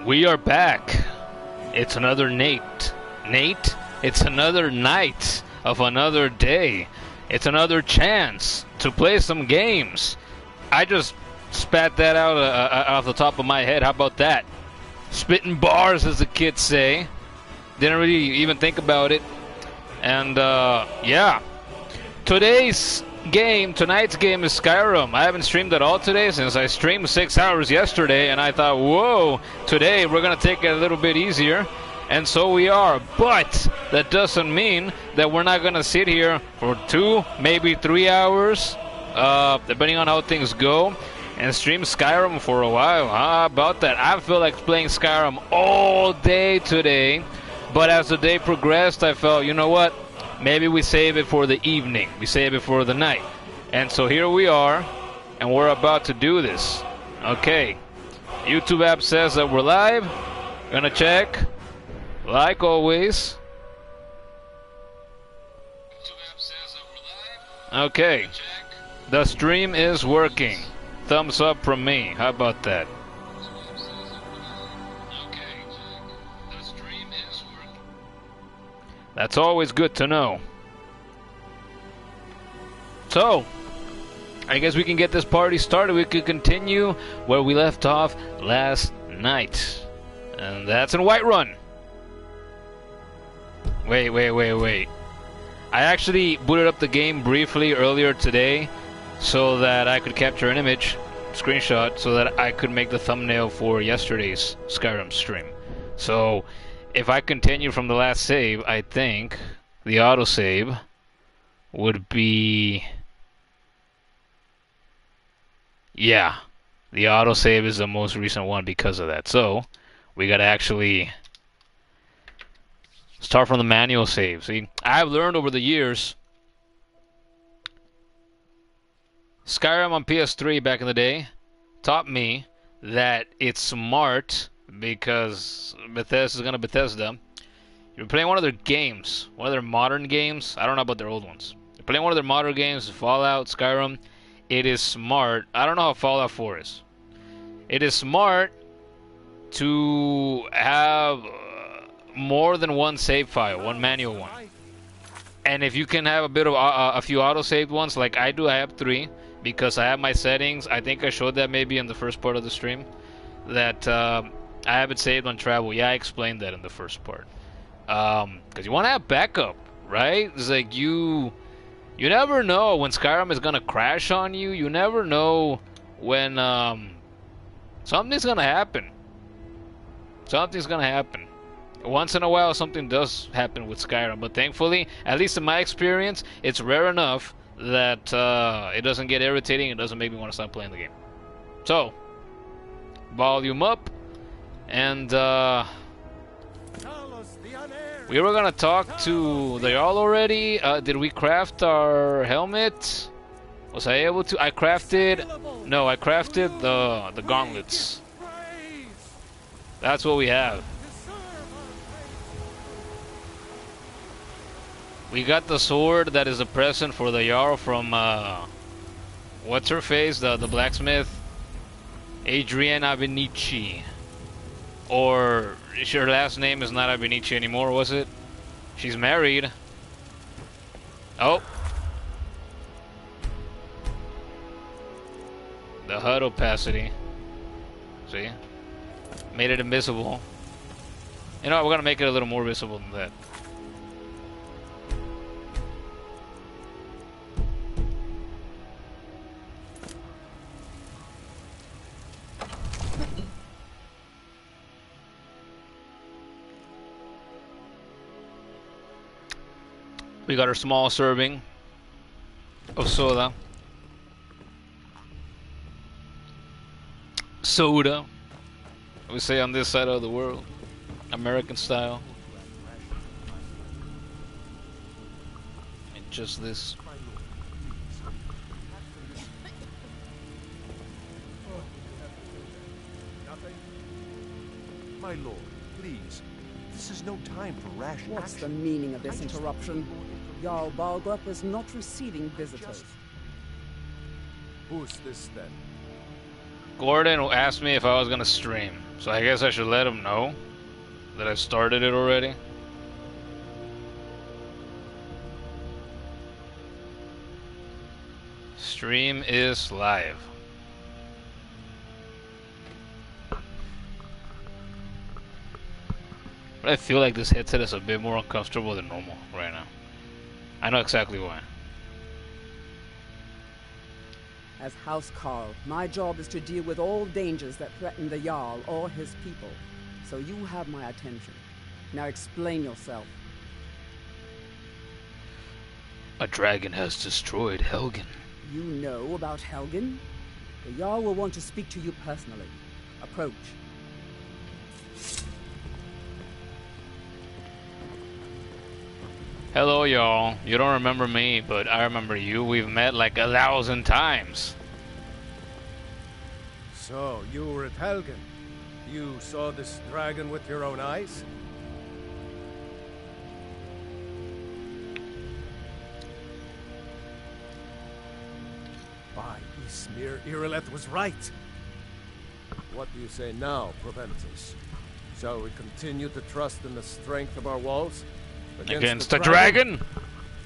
We are back. It's another Nate. Nate? It's another night of another day. It's another chance to play some games. I just spat that out off the top of my head. How about that? Spitting bars, as the kids say. Didn't really even think about it. And, yeah. Tonight's game is Skyrim. I haven't streamed at all today since I streamed 6 hours yesterday, and I thought, whoa, today we're going to take it a little bit easier. And so we are, but that doesn't mean that we're not going to sit here for 2, maybe 3 hours, depending on how things go, and stream Skyrim for a while. How about that? I feel like playing Skyrim all day today, but as the day progressed, I felt, you know what? Maybe we save it for the evening. We save it for the night. And so here we are, and we're about to do this. Okay. YouTube app says that we're live. Gonna check. Like always. Okay. The stream is working. Thumbs up from me. How about that? That's always good to know. So, I guess we can get this party started. We could continue where we left off last night. And that's in Whiterun. Wait. I actually booted up the game briefly earlier today so that I could capture an image, screenshot, so that I could make the thumbnail for yesterday's Skyrim stream. So, if I continue from the last save, I think the autosave would be... Yeah, the autosave is the most recent one because of that. So, we gotta actually start from the manual save. See, I've learned over the years, Skyrim on PS3 back in the day taught me that it's smart, because Bethesda's gonna Bethesda. You're playing one of their games, one of their modern games. I don't know about their old ones. You're playing one of their modern games, Fallout, Skyrim. It is smart. I don't know how Fallout 4 is. It is smart to have more than one save file, one manual one. And if you can have a bit of a few auto-saved ones, like I do, I have 3, because I have my settings. I think I showed that maybe in the first part of the stream, that I have it saved on travel. Yeah, I explained that in the first part. Because you want to have backup, right? It's like you never know when Skyrim is gonna crash on you. You never know when something's gonna happen. Something's gonna happen. Once in a while, something does happen with Skyrim, but thankfully, at least in my experience, it's rare enough that it doesn't get irritating. It doesn't make me want to stop playing the game. So, volume up. And we were gonna talk to the Jarl already. Did we craft our helmet? Was I able to? I crafted the gauntlets. That's what we have. We got the sword that is a present for the Jarl from what's her face, the blacksmith, Adriana Vinici. Or her last name is not Abinici anymore, was it? She's married. Oh. The HUD opacity. See? Made it invisible. You know what, we're gonna make it a little more visible than that. We got our small serving of soda. Soda, we say on this side of the world. American style. And just this. My lord, please. This is no time for rash action. What's the meaning of this interruption? Jarl Balgrup is not receiving visitors. Who's this then? Gordon asked me if I was gonna stream. So I guess I should let him know that I started it already. Stream is live. But I feel like this headset is a bit more uncomfortable than normal right now. I know exactly why. As House Carl, my job is to deal with all dangers that threaten the Jarl or his people. So you have my attention. Now explain yourself. A dragon has destroyed Helgen. You know about Helgen? The Jarl will want to speak to you personally. Approach. Hello, y'all. You don't remember me, but I remember you. We've met like 1,000 times. So, you were at Helgen. You saw this dragon with your own eyes? By Ismir, Irileth was right. What do you say now, Proventus? Shall we continue to trust in the strength of our walls? Against the dragon?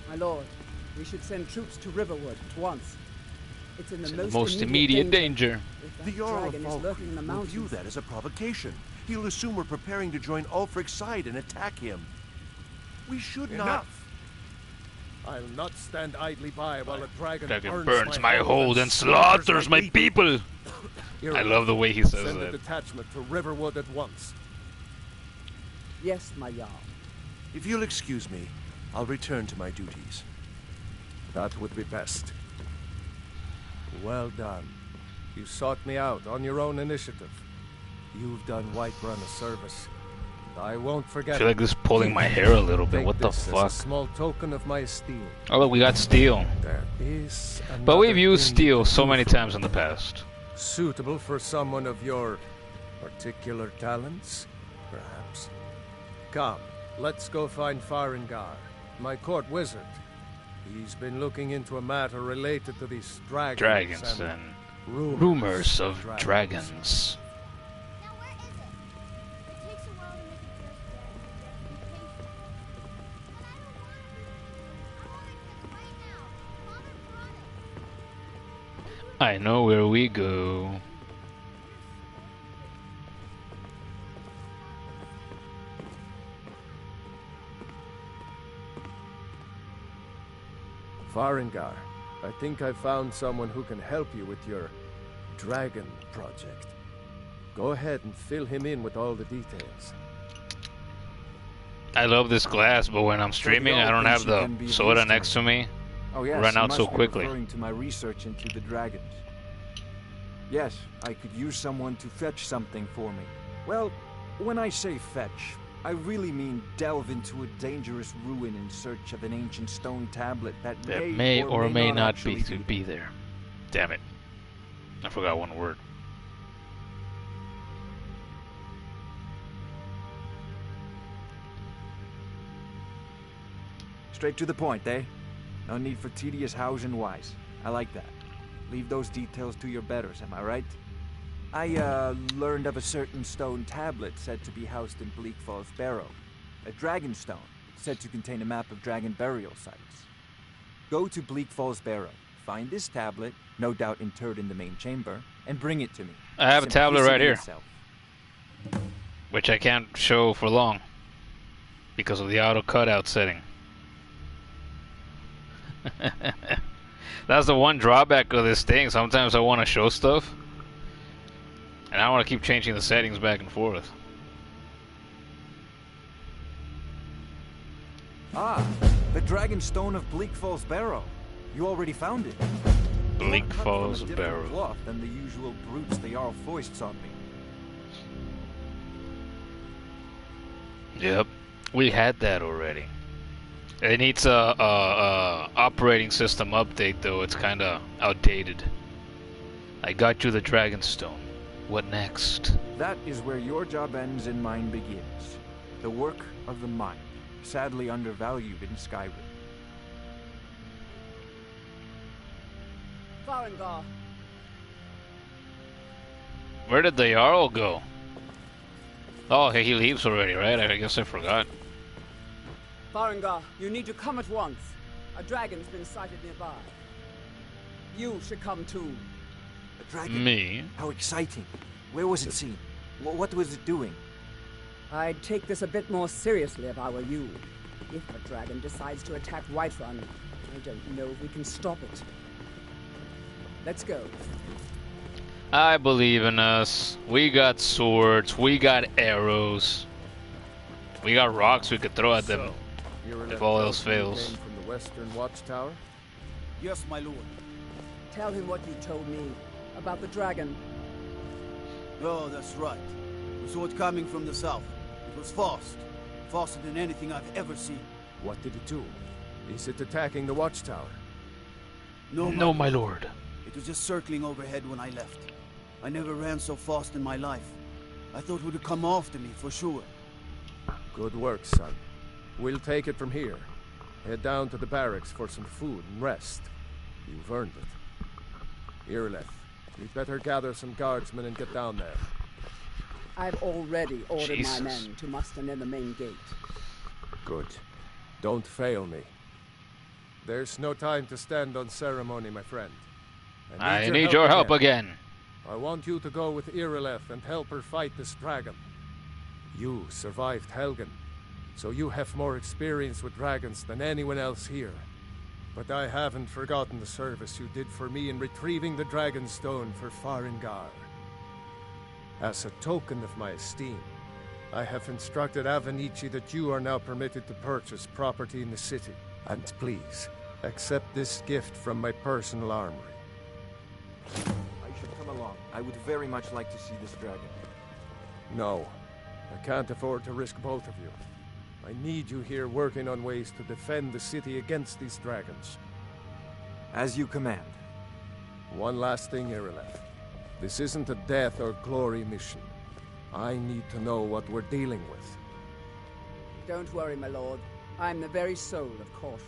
My lord, we should send troops to Riverwood at once. It's in the most immediate danger. The Jarl of Falkreath will view that as a provocation. He'll assume we're preparing to join Ulfric's side and attack him. We should not... I'll not stand idly by while a dragon burns my hold and slaughters my people. I love the way he says Send that. a detachment to Riverwood at once. Yes, my Jarl. If you'll excuse me, I'll return to my duties. That would be best. Well done. You sought me out on your own initiative. You've done Whiterun a service. And I won't forget. I feel like this is pulling my hair a little bit. What the fuck? As a small token of my esteem. Oh, look, we got steel. There is But we've used thing steel you so can many do times in the past. Suitable for someone of your particular talents, perhaps. Come, let's go find Farengar, my court wizard. He's been looking into a matter related to these dragons And rumors of dragons. Now where is it? It takes a while to make it just there. Be patient. And I don't want it. I want it right now. Father brought it. I know where we go. Farengar, I think I found someone who can help you with your dragon project. Go ahead and fill him in with all the details. I love this glass, but when I'm streaming, I don't have the soda next to me. Oh yes, Run you out must so be quickly. referring to my research into the dragons. Yes, I could use someone to fetch something for me. Well, when I say fetch, I really mean delve into a dangerous ruin in search of an ancient stone tablet that may or may not actually be there. Damn it. I forgot one word. Straight to the point, eh? No need for tedious hows and whys. I like that. Leave those details to your betters, am I right? I, learned of a certain stone tablet said to be housed in Bleak Falls Barrow. A dragon stone, said to contain a map of dragon burial sites. Go to Bleak Falls Barrow, find this tablet, no doubt interred in the main chamber, and bring it to me. I have a tablet right here, Itself. which I can't show for long because of the auto cutout setting. That's the one drawback of this thing. Sometimes I want to show stuff, and I want to keep changing the settings back and forth. Ah, the dragon stone of Bleak Falls Barrow. You already found it. Bleak Cut from a Falls different Barrow. cloth than the usual brutes the Jarl foists on me. Yep, we had that already. It needs a operating system update though. It's kind of outdated. I got you the Dragonstone. What next? That is where your job ends and mine begins. The work of the mind, sadly undervalued in Skyrim. Farengar. Where did the Jarl go? Oh, he leaves already, right? I guess I forgot. Farengar, you need to come at once. A dragon's been sighted nearby. You should come too. A dragon? Me? How exciting. Where was it seen? What was it doing? I'd take this a bit more seriously if I were you. If a dragon decides to attack Whiterun, I don't know if we can stop it. Let's go. I believe in us. We got swords. We got arrows. We got rocks we could throw at them if all else fails. Came from the western watchtower? Yes, my lord. Tell him what you told me about the dragon. Oh, that's right. We saw it coming from the south. It was fast. Faster than anything I've ever seen. What did it do? Is it attacking the watchtower? No, my lord. It was just circling overhead when I left. I never ran so fast in my life. I thought it would come after me, for sure. Good work, son. We'll take it from here. Head down to the barracks for some food and rest. You've earned it. Irileth, we'd better gather some guardsmen and get down there. I've already ordered Jesus. my men to muster near the main gate. Good. Don't fail me. There's no time to stand on ceremony, my friend. I need your help again. I want you to go with Irileth and help her fight this dragon. You survived Helgen, so you have more experience with dragons than anyone else here. But I haven't forgotten the service you did for me in retrieving the dragon stone for Farengar. As a token of my esteem, I have instructed Avenici that you are now permitted to purchase property in the city. And please, accept this gift from my personal armory. I should come along. I would very much like to see this dragon. No, I can't afford to risk both of you. I need you here working on ways to defend the city against these dragons. As you command. One last thing, Irileth. This isn't a death or glory mission. I need to know what we're dealing with. Don't worry, my lord. I'm the very soul of caution.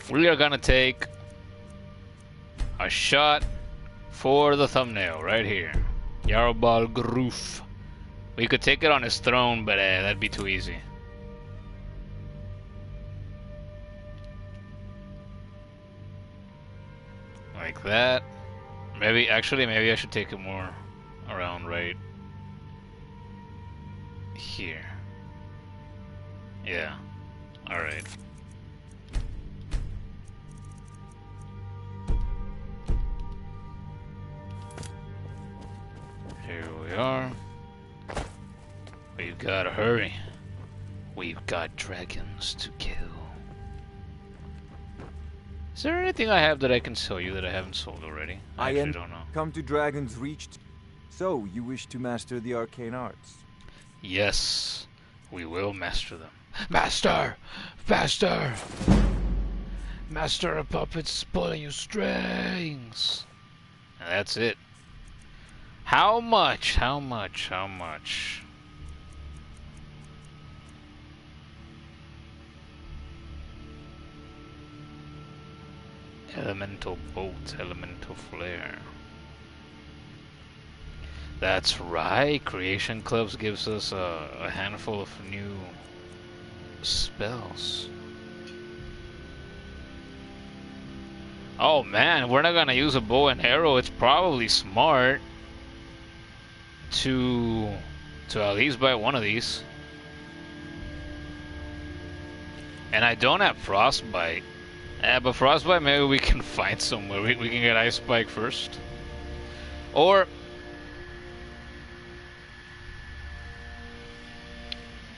We are gonna take a shot for the thumbnail right here. Yarobal Groof. We could take it on his throne, but that'd be too easy. Like that. Maybe I should take it more around right here. Yeah. Alright. Here we are. We've got to hurry. We've got dragons to kill. Is there anything I have that I can sell you that I haven't sold already? I actually don't know. Come to Dragon's Reach. So, you wish to master the arcane arts? Yes, we will master them. Master! Faster! Master of puppets pulling your strings! And that's it. How much? How much? How much? Elemental bolt, elemental flare. That's right. Creation Clubs gives us a handful of new spells. Oh man, we're not gonna use a bow and arrow. It's probably smart to at least buy one of these. And I don't have frostbite. But frostbite maybe we can find somewhere. We can get ice spike first. Or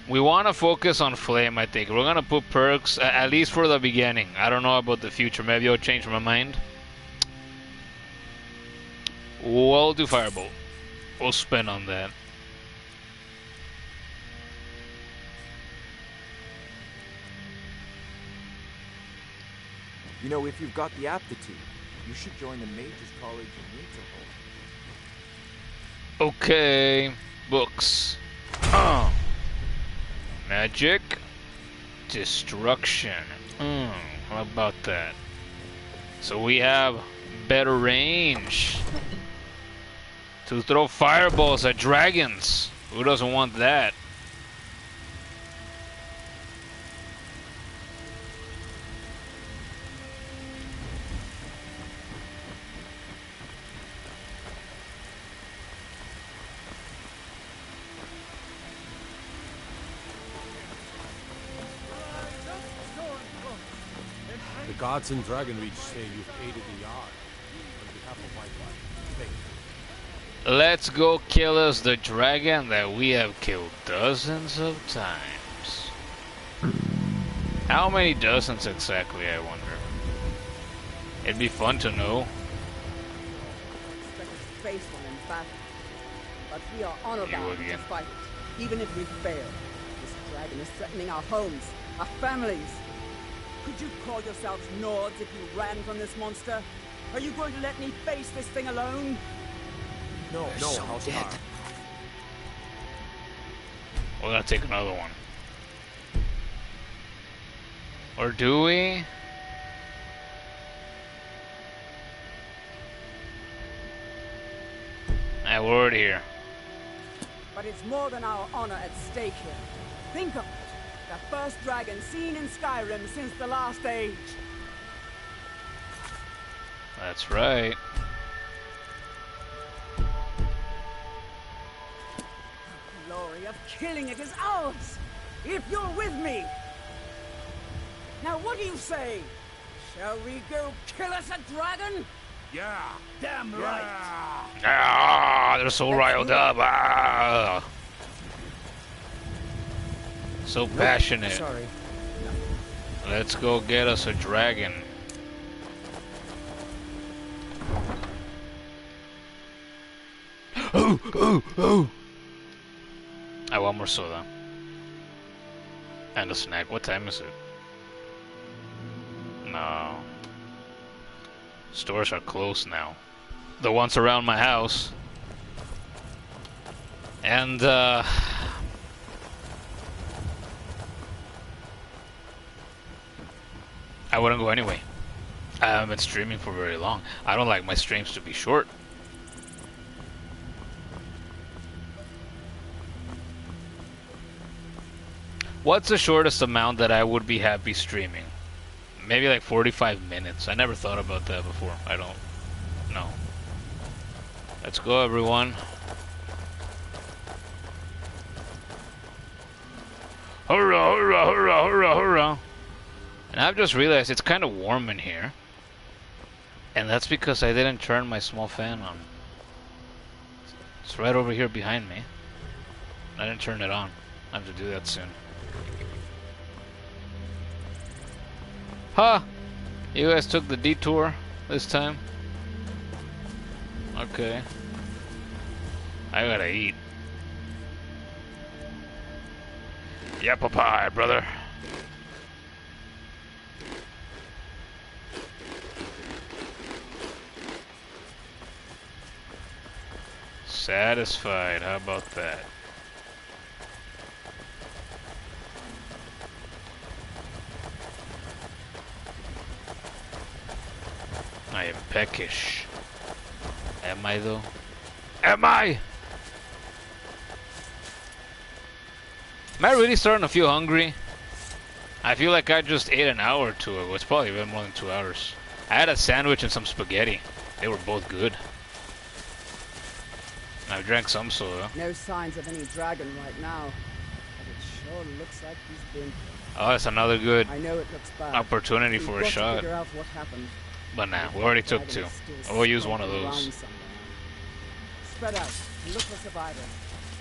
we want to focus on flame, I think. We're gonna put perks, at least for the beginning. I don't know about the future. Maybe I'll change my mind. We'll do firebolt. We'll spin on that. You know, if you've got the aptitude, you should join the Mages College in Winterhold. Okay, books. Magic. Destruction. How about that? So we have better range to throw fireballs at dragons. Who doesn't want that? The gods in Dragonreach say you've aided the Yard on behalf of Whiterun. Thank you. Let's go kill us the dragon that we have killed dozens of times. How many dozens exactly, I wonder? It'd be fun to know. Expect us to face one in battle, but we are honor-bound to again. fight it, even if we fail. This dragon is threatening our homes, our families. Could you call yourselves Nords if you ran from this monster? Are you going to let me face this thing alone? No, House Carr. We're gonna take another one. Or do we? We're already here. But it's more than our honor at stake here. Think of it. The first dragon seen in Skyrim since the last age. That's right. The glory of killing it is ours, if you're with me. Now what do you say? Shall we go kill us a dragon? Yeah. Damn right. Ah, they're so riled up. Ah. So passionate. Sorry. Let's go get us a dragon. Oh! I want more soda. And a snack. What time is it? No. Stores are closed now. The ones around my house. And, I wouldn't go anyway. I haven't been streaming for very long. I don't like my streams to be short. What's the shortest amount that I would be happy streaming? Maybe like 45 minutes. I never thought about that before. I don't know. Let's go, everyone. Hurrah, hurrah, hurrah, hurrah, hurrah. And I've just realized it's kind of warm in here. And that's because I didn't turn my small fan on. It's right over here behind me. I didn't turn it on. I have to do that soon. Huh! You guys took the detour this time? Okay. I gotta eat. Yappa pie, brother. Satisfied, how about that? I am peckish. Am I though? Am I? Am I really starting to feel hungry? I feel like I just ate an hour or two ago. It's probably been more than 2 hours. I had a sandwich and some spaghetti. They were both good. I drank some soda. No signs of any dragon right now, but it sure looks like he's been. Oh, that's another good I know it looks bad. opportunity We've for got a to shot. figure out what happened. But nah, we already took two. Dragon is still We'll use one of skulking those. around somewhere. Spread out and look for survivors.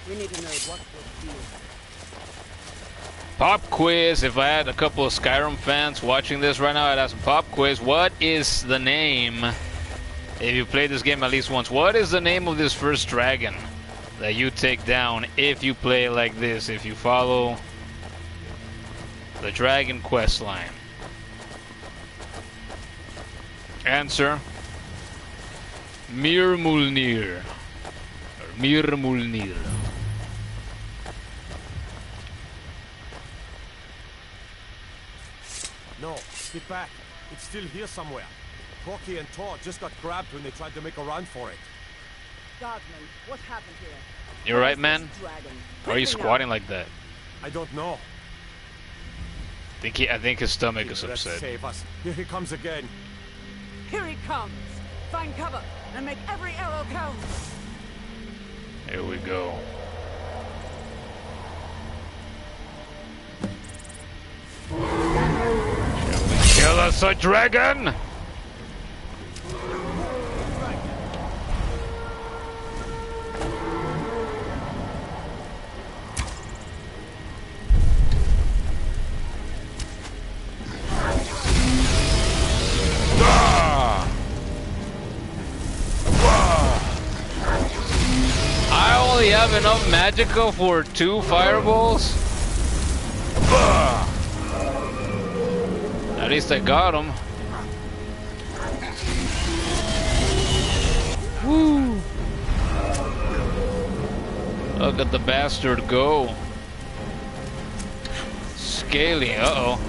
We need to know what we're doing. Pop quiz. If I had a couple of Skyrim fans watching this right now, I'd ask them pop quiz. What is the name? If you played this game at least once, what is the name of this first dragon that you take down if you play like this? If you follow the Dragon quest line. Answer. Mir Mulnir. Or Mir Mulnir. pushed it back. It's still here somewhere. Corky and Tor just got grabbed when they tried to make a run for it. Guardsman, what happened here? You're right, man. Dragon. Why are you Quickly now. squatting like that? I don't know. I think his stomach is Let's upset. save us. Here he comes again. Here he comes. Find cover and make every arrow count. Here we go. Shall we kill us a dragon? I only have enough magicka for 2 fireballs. At least I got him. Woo! Look at the bastard go. Scaly, uh-oh.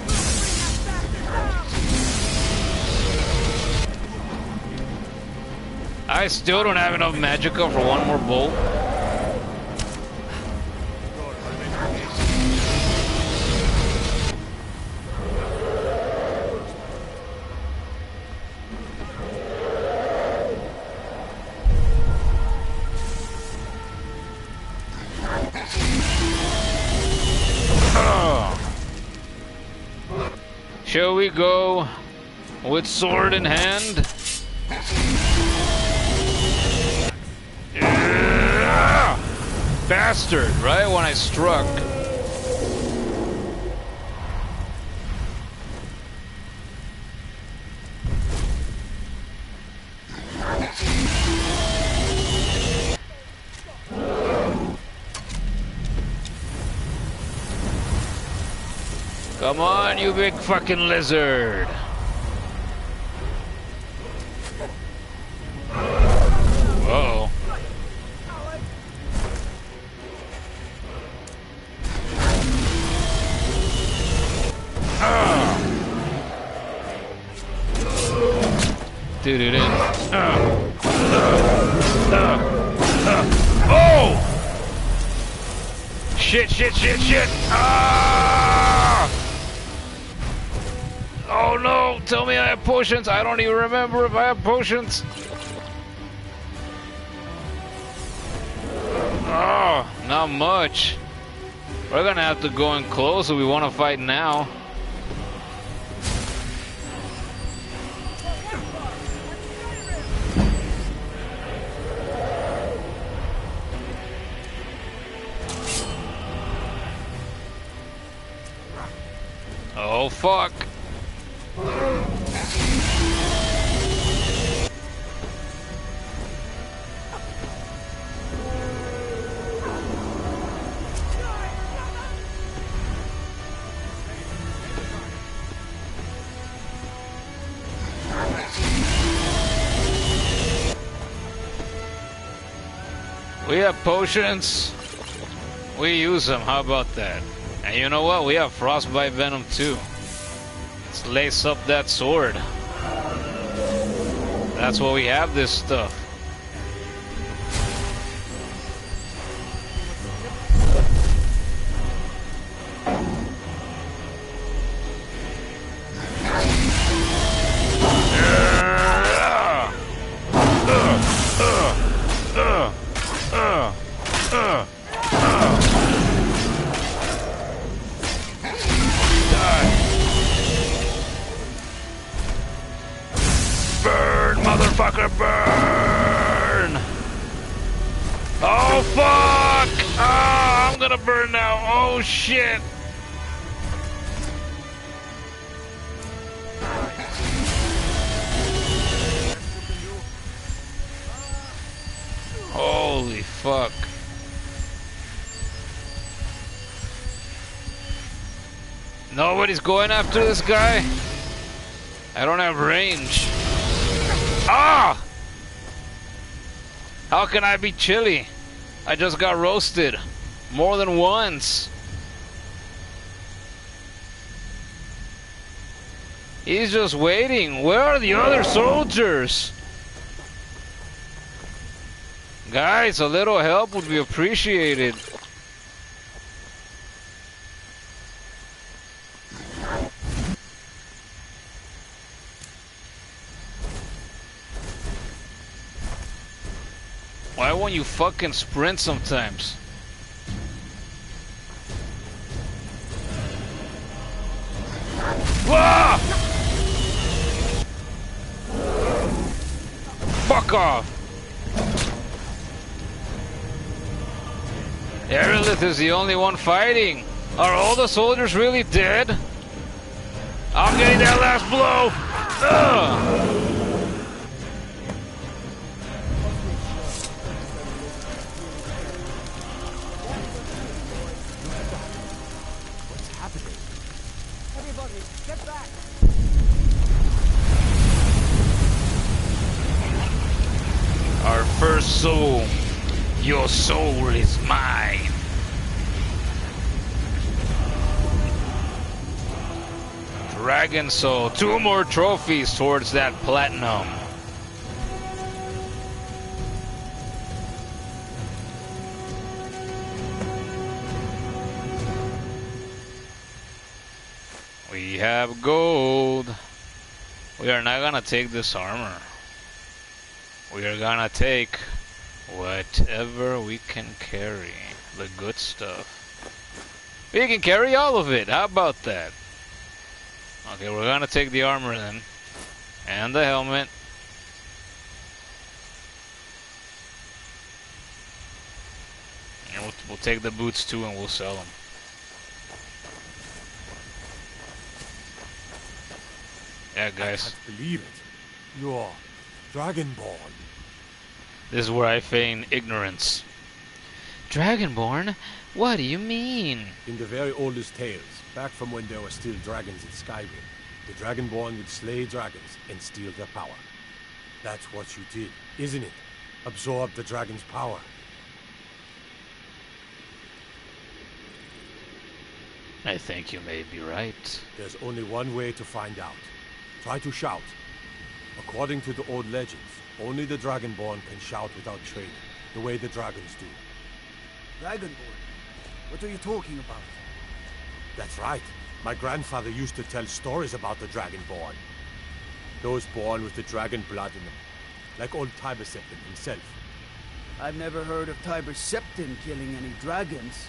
I still don't have enough magicka for 1 more bolt. Shall we go with sword in hand? Yeah! Bastard, right when I struck. Come on, you big fucking lizard. Uh-oh. Dude, oh! Shit, shit, shit, shit! Ah! Oh no! Tell me I have potions! I don't even remember if I have potions! Oh, not much. We're gonna have to go in close if we want to fight now. Oh fuck. We have potions. We use them. How about that? And you know what? We have frostbite venom too. Let's lace up that sword. That's why we have this stuff. Burn, motherfucker, burn! Oh, fuck! Ah, I'm gonna burn now. Oh, shit! Holy fuck. Nobody's going after this guy? I don't have range. Ah! How can I be chilly? I just got roasted more than once. He's just waiting. Where are the other soldiers? Guys, a little help would be appreciated. Why won't you fucking sprint sometimes? Ah! Fuck off! Aerolith is the only one fighting. Are all the soldiers really dead? I'm getting that last blow! Ugh! Everybody, get back! Our first soul. Your soul is mine. Dragon soul. 2 more trophies towards that platinum. We have gold. We are not gonna take this armor. We are gonna take whatever we can carry. The good stuff. We can carry all of it. How about that? Okay, we're gonna take the armor then. And the helmet. And we'll take the boots too and we'll sell them. Yeah, guys. I can't believe it. You're Dragonborn. This is where I feign ignorance. Dragonborn? What do you mean? In the very oldest tales, back from when there were still dragons in Skyrim, the Dragonborn would slay dragons and steal their power. That's what you did, isn't it? Absorb the dragon's power. I think you may be right. There's only one way to find out. Try to shout. According to the old legends, only the Dragonborn can shout without training, the way the dragons do. Dragonborn? What are you talking about? That's right. My grandfather used to tell stories about the Dragonborn. Those born with the dragon blood in them, like old Tiber Septim himself. I've never heard of Tiber Septim killing any dragons.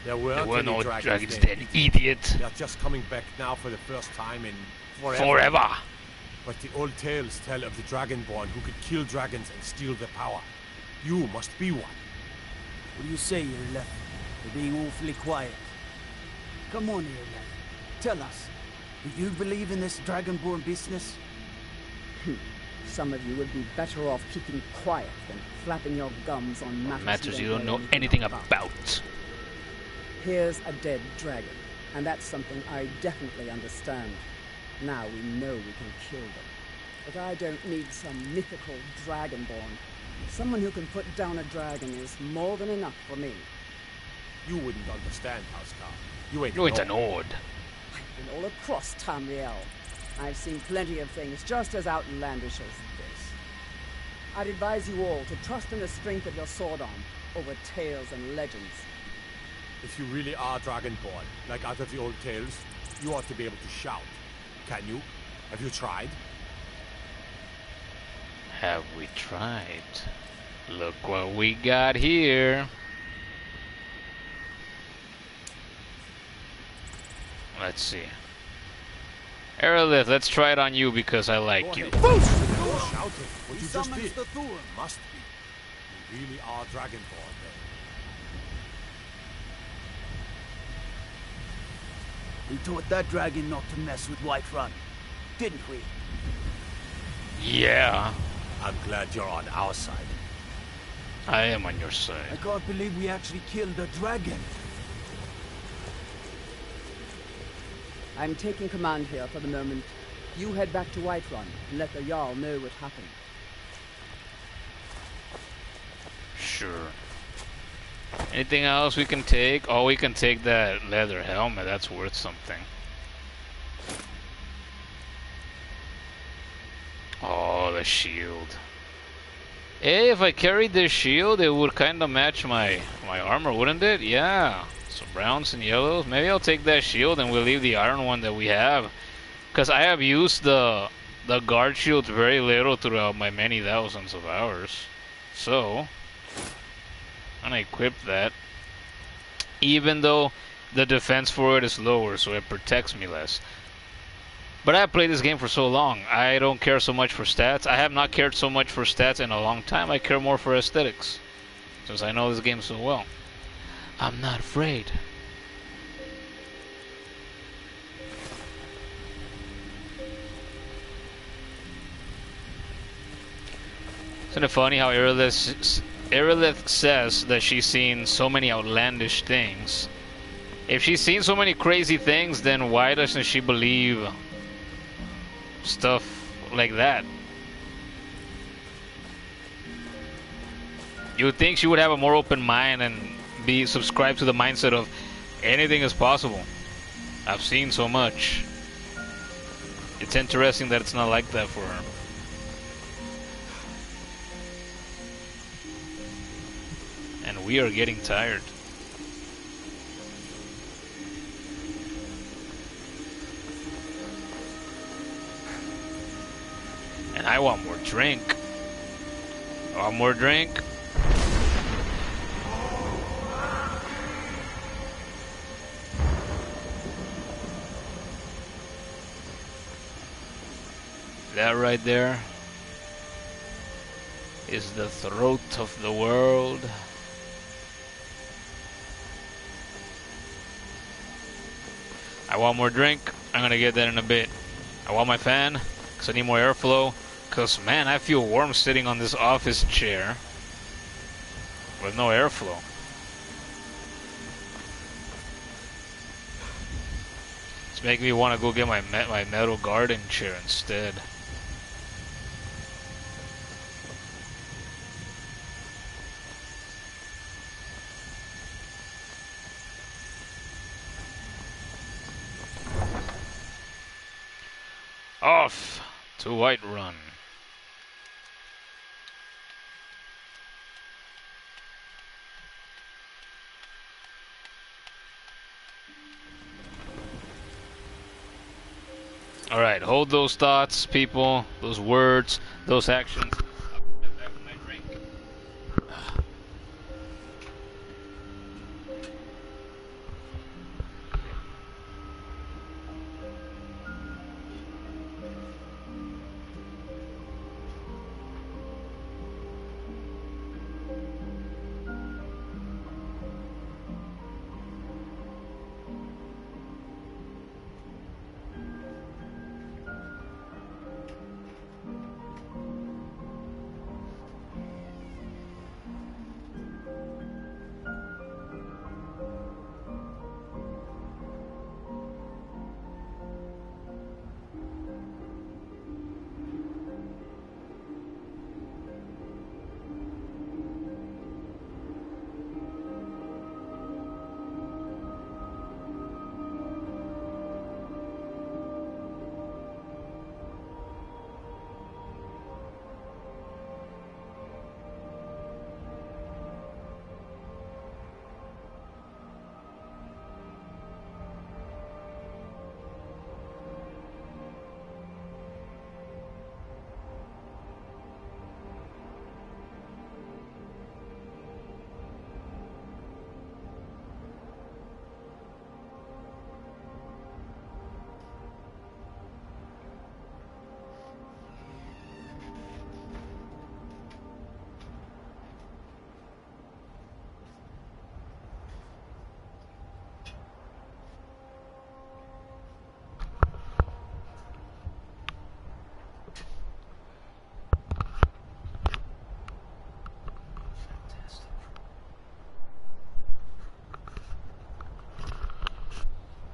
There weren't There were any no dragons dragons then. then, idiot. They're just coming back now for the first time in forever. Forever. But the old tales tell of the Dragonborn who could kill dragons and steal their power. You must be one. What do you say, Irleth? You're being awfully quiet. Come on, Irleth. Tell us, do you believe in this Dragonborn business? Some of you would be better off keeping quiet than flapping your gums on Matters you don't know anything about. Here's a dead dragon, and that's something I definitely understand. Now we know we can kill them. But I don't need some mythical dragonborn. Someone who can put down a dragon is more than enough for me. You wouldn't understand, Housecar. You ain't You ain't an Nord. Ord. I've been all across Tamriel. I've seen plenty of things just as outlandish as this. I'd advise you all to trust in the strength of your sword arm over tales and legends. If you really are Dragonborn, like out of the old tales, you ought to be able to shout. Can you? Have you tried? Have we tried? Look what we got here. Let's see. Aerolith, let's try it on you because I like you. You're shouting what He you just summons did. the Thor. Must be. You really are Dragonborn then. We taught that dragon not to mess with Whiterun, didn't we? Yeah, I'm glad you're on our side. I am on your I side. can't believe we actually killed a dragon. I'm taking command here for the moment. You head back to Whiterun and let the Jarl know what happened. Sure. Anything else we can take? Oh, we can take that leather helmet. That's worth something. a shield. Hey, if I carried this shield, it would kind of match my armor, wouldn't it? Yeah. Some browns and yellows. Maybe I'll take that shield and we'll leave the iron one that we have. Because I have used the guard shield very little throughout my many thousands of hours. So, I'm gonna equip that. Even though the defense for it is lower, so it protects me less. But I have played this game for so long, I don't care so much for stats. I have not cared so much for stats in a long time. I care more for aesthetics, since I know this game so well. I'm not afraid. Isn't it funny how Irilith says that she's seen so many outlandish things? If she's seen so many crazy things, then why doesn't she believe stuff like that? You would think she would have a more open mind and be subscribed to the mindset of anything is possible. I've seen so much. It's interesting that it's not like that for her. And we are getting tired. And I want more drink. I want more drink. That right there is the throat of the world. I want more drink. I'm gonna get that in a bit. I want my fan, because I need more airflow. Because, man, I feel warm sitting on this office chair with no airflow. It's making me want to go get my metal garden chair instead. Off to Whiterun. Alright, hold those thoughts, people, those words, those actions. Back with my drink.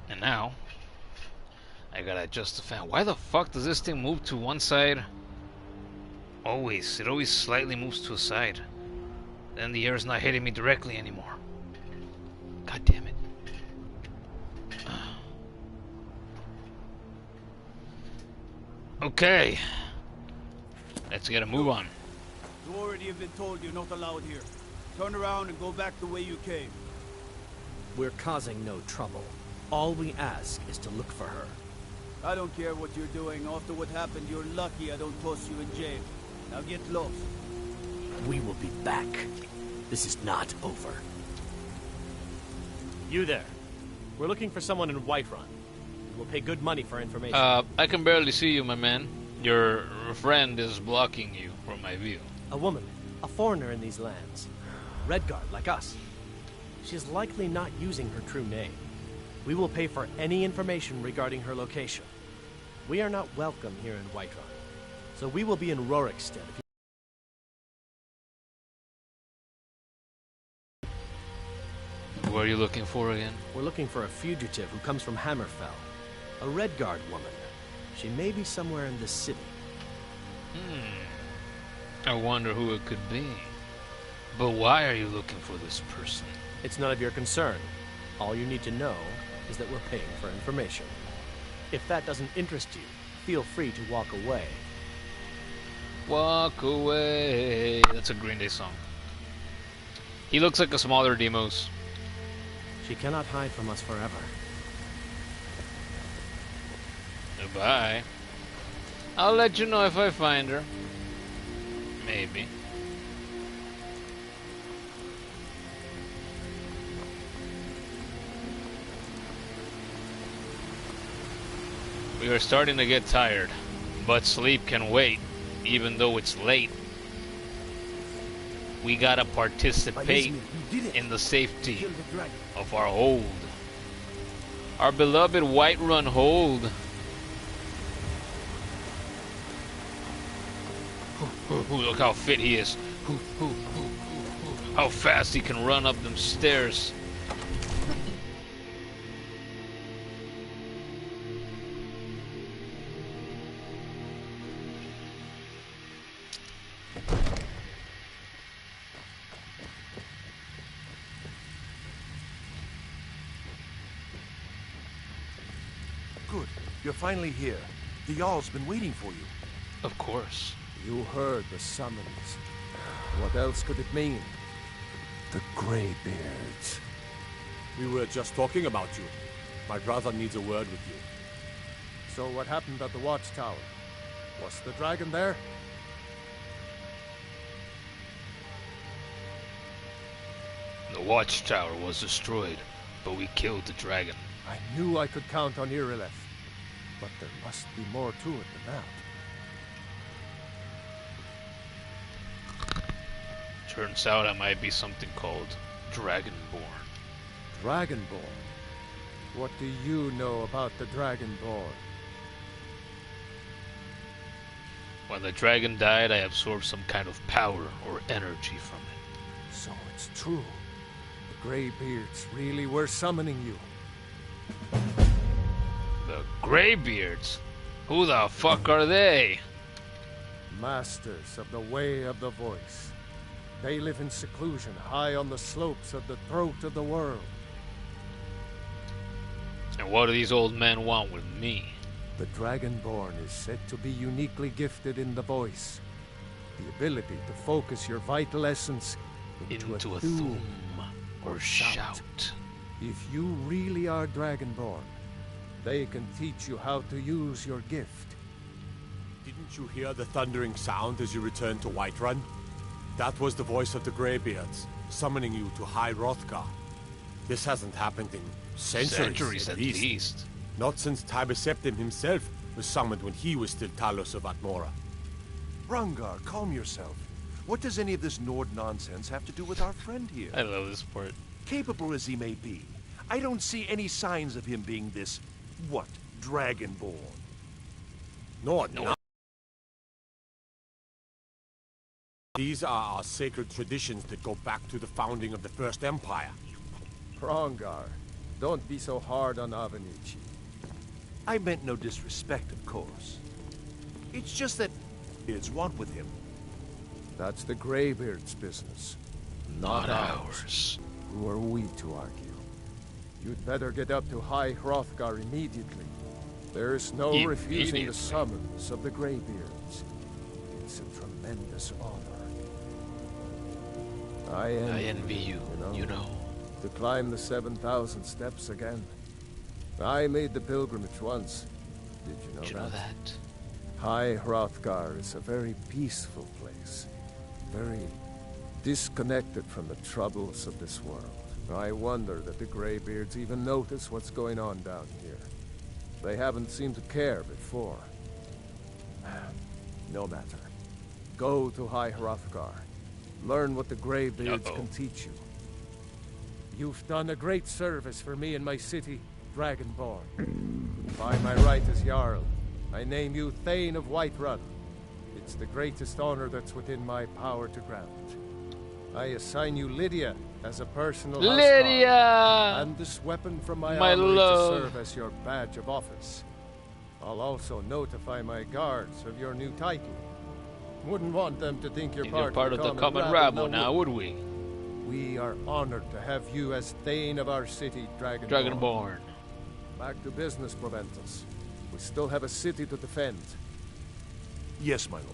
And now, I gotta adjust the fan. Why the fuck does this thing move to one side? Always. It always slightly moves to a side. Then the air is not hitting me directly anymore. God damn it. Okay. Let's get a move on. You already have been told you're not allowed here. Turn around and go back the way you came. We're causing no trouble. All we ask is to look for her. I don't care what you're doing. After what happened, you're lucky I don't toss you in jail. Now get lost. We will be back. This is not over. You there. We're looking for someone in Whiterun. We'll pay good money for information. I can barely see you, my man. Your friend is blocking you from my view. A woman. A foreigner in these lands. Redguard, like us. She's likely not using her true name. We will pay for any information regarding her location. We are not welcome here in Whiterun. So we will be in Rorikstead. What are you looking for again? We're looking for a fugitive who comes from Hammerfell. A Redguard woman. She may be somewhere in this city. I wonder who it could be. But why are you looking for this person? It's none of your concern. All you need to know is that we're paying for information. If that doesn't interest you, feel free to walk away. Walk away. That's a Green Day song. He looks like a smaller Demos. She cannot hide from us forever. Goodbye. I'll let you know if I find her. Maybe. We are starting to get tired, but sleep can wait, even though it's late. We gotta participate in the safety of our hold. Our beloved Whiterun hold. Look how fit he is. How fast he can run up them stairs. Good. You're finally here. The Jarl's been waiting for you. Of course. You heard the summons. What else could it mean? The Greybeards. We were just talking about you. My brother needs a word with you. So what happened at the watchtower? Was the dragon there? The watchtower was destroyed, but we killed the dragon. I knew I could count on Irileth. But there must be more to it than that. Turns out I might be something called Dragonborn. Dragonborn? What do you know about the Dragonborn? When the dragon died, I absorbed some kind of power or energy from it. So it's true. The Greybeards really were summoning you. The Greybeards? Who the fuck are they? Masters of the Way of the Voice. They live in seclusion high on the slopes of the throat of the world. And what do these old men want with me? The Dragonborn is said to be uniquely gifted in the voice. The ability to focus your vital essence into a thum or shout. If you really are Dragonborn, they can teach you how to use your gift. Didn't you hear the thundering sound as you returned to Whiterun? That was the voice of the Greybeards, summoning you to High Hrothgar. This hasn't happened in centuries At least. Not since Tiber Septim himself was summoned when he was still Talos of Atmora. Rangar, calm yourself. What does any of this Nord nonsense have to do with our friend here? I love this part. Capable as he may be, I don't see any signs of him being this, Dragonborn. No. These are our sacred traditions that go back to the founding of the First Empire. Rangar, don't be so hard on Avenici. I meant no disrespect, of course. It's just that it's want with him. That's the Greybeard's business, not ours. Who are we to argue? You'd better get up to High Hrothgar immediately. There's no refusing the summons of the Greybeards. It's a tremendous honor. I envy you, you know. To climb the 7,000 steps again. I made the pilgrimage once. Did you know that? High Hrothgar is a very peaceful place. Very disconnected from the troubles of this world. I wonder that the Greybeards even notice what's going on down here. They haven't seemed to care before. No matter. Go to High Hrothgar. Learn what the Greybeards can teach you. You've done a great service for me and my city, Dragonborn. By my right as Jarl, I name you Thane of Whiterun. It's the greatest honor that's within my power to grant. I assign you Lydia as a personal houseguard, and this weapon from my armory to serve as your badge of office. I'll also notify my guards of your new title. Wouldn't want them to think you're part of the common rabble now, would we? We are honored to have you as Thane of our city, Dragonborn. Back to business, Proventus. We still have a city to defend. Yes, my lord.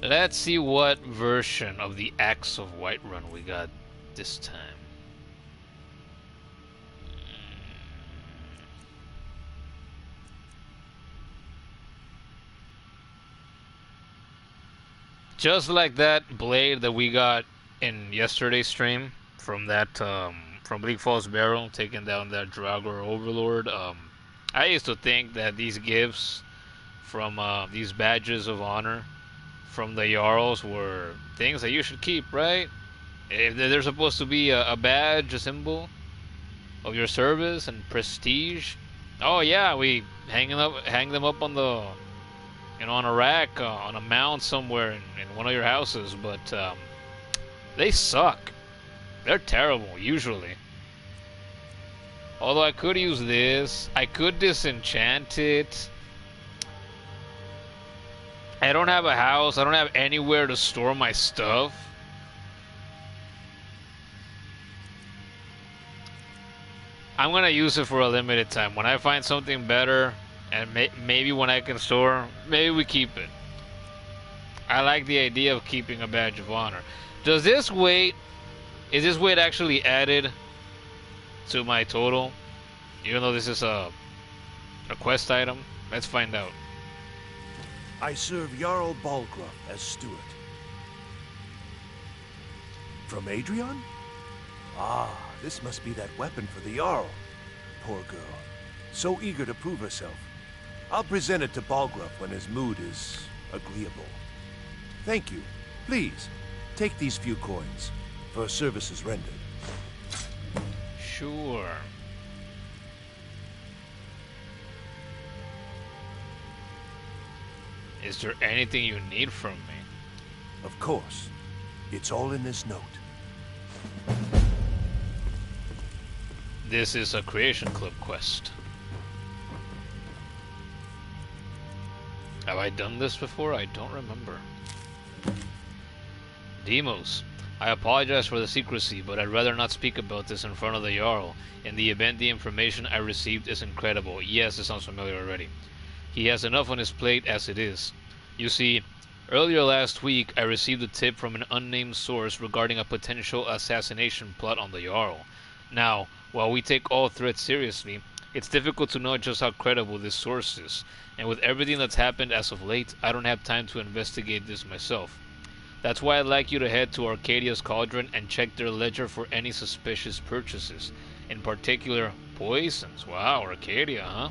Let's see what version of the Axe of Whiterun we got this time. Just like that blade that we got in yesterday's stream from that from Bleak Falls Barrel, taking down that Draugr Overlord. I used to think that these gifts from these badges of honor from the Jarls were things that you should keep, right? If they're supposed to be a badge, a symbol of your service and prestige. Oh yeah, we hang them up on the, you know, on a rack, on a mount somewhere in one of your houses. But they suck. They're terrible usually. Although I could use this, I could disenchant it. I don't have a house. I don't have anywhere to store my stuff. I'm gonna use it for a limited time. When I find something better, and maybe when I can store, maybe we keep it. I like the idea of keeping a badge of honor. Does this weight? Is this weight actually added to my total? Even though this is a quest item? Let's find out. I serve Jarl Balgruuf as steward. From Adrian? Ah, this must be that weapon for the Jarl. Poor girl. So eager to prove herself. I'll present it to Balgruuf when his mood is agreeable. Thank you. Please, take these few coins for services rendered. Sure. Is there anything you need from me? Of course. It's all in this note. This is a Creation Club quest. Have I done this before? I don't remember. Demos, I apologize for the secrecy, but I'd rather not speak about this in front of the Jarl. In the event the information I received is incredible. Yes, it sounds familiar already. He has enough on his plate as it is. You see, earlier last week I received a tip from an unnamed source regarding a potential assassination plot on the Jarl. Now, while we take all threats seriously, it's difficult to know just how credible this source is, and with everything that's happened as of late, I don't have time to investigate this myself. That's why I'd like you to head to Arcadia's Cauldron and check their ledger for any suspicious purchases. In particular, poisons. Wow, Arcadia, huh?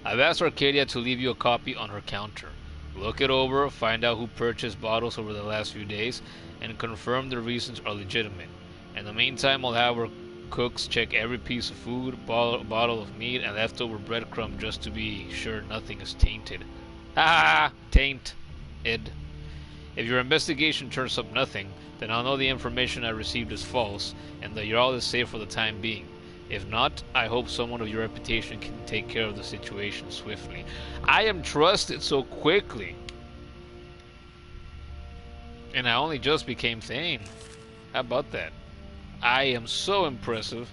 I've asked Arcadia to leave you a copy on her counter. Look it over, find out who purchased bottles over the last few days, and confirm the reasons are legitimate. In the meantime, I'll have our cooks check every piece of food, bottle of meat, and leftover breadcrumb just to be sure nothing is tainted. Ah, taint. Id. If your investigation turns up nothing, then I'll know the information I received is false, and the Jarl is safe for the time being. If not, I hope someone of your reputation can take care of the situation swiftly. I am trusted so quickly. And I only just became Thane. How about that? I am so impressive.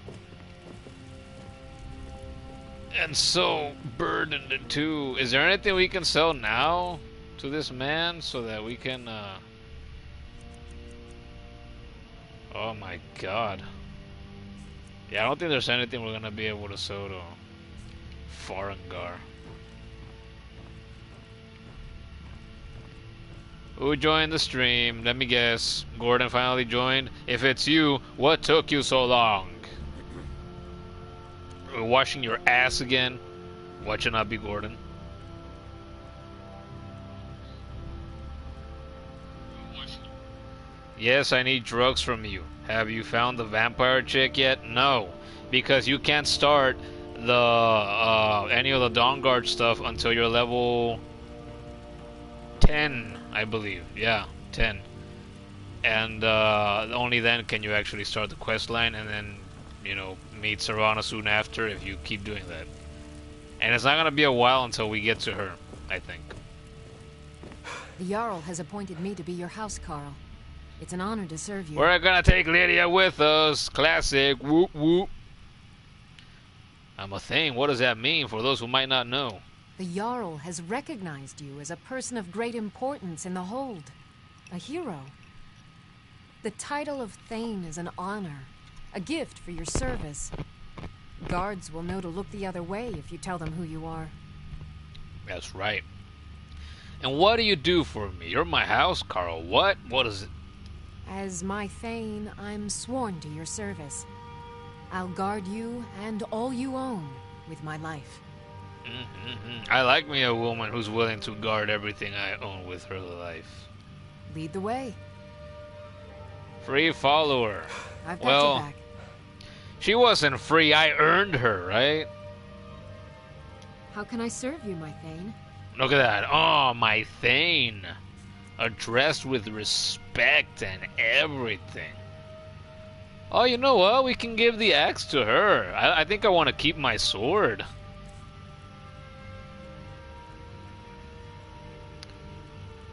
And so burdened too. Is there anything we can sell now to this man so that we can oh my god. Yeah, I don't think there's anything we're gonna be able to sell to Farengar. Who joined the stream? Let me guess. Gordon finally joined. If it's you, what took you so long? Washing your ass again? Watch it not be Gordon. Yes, I need drugs from you. Have you found the vampire chick yet? No, because you can't start the any of the Dawn Guard stuff until you're level 10, I believe. Yeah, 10. And only then can you actually start the quest line, and then, you know, meet Serana soon after if you keep doing that. And it's not gonna be a while until we get to her, I think. The Jarl has appointed me to be your house, Carl. It's an honor to serve you. We're gonna take Lydia with us. Classic. Whoop whoop. I'm a thing. What does that mean for those who might not know? The Jarl has recognized you as a person of great importance in the Hold. A hero. The title of Thane is an honor. A gift for your service. Guards will know to look the other way if you tell them who you are. That's right. And what do you do for me? You're my house, Carl. What? What is it? As my Thane, I'm sworn to your service. I'll guard you and all you own with my life. I like me a woman who's willing to guard everything I own with her life. Lead the way. Free follower. I've got Well, your back. she wasn't free. I earned her, right? How can I serve you, my Thane? Look at that. Oh, my Thane. Addressed with respect and everything. Oh, you know what? We can give the axe to her. I think I want to keep my sword.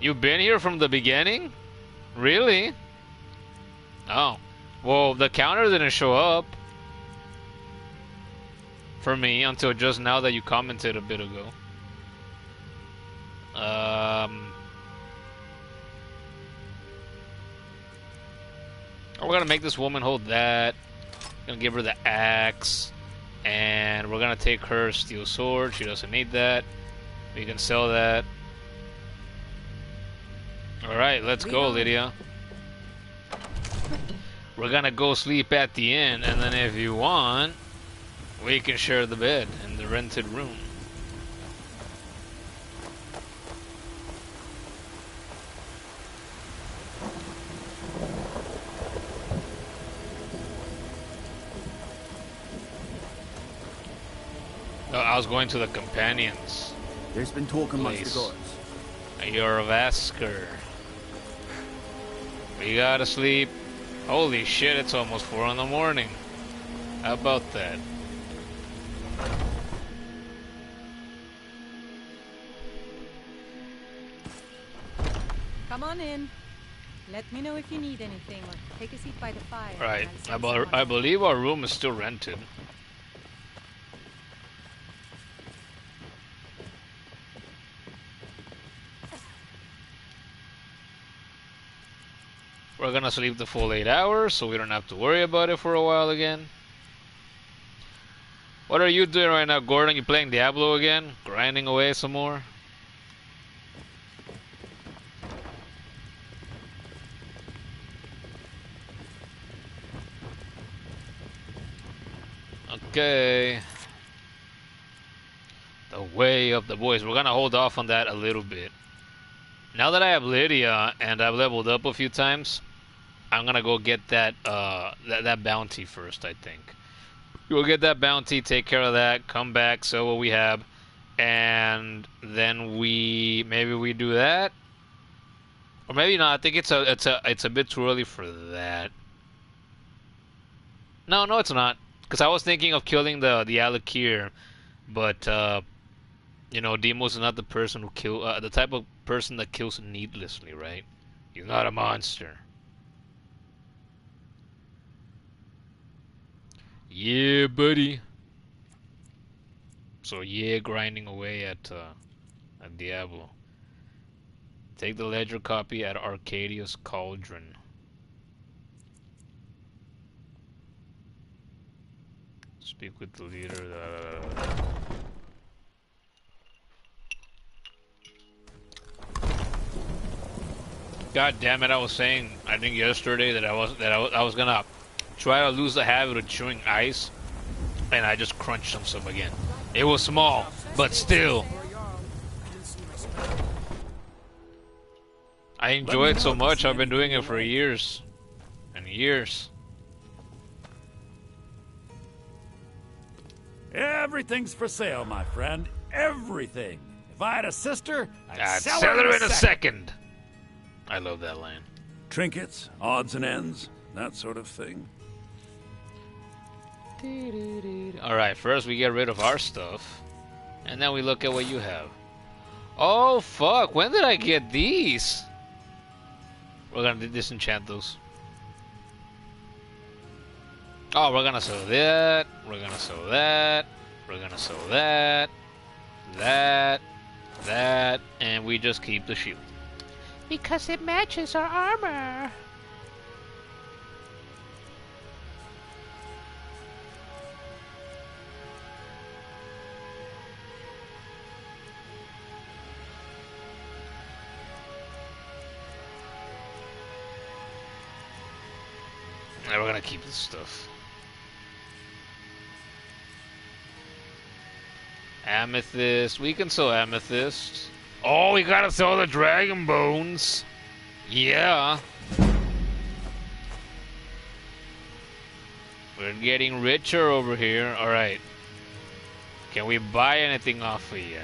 You've been here from the beginning? Really? Oh. Well, the counter didn't show up for me until just now that you commented a bit ago. We're gonna make this woman hold that. Gonna give her the axe, and we're gonna take her steel sword. She doesn't need that. We can sell that. All right, let's go, Lydia. We're gonna go sleep at the inn, and then if you want, we can share the bed in the rented room. No, I was going to the companions. There's been talk amongst the gods. You're a Vasker. We gotta sleep. Holy shit, it's almost 4 in the morning. How about that? Come on in. Let me know if you need anything, or take a seat by the fire. Right. I believe our room is still rented. We're gonna sleep the full 8 hours, so we don't have to worry about it for a while again. What are you doing right now, Gordon? You playing Diablo again? Grinding away some more? Okay. The way of the boys. We're gonna hold off on that a little bit. Now that I have Lydia and I've leveled up a few times, I'm gonna go get that that bounty first, I think. We'll get that bounty, take care of that, come back, sell what we have, and then maybe we do that. Or maybe not. I think it's a bit too early for that. No, it's not. Because I was thinking of killing the Alakir, but you know, Demos is not the person who the type of person that kills needlessly, right? He's not a monster. Yeah, buddy. So yeah, grinding away at Diablo. Take the ledger copy at Arcadia's Cauldron. Speak with the leader. God damn it! I was saying, I think yesterday that I was gonna try to lose the habit of chewing ice, and I just crunched some stuff again. It was small, but still. I enjoy it so much. I've been doing it for years and years. Everything's for sale, my friend. Everything. If I had a sister, I'd sell her in a second. I love that line. Trinkets, odds and ends, that sort of thing. Alright, first we get rid of our stuff, and then we look at what you have. Oh fuck, when did I get these? We're gonna disenchant those. Oh, we're gonna sell that, we're gonna sell that, we're gonna sell that, that, and we just keep the shield. Because it matches our armor. Now we're gonna keep this stuff. Amethyst. We can sell amethyst. Oh, we gotta sell the dragon bones. Yeah. We're getting richer over here. Alright. Can we buy anything off of you?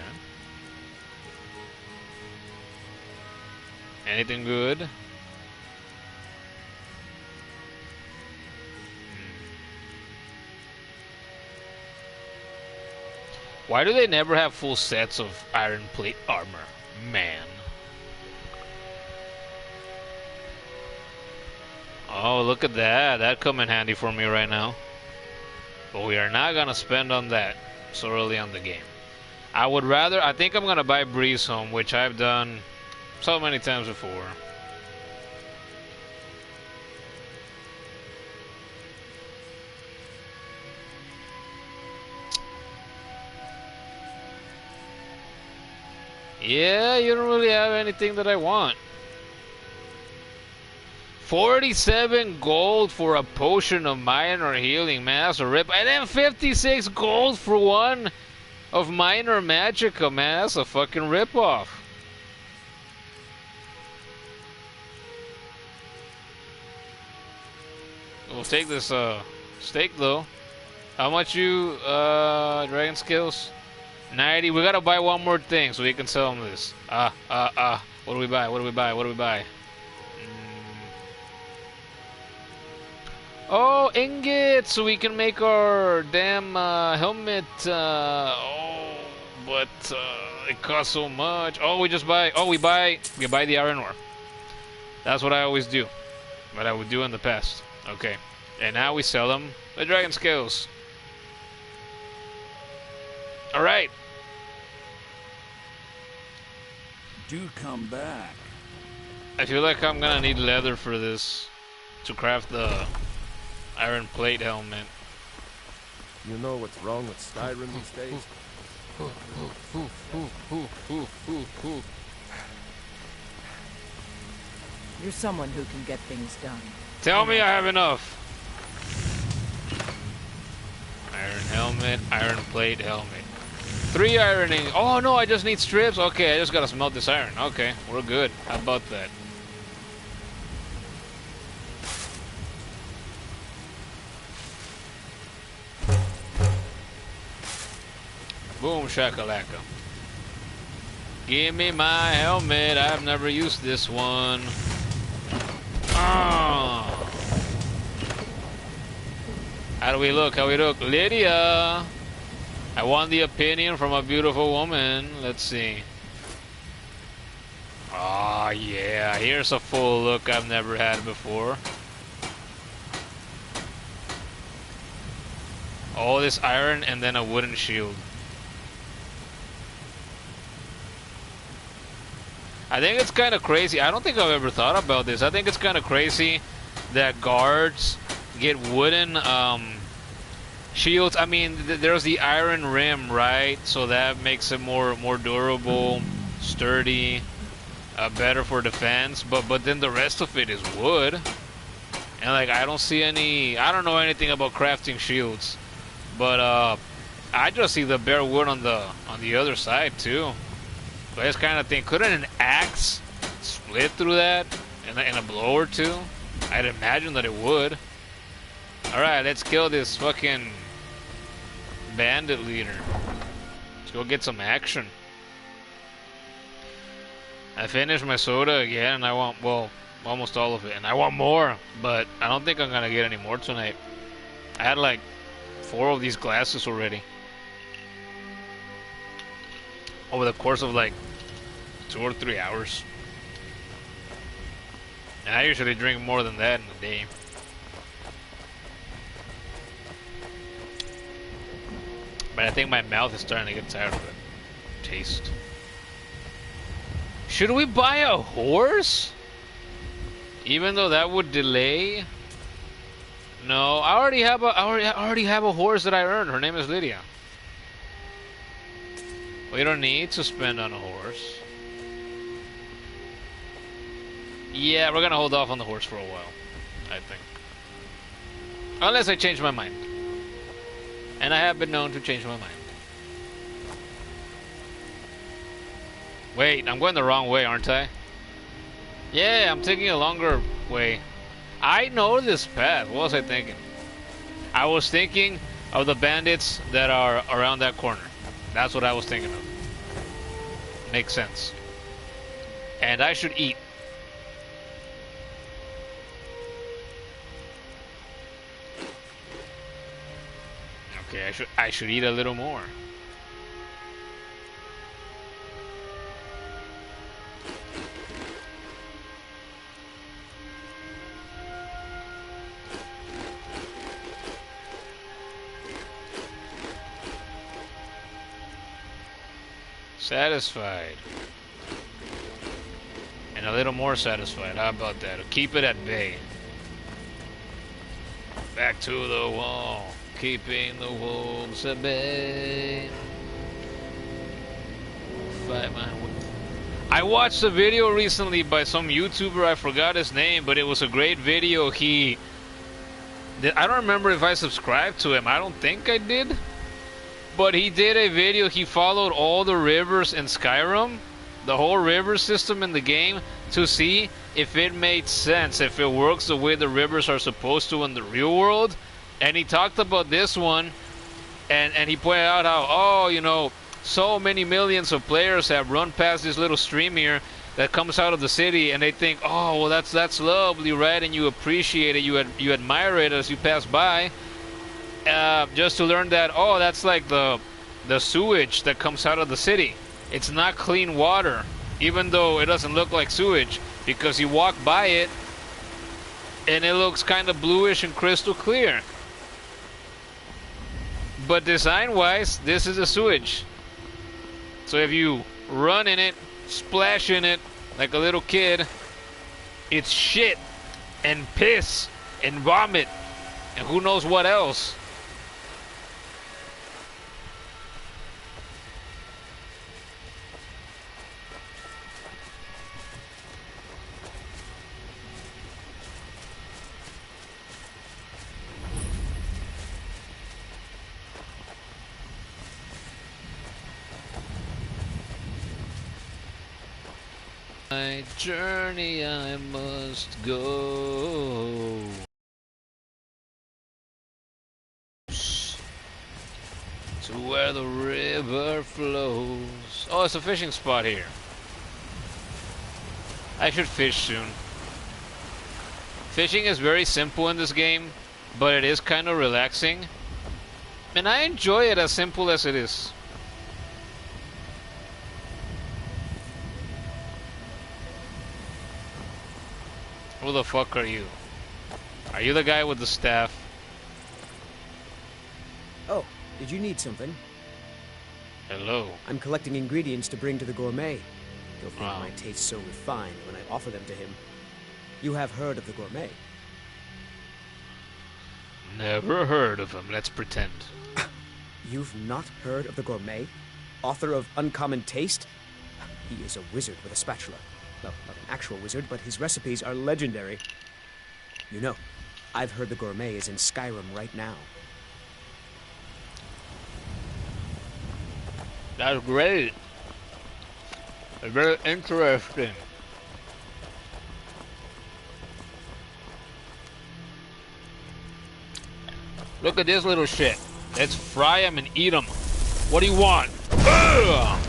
Anything good? Why do they never have full sets of iron plate armor? Man. Oh, look at that. That'd come in handy for me right now. But we are not gonna spend on that so early on the game. I would rather... I think I'm gonna buy Breeze Home, which I've done so many times before. Yeah, you don't really have anything that I want. 47 gold for a potion of minor healing, man. That's a rip. And then 56 gold for one of minor magicka, man. That's a fucking ripoff. We'll take this steak though. How much you dragon skills? 90. We gotta buy one more thing so we can sell them this. What do we buy? What do we buy? What do we buy? Oh, ingots, so we can make our damn helmet. Oh, but it costs so much. Oh, we just buy. Oh, we buy the iron ore. That's what I always do. What I would do in the past. Okay, and now we sell them the dragon scales. All right. Do come back. I feel like I'm gonna need leather for this to craft the iron plate helmet. You know what's wrong with Skyrim these days? You're someone who can get things done. Tell me I have enough. Iron helmet, iron plate helmet. 3 ironing. Oh no, I just need strips. Okay, I just gotta smelt this iron. Okay, we're good. How about that? Boom shakalaka. Give me my helmet. I've never used this one. Oh. How do we look? How we look? Lydia! I want the opinion from a beautiful woman. Let's see. Oh yeah, here's a full look I've never had before. All this iron and then a wooden shield. I think it's kind of crazy. I don't think I've ever thought about this. I think it's kind of crazy that guards get wooden shields. I mean, there's the iron rim, right? So that makes it more durable, sturdy, better for defense. But then the rest of it is wood, and like I don't see any. I don't know anything about crafting shields, but I just see the bare wood on the other side too. So I just kind of think, couldn't an axe split through that in a blow or two? I'd imagine that it would. Alright, let's kill this fucking bandit leader. Let's go get some action. I finished my soda again, and I want, well, almost all of it. And I want more, but I don't think I'm gonna get any more tonight. I had like 4 of these glasses already. Over the course of like 2 or 3 hours. And I usually drink more than that in a day. But I think my mouth is starting to get tired of the taste. Should we buy a horse? Even though that would delay? No, I already have a horse that I earned. Her name is Lydia. We don't need to spend on a horse. Yeah, we're gonna hold off on the horse for a while, I think. Unless I change my mind. And I have been known to change my mind. Wait, I'm going the wrong way, aren't I? Yeah, I'm taking a longer way. I know this path. What was I thinking? I was thinking of the bandits that are around that corner. That's what I was thinking of. Makes sense. And I should eat. Okay, I should eat a little more. Satisfied. And a little more satisfied. How about that? Keep it at bay. Back to the wall. Keeping the wolves at bay. Fight my way. I watched a video recently by some YouTuber. I forgot his name, but it was a great video. I don't remember if I subscribed to him. I don't think I did. But he did a video. He followed all the rivers in Skyrim, the whole river system in the game, to see if it made sense, if it works the way the rivers are supposed to in the real world. And he talked about this one, and he pointed out how, oh, you know, so many millions of players have run past this little stream here that comes out of the city, and they think, oh, well, that's lovely, right? And you appreciate it, you admire it as you pass by. Just to learn that, oh, that's like the sewage that comes out of the city. It's not clean water, even though it doesn't look like sewage, because you walk by it and it looks kind of bluish and crystal clear. But design-wise, this is a sewage. So if you run in it, splash in it like a little kid, it's shit and piss and vomit and who knows what else. My journey I must go to where the river flows. Oh, it's a fishing spot here. I should fish soon. Fishing is very simple in this game, but it is kind of relaxing. And I enjoy it as simple as it is. Who the fuck are you? Are you the guy with the staff? Oh, did you need something? Hello. I'm collecting ingredients to bring to the gourmet. He'll think my taste so refined when I offer them to him. You have heard of the gourmet? Never heard of him, let's pretend. You've not heard of the gourmet? Author of Uncommon Taste? He is a wizard with a spatula. Well, not an actual wizard, but his recipes are legendary. You know, I've heard the gourmet is in Skyrim right now. That's great. It's very interesting. Look at this little shit. Let's fry him and eat him. What do you want? Ugh!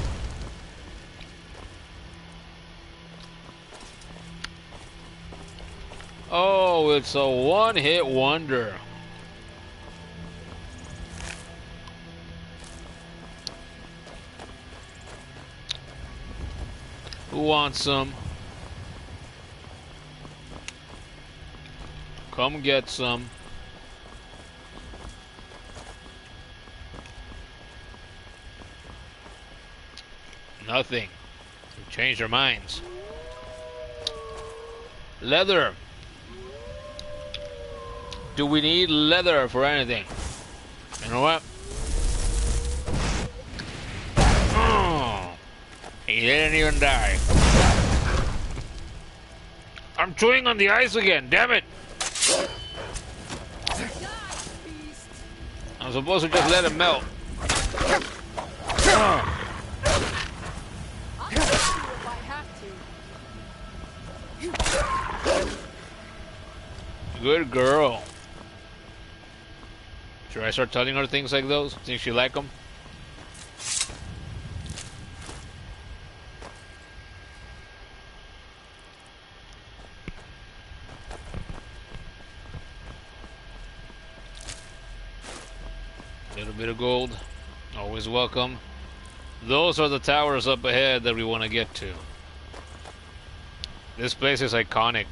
Oh, it's a one-hit wonder. Who wants some? Come get some. Nothing. We changed our minds. Leather. Do we need leather for anything? You know what? Oh, he didn't even die. I'm chewing on the ice again, damn it! I'm supposed to just let it melt. Good girl. Should I start telling her things like those? Think she like them? Little bit of gold, always welcome. Those are the towers up ahead that we want to get to. This place is iconic.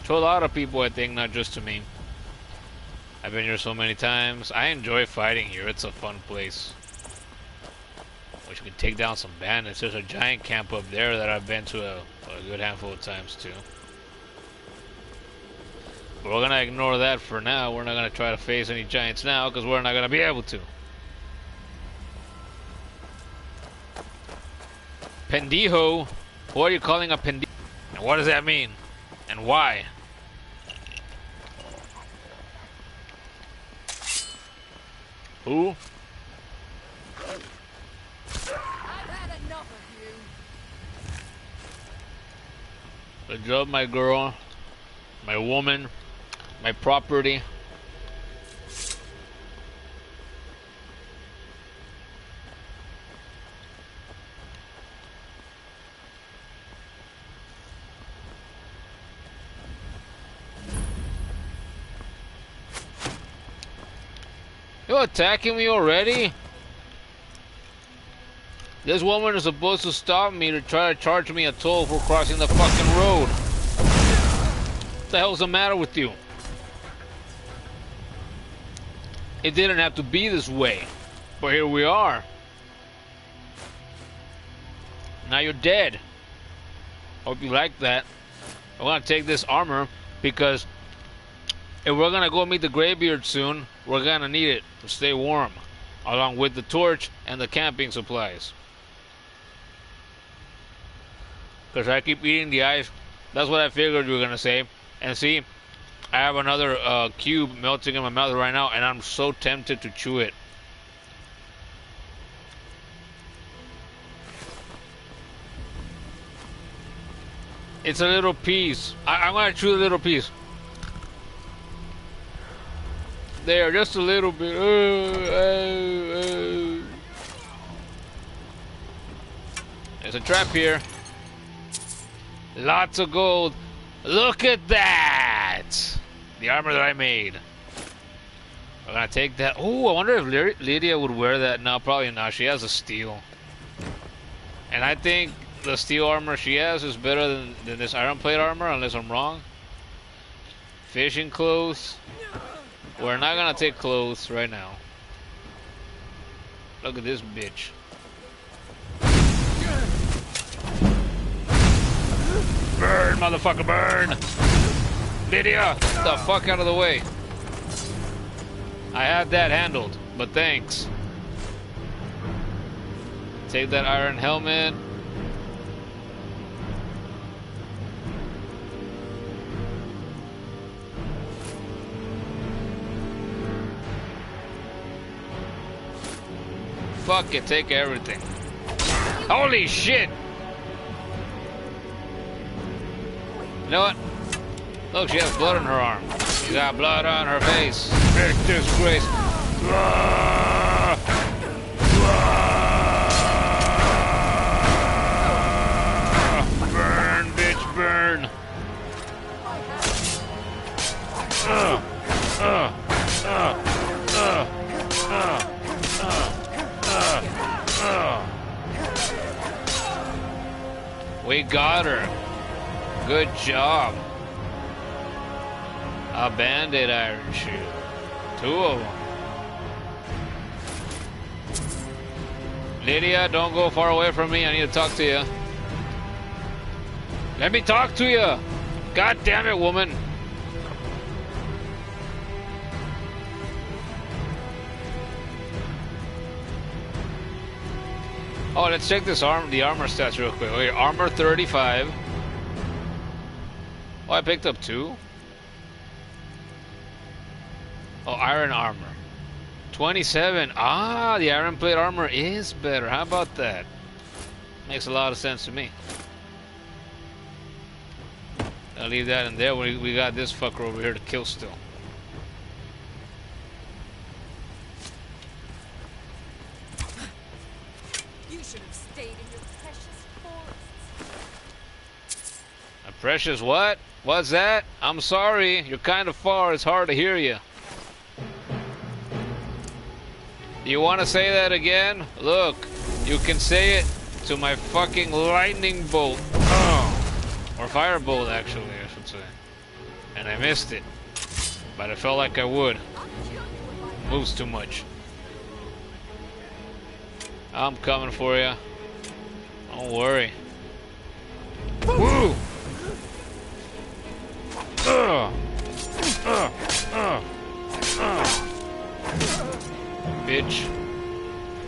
To a lot of people, I think, not just to me. I've been here so many times. I enjoy fighting here. It's a fun place. Wish we could take down some bandits. There's a giant camp up there that I've been to a good handful of times too. But we're gonna ignore that for now. We're not gonna try to face any giants now because we're not gonna be able to. Pendijo? What are you calling a pendijo? And what does that mean? And why? Who? I've had enough of you. Good job, my girl, my woman, my property. You attacking me already? This woman is supposed to stop me to try to charge me a toll for crossing the fucking road. What the hell's the matter with you? It didn't have to be this way, but here we are. Now you're dead. Hope you like that. I'm gonna take this armor because if we're gonna go meet the Greybeard soon, we're gonna need it to stay warm, along with the torch and the camping supplies. Because I keep eating the ice. That's what I figured you were gonna say. And see, I have another cube melting in my mouth right now, and I'm so tempted to chew it. It's a little piece. I'm gonna chew a little piece. There, just a little bit. There's a trap here. Lots of gold. Look at that! The armor that I made. We're gonna take that. Oh, I wonder if Lydia would wear that. No, probably not. She has a steel. And I think the steel armor she has is better than this iron plate armor, unless I'm wrong. Fishing clothes. We're not gonna take clothes right now. Look at this bitch. Burn, motherfucker, burn! Lydia, get the fuck out of the way. I had that handled, but thanks. Take that iron helmet. Fuck it, take everything. Holy shit! You know what? Look, she has blood on her arm. She got blood on her face. Big disgrace. Burn, bitch, burn. We got her. Good job. A bandit iron shield. 2 of them. Lydia, don't go far away from me. I need to talk to you. Let me talk to you. God damn it, woman. Oh, let's check this the armor stats real quick. Okay, armor 35. Oh, I picked up 2. Oh, iron armor. 27. Ah, the iron plate armor is better. How about that? Makes a lot of sense to me. I'll leave that in there. We got this fucker over here to kill still. You should have stayed in your precious forests. A precious what? What's that? I'm sorry. You're kind of far. It's hard to hear you. Do you want to say that again? Look, you can say it to my fucking lightning bolt. Or firebolt, actually, I should say. And I missed it. But I felt like I would. Moves too much. I'm coming for you. Don't worry. Woo! Bitch.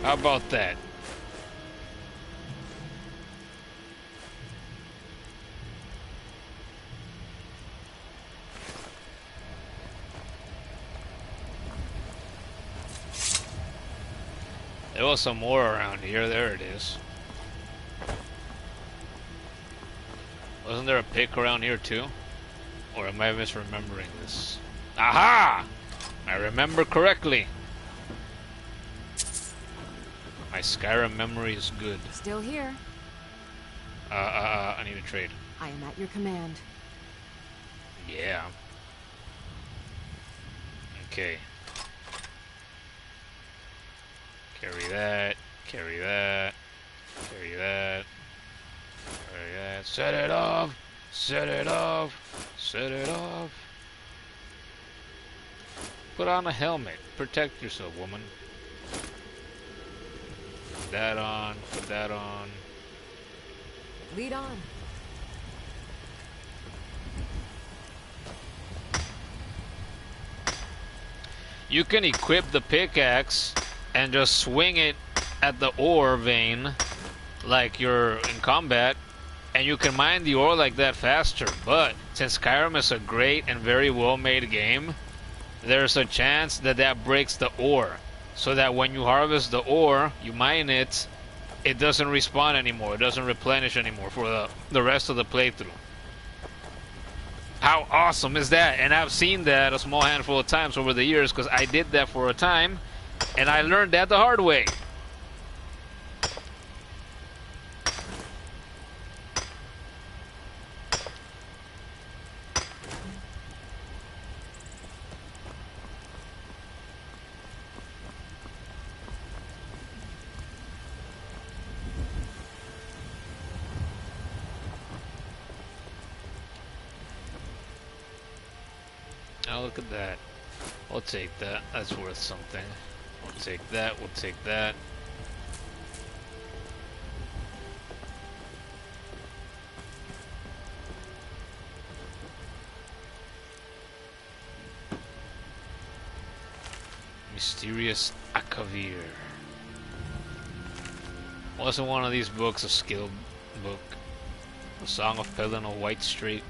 How about that? There was some more around here. There it is. Wasn't there a pick around here too? Or am I misremembering this? Aha! I remember correctly. My Skyrim memory is good. Still here. I need a trade. I am at your command. Yeah. Okay. Carry that. Carry that. Carry that. Carry that. Set it off. Set it off. Set it off. Put on a helmet. Protect yourself, woman. Put that on. Put that on. Lead on. You can equip the pickaxe and just swing it at the ore vein like you're in combat, and you can mine the ore like that faster. But since Skyrim is a great and very well made game, there's a chance that that breaks the ore, so that when you harvest the ore, you mine it, it doesn't respawn anymore, it doesn't replenish anymore for the rest of the playthrough. How awesome is that? And I've seen that a small handful of times over the years, because I did that for a time, and I learned that the hard way. Now look at that. We'll take that. That's worth something. We'll take that. We'll take that. Mysterious Akavir. Wasn't one of these books a skill book? The Song of Pelin, a White Streak.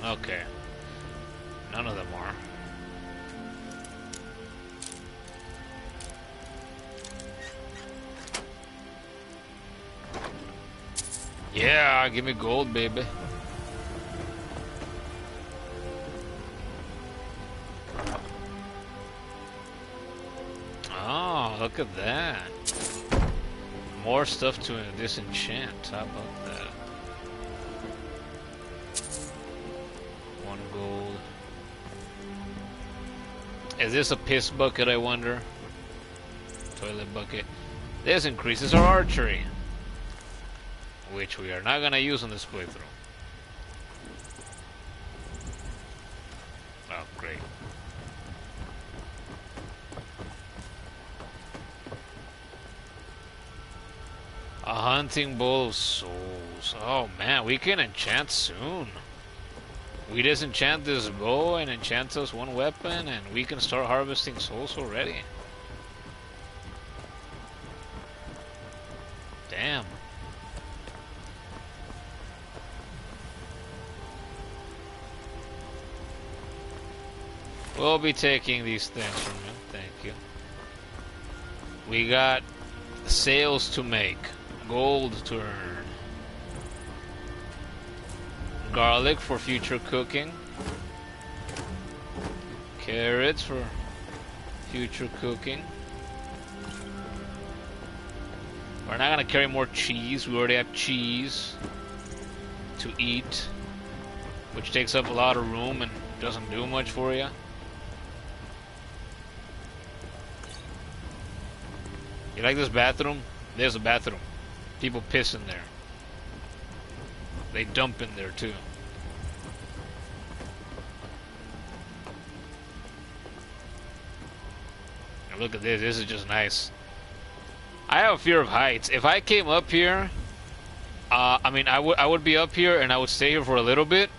Okay. None of them are. Yeah, give me gold, baby. Oh, look at that. More stuff to disenchant. How about that? 1 gold. Is this a piss bucket, I wonder? Toilet bucket. This increases our archery, which we are not gonna use on this playthrough. Oh, great. A hunting bowl of souls. Oh man, we can enchant soon. We disenchant this bow and enchant us 1 weapon, and we can start harvesting souls already. Damn. We'll be taking these things from you. Thank you. We got sails to make. Gold to earn. Garlic for future cooking. Carrots for future cooking. We're not gonna carry more cheese. We already have cheese to eat, which takes up a lot of room and doesn't do much for you. You like this bathroom? There's a bathroom. People piss in there. They dump in there too. And look at this. This is just nice. I have a fear of heights. If I came up here, I mean, I would be up here and I would stay here for a little bit,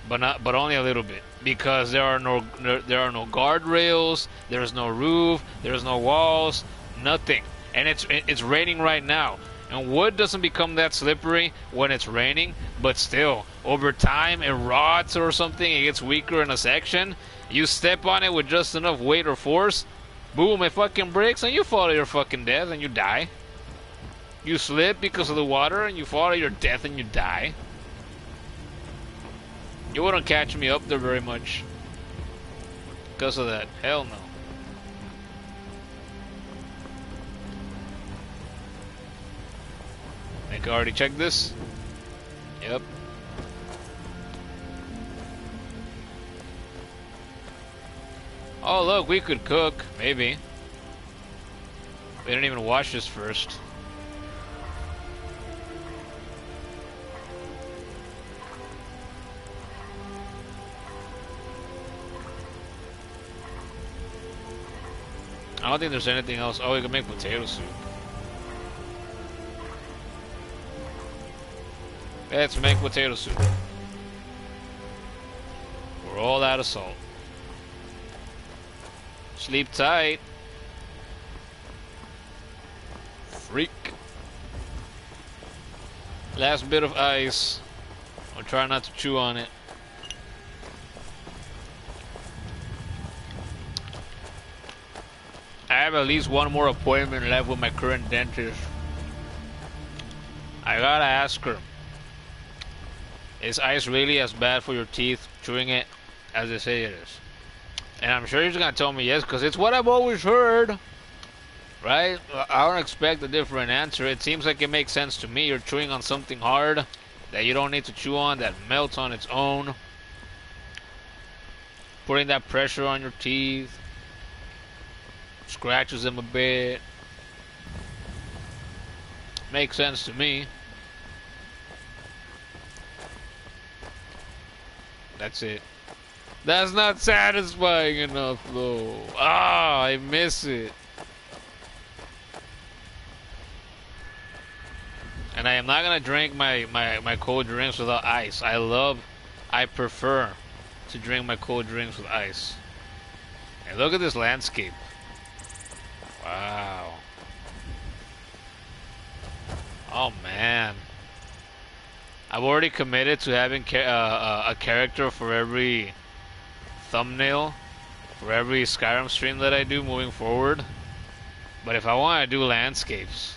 but only a little bit, because there are no guardrails. There's no roof. There's no walls. Nothing. And it's raining right now. And wood doesn't become that slippery when it's raining, but still, over time it rots or something, it gets weaker in a section. You step on it with just enough weight or force, boom, it fucking breaks and you fall to your fucking death and you die. You slip because of the water and you fall to your death and you die. You wouldn't catch me up there very much because of that. Hell no. Think I already checked this? Yep. Oh look, we could cook, maybe. We didn't even wash this first. I don't think there's anything else. Oh, we can make potato soup. Let's make potato soup. We're all out of salt. Sleep tight. Freak. Last bit of ice. I'll try not to chew on it. I have at least 1 more appointment left with my current dentist. I gotta ask her, is ice really as bad for your teeth, chewing it, as they say it is? And I'm sure she's gonna tell me yes, because it's what I've always heard. Right? I don't expect a different answer. It seems like it makes sense to me. You're chewing on something hard that you don't need to chew on, that melts on its own. Putting that pressure on your teeth scratches them a bit. Makes sense to me. That's it. That's not satisfying enough though. Ah, I miss it. And I am not gonna drink my cold drinks without ice. I prefer to drink my cold drinks with ice. And look at this landscape. Wow. Oh man. I've already committed to having a character for every thumbnail, for every Skyrim stream that I do moving forward. But if I want to do landscapes,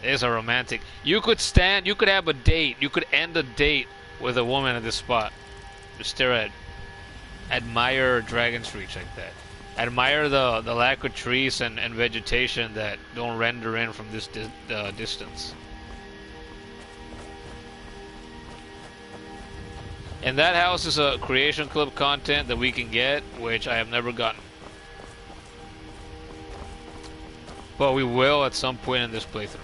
it's a romantic. You could have a date. You could end a date with a woman at this spot. Just admire Dragon's Reach like that. Admire the lack of trees and vegetation that don't render in from this distance. And that house is a creation club content that we can get, which I have never gotten. But we will at some point in this playthrough.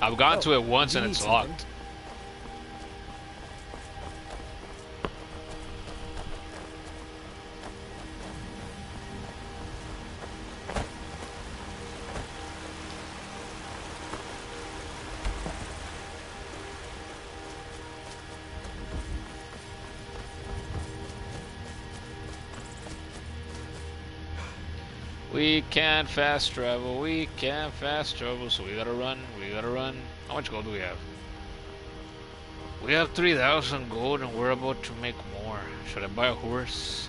I've gone to it once and it's locked. We can't fast travel, so we gotta run. How much gold do we have? We have 3,000 gold and we're about to make more. Should I buy a horse?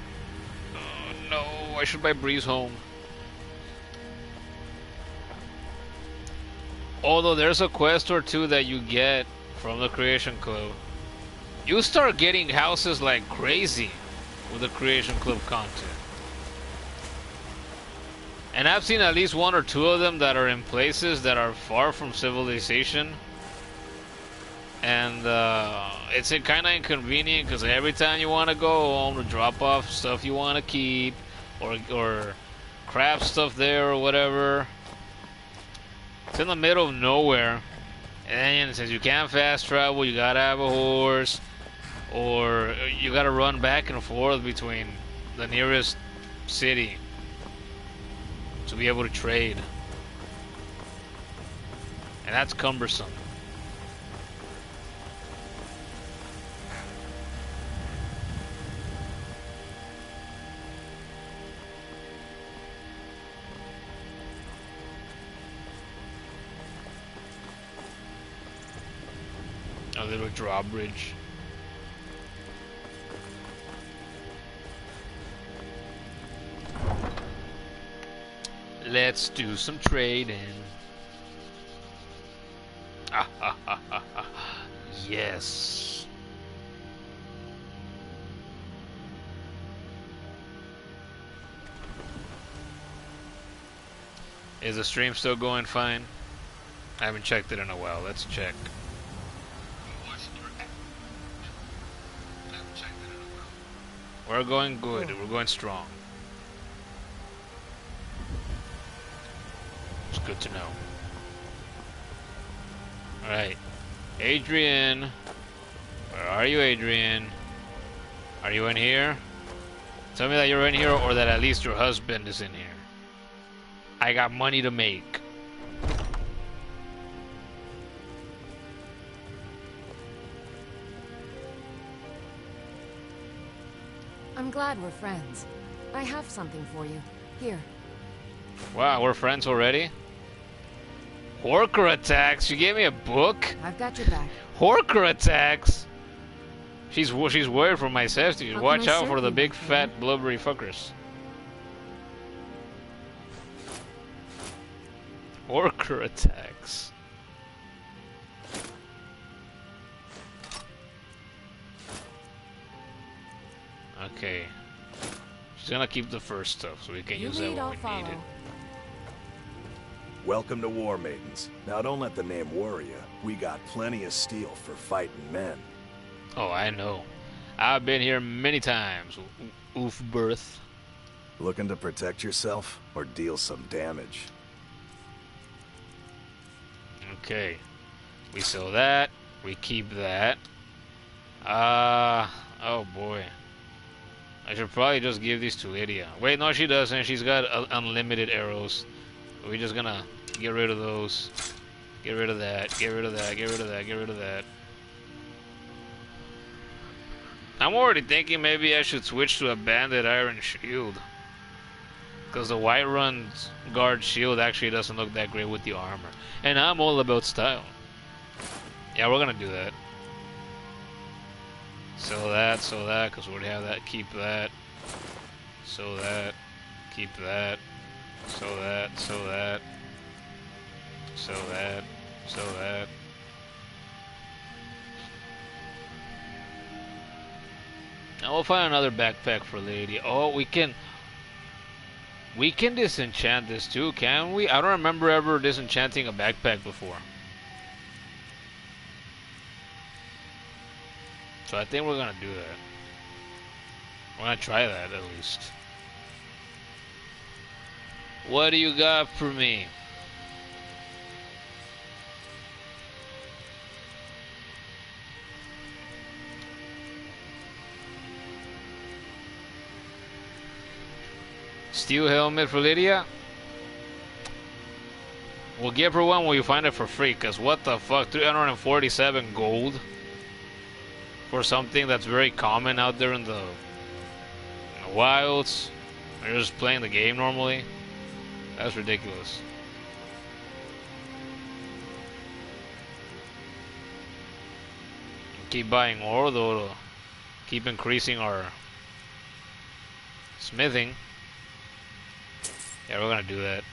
No, I should buy Breeze Home. Although there's a quest or two that you get from the Creation Club. You start getting houses like crazy with the Creation Club content. And I've seen at least one or two of them that are in places that are far from civilization. And it's kind of inconvenient because every time you want to go home to drop off stuff you want to keep or craft stuff there or whatever, it's in the middle of nowhere. And it says you can't fast travel, you gotta have a horse, or you gotta run back and forth between the nearest city to be able to trade. And that's cumbersome. A little drawbridge. Let's do some trading. Yes. Is the stream still going fine? I haven't checked it in a while. Let's check. We're going good. We're going strong. It's good to know. Alright. Adrian. Where are you, Adrian? Are you in here? Tell me that you're in here or that at least your husband is in here. I got money to make. I'm glad we're friends. I have something for you. Here. Wow, we're friends already? Horker attacks? You gave me a book? I've got your back. Horker attacks? She's worried for my safety. Watch out for the big fat blubbery fuckers. Horker attacks. Okay. She's gonna keep the first stuff so we can use that when we need it. Welcome to War Maidens. Now don't let the name worry you. We got plenty of steel for fighting men. Oh, I know. I've been here many times. Oof, birth. Looking to protect yourself or deal some damage? Okay. We sell that. We keep that. Oh boy. I should probably just give these to Lydia. Wait, no, she doesn't. She's got unlimited arrows. We're just gonna get rid of those. Get rid of that. Get rid of that. Get rid of that. Get rid of that. I'm already thinking maybe I should switch to a banded iron shield. Because the Whiterun guard shield actually doesn't look that great with the armor. And I'm all about style. Yeah, we're gonna do that. Sell that, because we already have that. Keep that. Sell that. Keep that. Sell that, sell that. Sell that, sell that. Now we'll find another backpack for lady. Oh, we can disenchant this too, can we? I don't remember ever disenchanting a backpack before. So I think we're gonna do that. We're gonna try that at least. What do you got for me? Steel helmet for Lydia? We'll give her one when we find it for free, cause what the fuck, 347 gold for something that's very common out there in the wilds. You're just playing the game normally. That's ridiculous. Keep buying ore though to keep increasing our smithing. Yeah, we're gonna do that.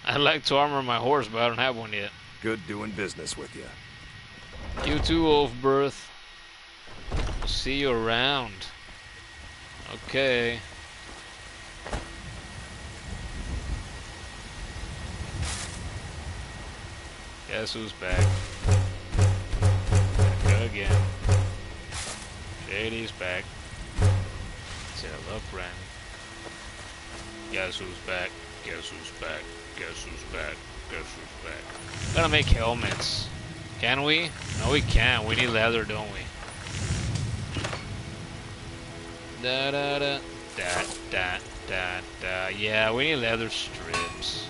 I'd like to armor my horse, but I don't have one yet. Good doing business with you. You too, Wolfbirth. We'll see you around. Okay. Guess who's back? Back again. Shady's back. Say hello, friend. Guess who's back? Guess who's back? Guess who's back? Guess who's back? Gotta make helmets. Can we? No, we can't. We need leather, don't we? Da da da da da da da. Yeah, we need leather strips.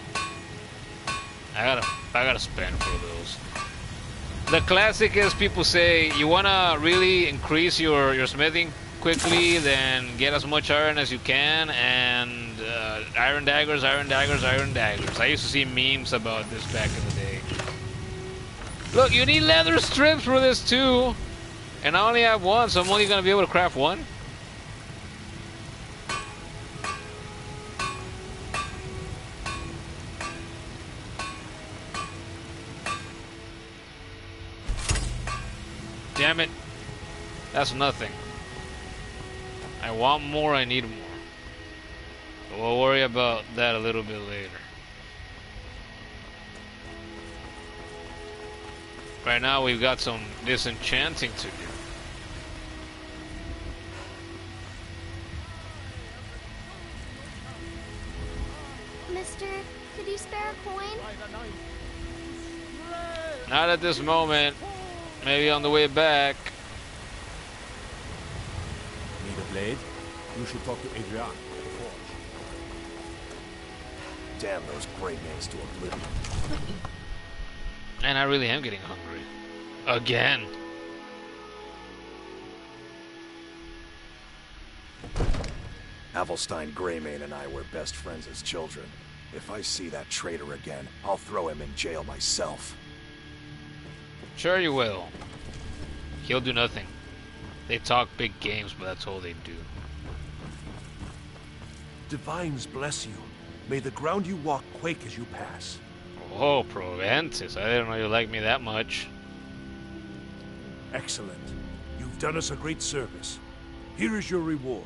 I gotta spend for those. The classic is people say you wanna really increase your smithing quickly, then get as much iron as you can, and iron daggers, iron daggers, iron daggers. I used to see memes about this back in the day. Look, you need leather strips for this too, and I only have one, so I'm only gonna be able to craft one. Damn it. That's nothing. I want more, I need more. But we'll worry about that a little bit later. Right now we've got some disenchanting to do. Mister, could you spare a coin? Not at this moment. Maybe on the way back. Need a blade? You should talk to Adrian at the forge. Damn those gray names to oblivion. And I really am getting hungry. Again. Avelstein Greymane and I were best friends as children. If I see that traitor again, I'll throw him in jail myself. Sure you will. He'll do nothing. They talk big games, but that's all they do. Divines bless you. May the ground you walk quake as you pass. Oh, Proventus. I didn't know you liked me that much. Excellent. You've done us a great service. Here is your reward.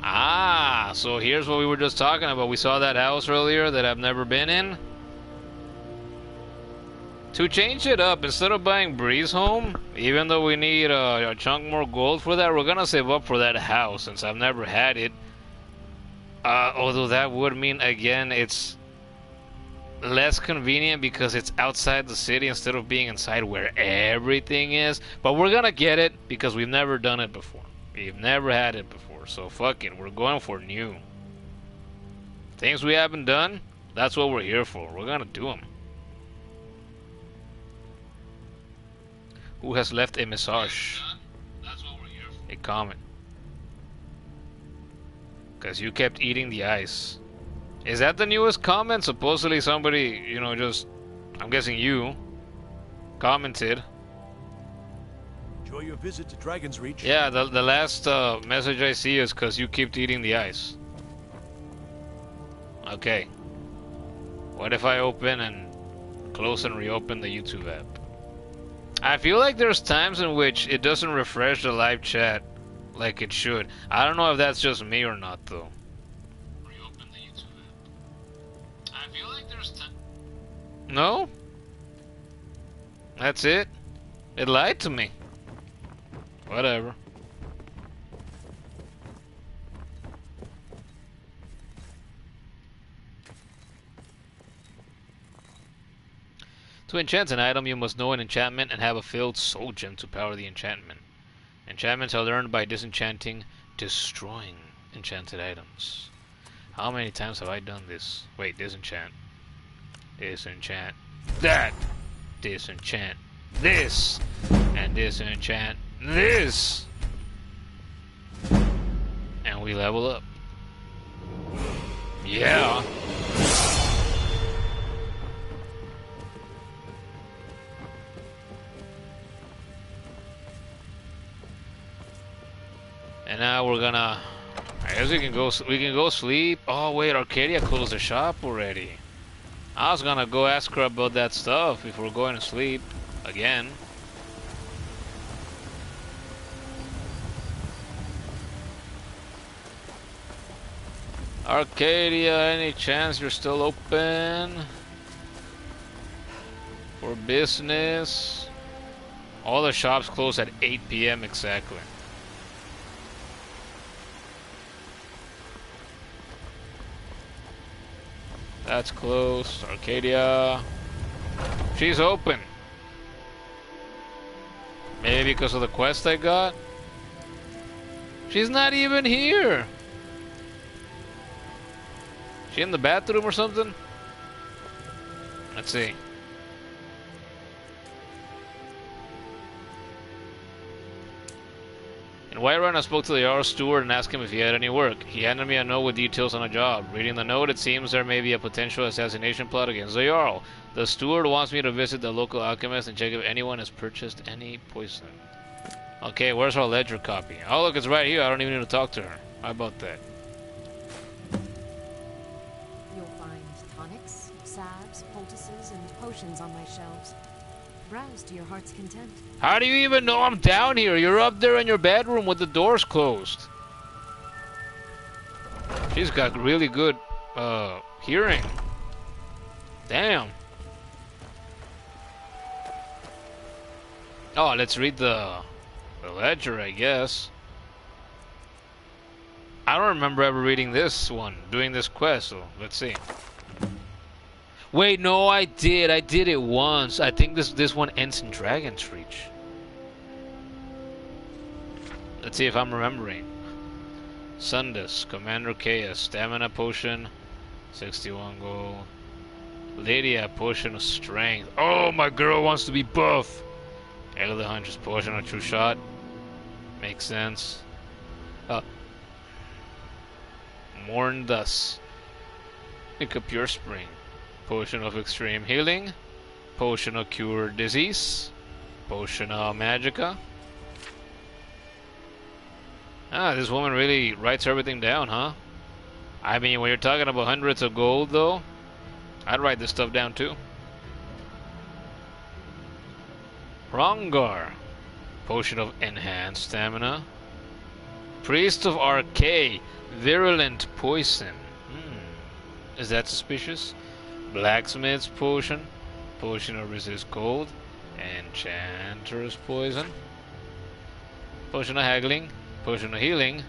Ah, so here's what we were just talking about. We saw that house earlier that I've never been in. To change it up, instead of buying Breeze Home, even though we need a chunk more gold for that, we're gonna save up for that house since I've never had it. Although that would mean, again, it's less convenient because it's outside the city instead of being inside where everything is. But we're gonna get it because we've never done it before. We've never had it before. before, so fuck it. We're going for new. Things we haven't done, that's what we're here for. We're gonna do them. Who has left a message? A comment. Because you kept eating the ice. Is that the newest comment? Supposedly somebody, you know, just, I'm guessing you, commented. Enjoy your visit to Dragon's Reach. Yeah, the last message I see is because you kept eating the ice. Okay. What if I open and close and reopen the YouTube app? I feel like there's times in which it doesn't refresh the live chat like it should. I don't know if that's just me or not, though. Reopen the YouTube app. I feel like there's No? That's it? It lied to me. Whatever. To enchant an item, you must know an enchantment and have a filled soul gem to power the enchantment. Enchantments are learned by disenchanting, destroying enchanted items. How many times have I done this? Wait, disenchant. Disenchant that. Disenchant this. And disenchant this. And we level up. Yeah. And now we're gonna, I guess we can go sleep. Oh wait, Arcadia closed the shop already. I was gonna go ask her about that stuff if we're going to sleep again. Arcadia, any chance you're still open for business? All the shops close at 8 p.m. exactly. That's closed. Arcadia. She's open. Maybe because of the quest I got? She's not even here. She in the bathroom or something? Let's see. In Whiterun, I spoke to the Jarl's steward and asked him if he had any work. He handed me a note with details on a job. Reading the note, it seems there may be a potential assassination plot against the Jarl. The steward wants me to visit the local alchemist and check if anyone has purchased any poison. Okay, where's our ledger copy? Oh, look, it's right here. I don't even need to talk to her. How about that? You'll find tonics, salves, poultices, and potions on my shelves. Browse to your heart's content. How do you even know I'm down here? You're up there in your bedroom with the doors closed. She's got really good hearing. Damn. Oh, let's read the ledger, I guess. I don't remember ever reading this one, doing this quest, so let's see. Wait, no, I did. I did it once. I think this one ends in Dragon's Reach. Let's see if I'm remembering. Sundus, Commander Chaos, Stamina Potion, 61 gold. Lydia, Potion of Strength. Oh, my girl wants to be buff. Hail the Huntress, Potion of True Shot. Makes sense. Mourn Thus. Pick up Pure Spring. Potion of Extreme Healing. Potion of Cure Disease. Potion of Magica. Ah, this woman really writes everything down, huh? I mean, when you're talking about hundreds of gold, though, I'd write this stuff down, too. Rongar. Potion of Enhanced Stamina. Priest of Arcay. Virulent Poison. Is that suspicious? Blacksmith's Potion. Potion of Resist Cold. Enchanter's Poison. Potion of Haggling. Potion of Healing.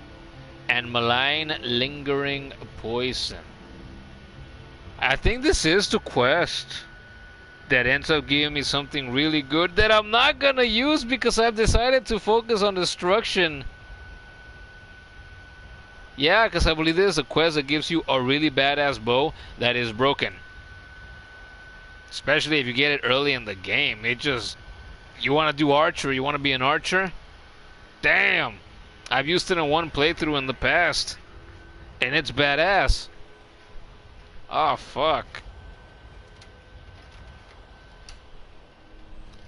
And Malign Lingering Poison. I think this is the quest that ends up giving me something really good that I'm not gonna use because I've decided to focus on destruction. Yeah, because I believe this is a quest that gives you a really badass bow that is broken. Especially if you get it early in the game. It just... You want to do archer? You want to be an archer? Damn! I've used it in one playthrough in the past. And it's badass. Oh, fuck.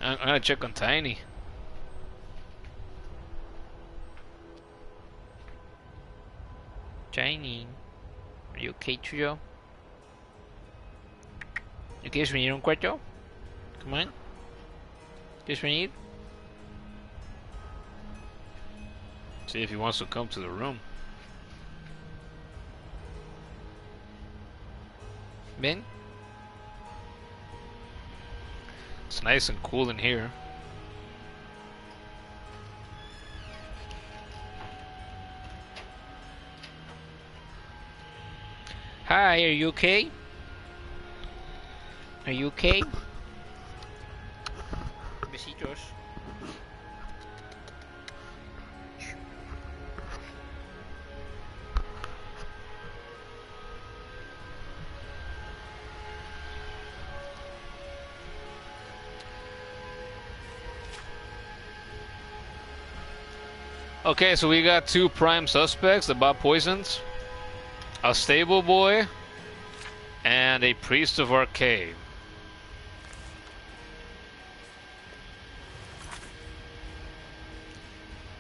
I'm gonna check on Tiny. Tiny. Are you okay, Trio? ¿You quieres venir un cuarto? Come on. ¿Quieres venir? See if he wants to come to the room. Ven. It's nice and cool in here. Hi, are you okay? Are you okay? Besitos. Okay, so we got two prime suspects that bought poisons. A stable boy and a priest of Arcade.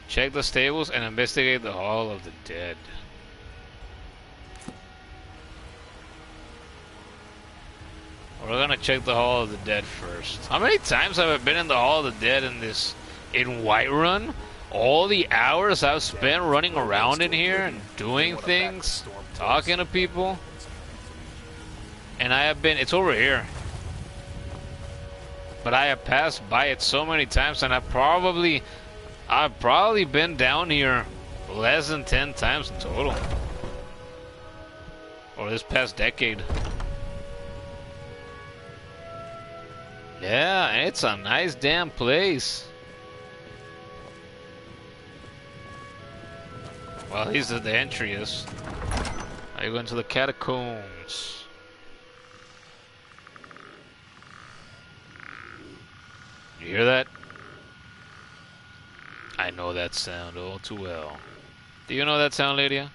Check the stables and investigate the Hall of the Dead. We're gonna check the Hall of the Dead first. How many times have I been in the Hall of the Dead in Whiterun? All the hours I've spent running around in here and doing things, talking to people. And I have been, it's over here. But I have passed by it so many times, and I've probably been down here less than 10 times in total. Or this past decade. Yeah, it's a nice damn place. Well, at least the entry is. Now you go into the catacombs. You hear that? I know that sound all too well. Do you know that sound, Lydia?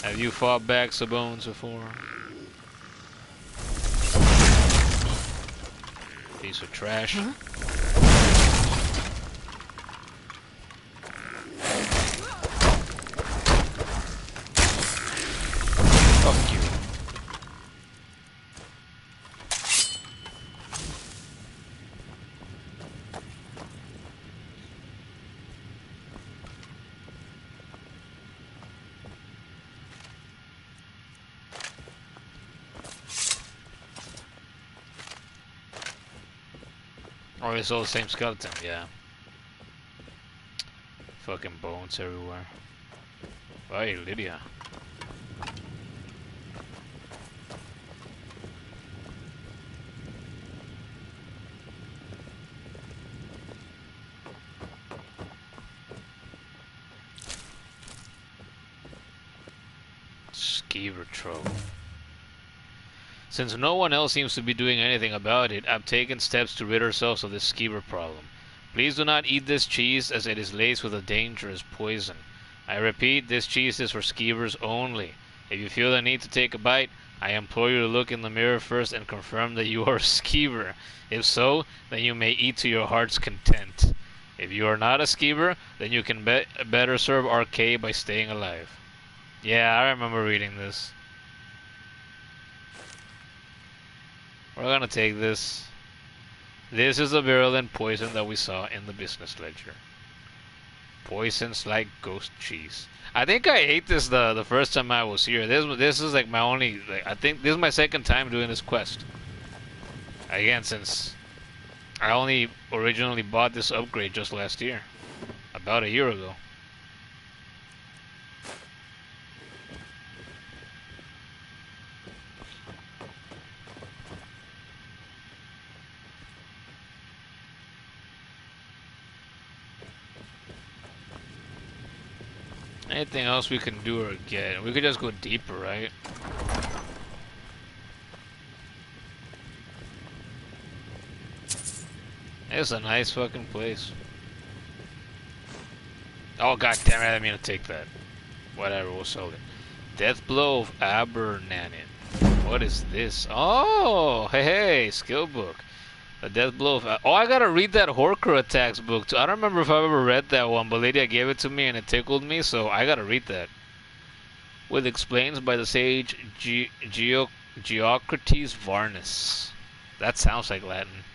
Have you fought bags of bones before? Piece of trash. Huh? Fuck you. Oh, it's all the same skeleton, yeah. Fucking bones everywhere. Hey, Lydia. Skeever trove. Since no one else seems to be doing anything about it, I've taken steps to rid ourselves of this skeever problem. Please do not eat this cheese as it is laced with a dangerous poison. I repeat, this cheese is for skeevers only. If you feel the need to take a bite, I implore you to look in the mirror first and confirm that you are a skeever. If so, then you may eat to your heart's content. If you are not a skeever, then you can better serve RK by staying alive. Yeah, I remember reading this. We're gonna take this. This is the virulent poison that we saw in the business ledger. Poisons like ghost cheese. I think I ate this the first time I was here. This is like my only. I think this is my second time doing this quest. Again, since I only originally bought this upgrade just last year, about a year ago. Anything else we can do or get? We could just go deeper, right? It's a nice fucking place. Oh god damn it, I didn't mean to take that. Whatever, we'll sell it. Death Blow of Abernanit. What is this? Oh, hey, skill book. The Death Blow of... Oh, I gotta read that Horker Attacks book too. I don't remember if I've ever read that one, but Lydia gave it to me and it tickled me, so I gotta read that. With explains by the sage Geocrates Varnus. That sounds like Latin.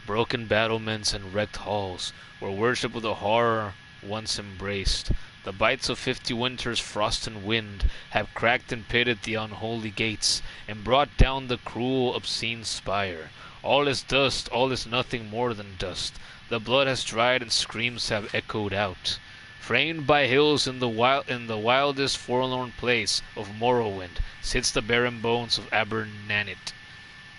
Broken battlements and wrecked halls, where worship of the horror once embraced. The bites of 50 winters, frost and wind, have cracked and pitted the unholy gates, and brought down the cruel, obscene spire. All is dust, all is nothing more than dust. The blood has dried and screams have echoed out. Framed by hills in the wildest forlorn place of Morrowind, sits the barren bones of Abernanit.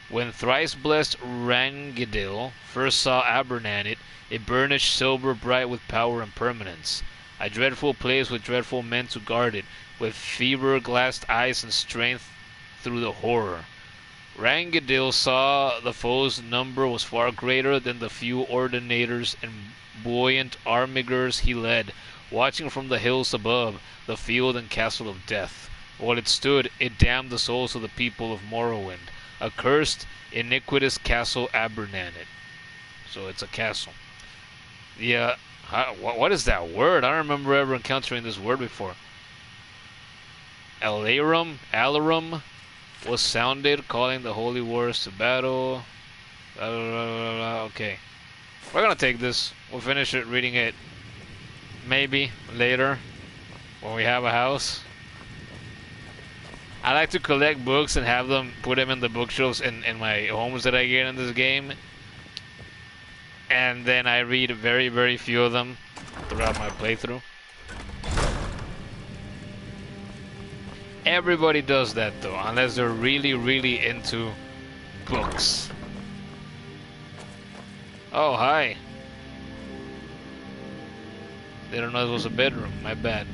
When thrice-blessed Rangidil first saw Abernanit, it burnished silver bright with power and permanence. A dreadful place with dreadful men to guard it, with fever-glassed eyes and strength through the horror. Rangidil saw the foe's number was far greater than the few ordinators and buoyant armigers he led, watching from the hills above the field and castle of death. While it stood, it damned the souls of the people of Morrowind. A cursed, iniquitous castle Abernanit. So it's a castle. Yeah. What is that word? I don't remember ever encountering this word before. Alarum was sounded, calling the holy wars to battle. Okay. We're gonna take this. We'll finish it, reading it maybe later when we have a house. I like to collect books and have them, put them in the bookshelves in my homes that I get in this game. And then I read very, very few of them throughout my playthrough. Everybody does that though, unless they're really, really into books. Oh, hi. They don't know it was a bedroom, my bad.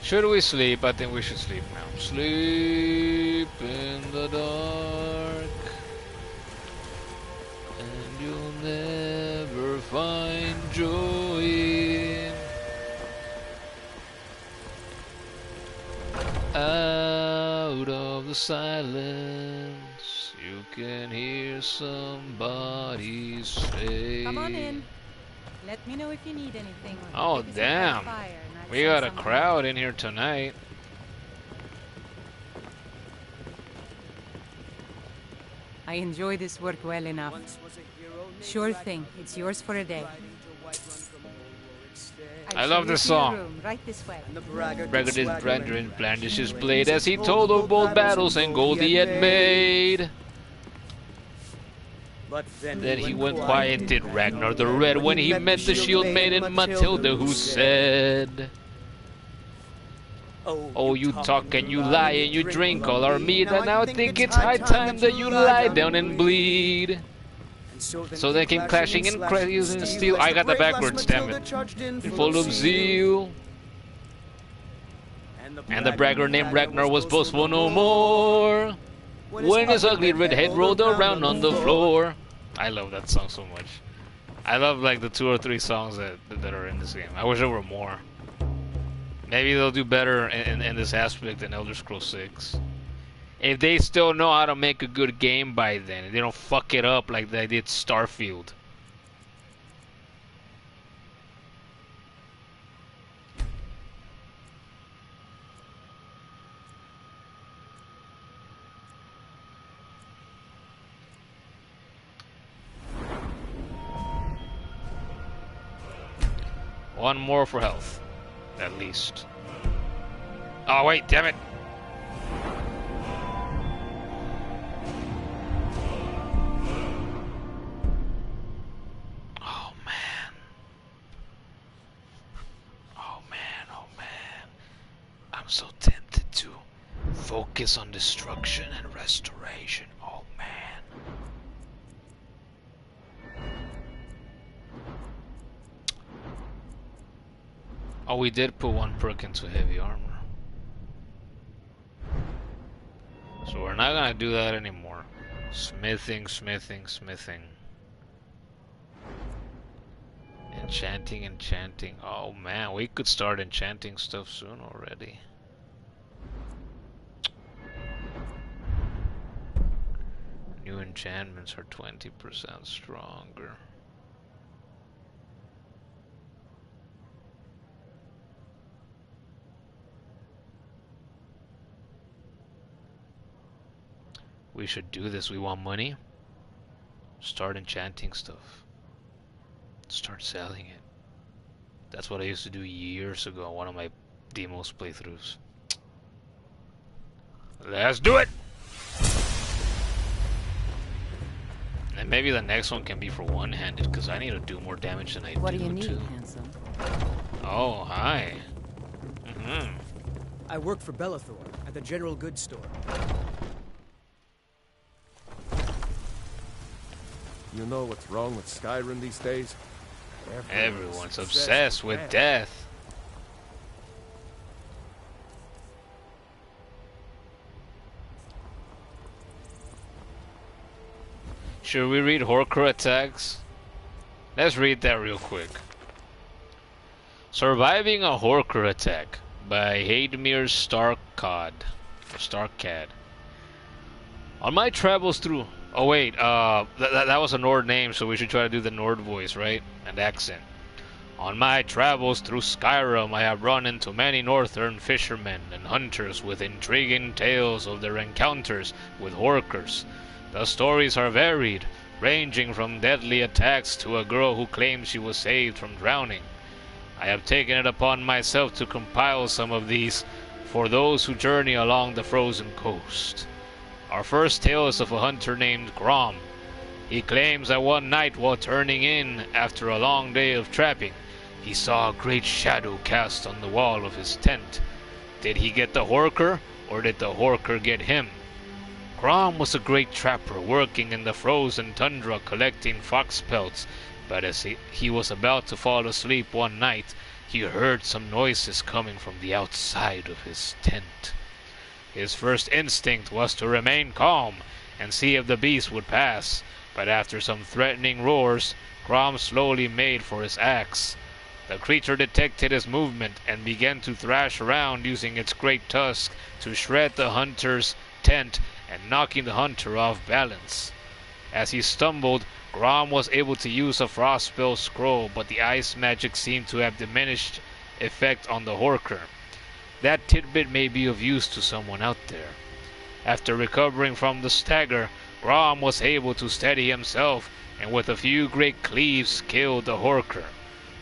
Should we sleep? I think we should sleep now. Sleep in the dark, and you'll never find joy. Out of the silence, you can hear somebody say. Come on in. Let me know if you need anything. Oh, damn. We got a crowd in here tonight. I enjoy this work well enough. Sure thing. It's yours for a day. I love this song. Right this way. Braggad's brethren blandished his blade as he told of bold battles and gold he had made. But then he went quiet, did Ragnar the Red, when he met the shield maiden Matilda, who said, "Oh, you talk and you lie and you drink all our mead, and now I think it's high time that you lie down and bleed." So they came clashing in crazy and steel. I got the backwards, damn it. Full of zeal. And the bragger named Ragnar was boastful no more, when his ugly red head rolled around on the floor. I love that song so much. I love like the 2 or 3 songs that are in this game. I wish there were more. Maybe they'll do better in this aspect than Elder Scrolls 6. If they still know how to make a good game by then, they don't fuck it up like they did Starfield. One more for health, at least. Oh wait, damn it! Oh man. Focus on destruction and restoration. Oh man. Oh, we did put one perk into heavy armor. So we're not gonna do that anymore. Smithing, smithing, smithing. Enchanting, enchanting. Oh man, we could start enchanting stuff soon already. New enchantments are 20% stronger. We should do this. We want money. Start enchanting stuff. Start selling it. That's what I used to do years ago on one of my Demos playthroughs. Let's do it! And maybe the next one can be for one-handed, because I need to do more damage than I do. What do you need, handsome? Oh, hi. I work for Bellathor at the general goods store. You know what's wrong with Skyrim these days? Everyone's obsessed with death. Should we read Horker attacks? Let's read that real quick. Surviving a Horker attack by Hademir Starkad. On my travels through... Oh wait, that was a Nord name, so we should try to do the Nord voice, right? And accent. On my travels through Skyrim, I have run into many northern fishermen and hunters with intriguing tales of their encounters with Horkers. The stories are varied, ranging from deadly attacks to a girl who claims she was saved from drowning. I have taken it upon myself to compile some of these for those who journey along the frozen coast. Our first tale is of a hunter named Grom. He claims that one night while turning in after a long day of trapping, he saw a great shadow cast on the wall of his tent. Did he get the Horker, or did the Horker get him? Grom was a great trapper working in the frozen tundra collecting fox pelts, but as he was about to fall asleep one night, he heard some noises coming from the outside of his tent. His first instinct was to remain calm and see if the beast would pass, but after some threatening roars, Grom slowly made for his axe. The creature detected his movement and began to thrash around using its great tusk to shred the hunter's tent and knocking the hunter off balance. As he stumbled, Grom was able to use a frostspell scroll, but the ice magic seemed to have diminished effect on the Horker. That tidbit may be of use to someone out there. After recovering from the stagger, Grom was able to steady himself and with a few great cleaves killed the Horker.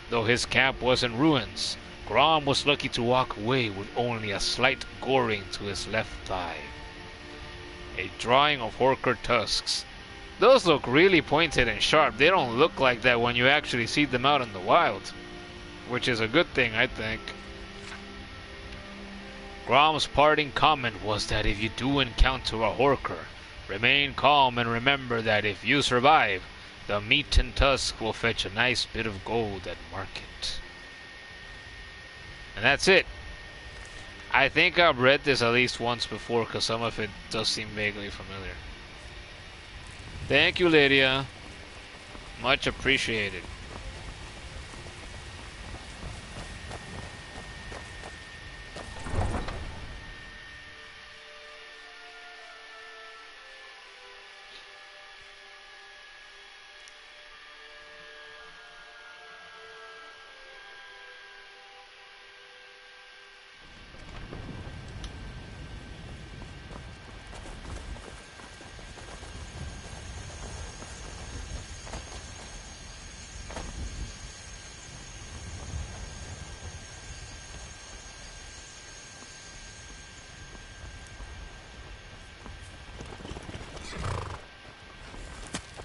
Though his camp was in ruins, Grom was lucky to walk away with only a slight goring to his left thigh. A drawing of Horker tusks. Those look really pointed and sharp. They don't look like that when you actually see them out in the wild, which is a good thing, I think. Grom's parting comment was that if you do encounter a Horker, remain calm and remember that if you survive, the meat and tusk will fetch a nice bit of gold at market. And that's it. I think I've read this at least once before because some of it does seem vaguely familiar. Thank you, Lydia. Much appreciated.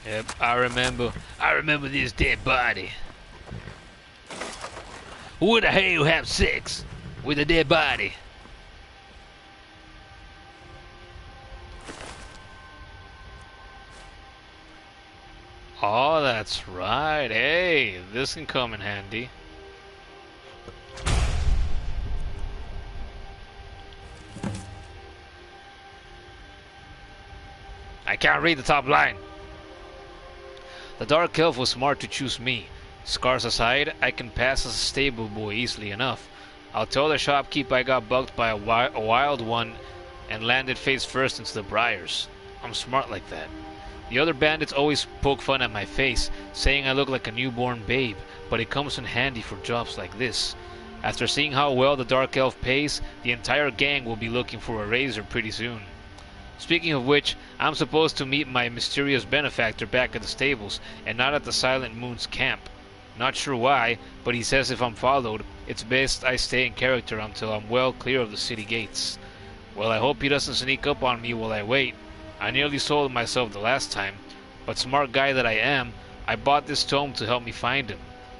Yep, I remember this dead body. Who the hell have sex with a dead body? Oh, that's right. Hey, this can come in handy. I can't read the top line. The Dark Elf was smart to choose me. Scars aside, I can pass as a stable boy easily enough. I'll tell the shopkeep I got bugged by a wild one and landed face first into the briars. I'm smart like that. The other bandits always poke fun at my face, saying I look like a newborn babe, but it comes in handy for jobs like this. After seeing how well the Dark Elf pays, the entire gang will be looking for a razor pretty soon. Speaking of which, I'm supposed to meet my mysterious benefactor back at the stables, and not at the Silent Moon's camp. Not sure why, but he says if I'm followed, it's best I stay in character until I'm well clear of the city gates. Well, I hope he doesn't sneak up on me while I wait. I nearly sold myself the last time, but smart guy that I am, I bought this tome to help me find him.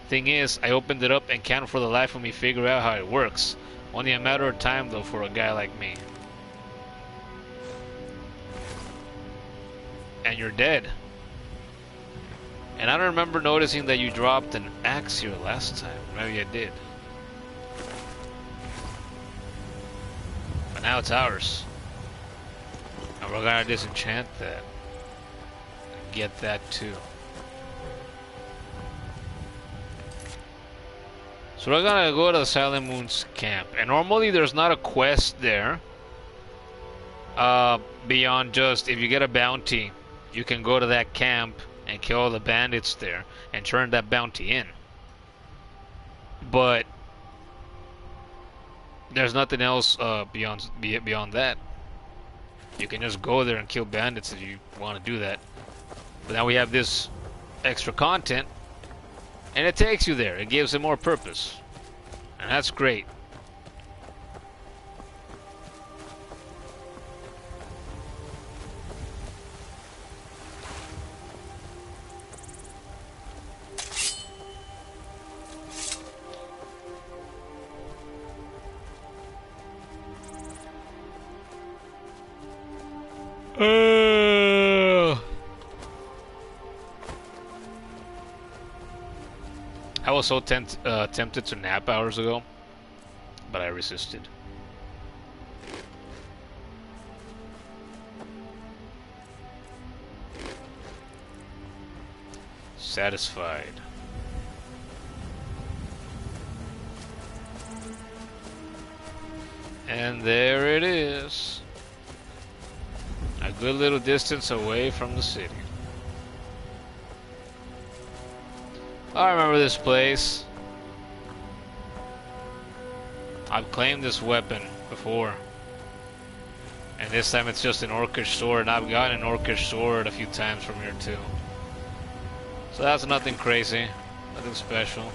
Thing is, I opened it up and can't for the life of me figure out how it works. Only a matter of time though for a guy like me. And you're dead. And I don't remember noticing that you dropped an axe here last time. Maybe I did. But now it's ours. And we're gonna disenchant that. And get that too. So we're gonna go to the Silent Moon's camp. And normally there's not a quest there. Beyond just if you get a bounty, you can go to that camp and kill all the bandits there and turn that bounty in. But there's nothing else beyond that. You can just go there and kill bandits if you want to do that. But now we have this extra content, and it takes you there. It gives it more purpose, and that's great. I was so tempted to nap hours ago, but I resisted. Satisfied. And there it is. A good little distance away from the city. I remember this place. I've claimed this weapon before. And this time it's just an orcish sword, and I've gotten an orcish sword a few times from here too. So that's nothing crazy, nothing special.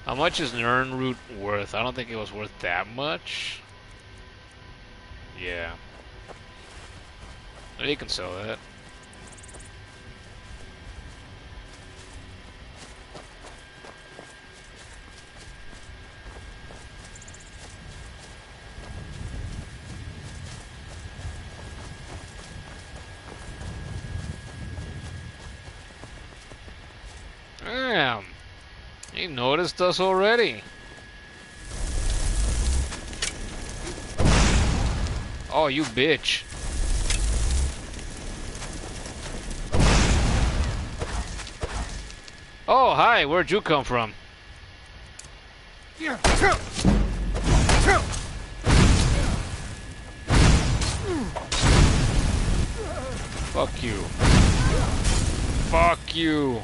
How much is Nernroot worth? I don't think it was worth that much. Yeah. You can sell that. Damn. He noticed us already. Oh, you bitch. Oh, hi, where'd you come from? Fuck you. Fuck you.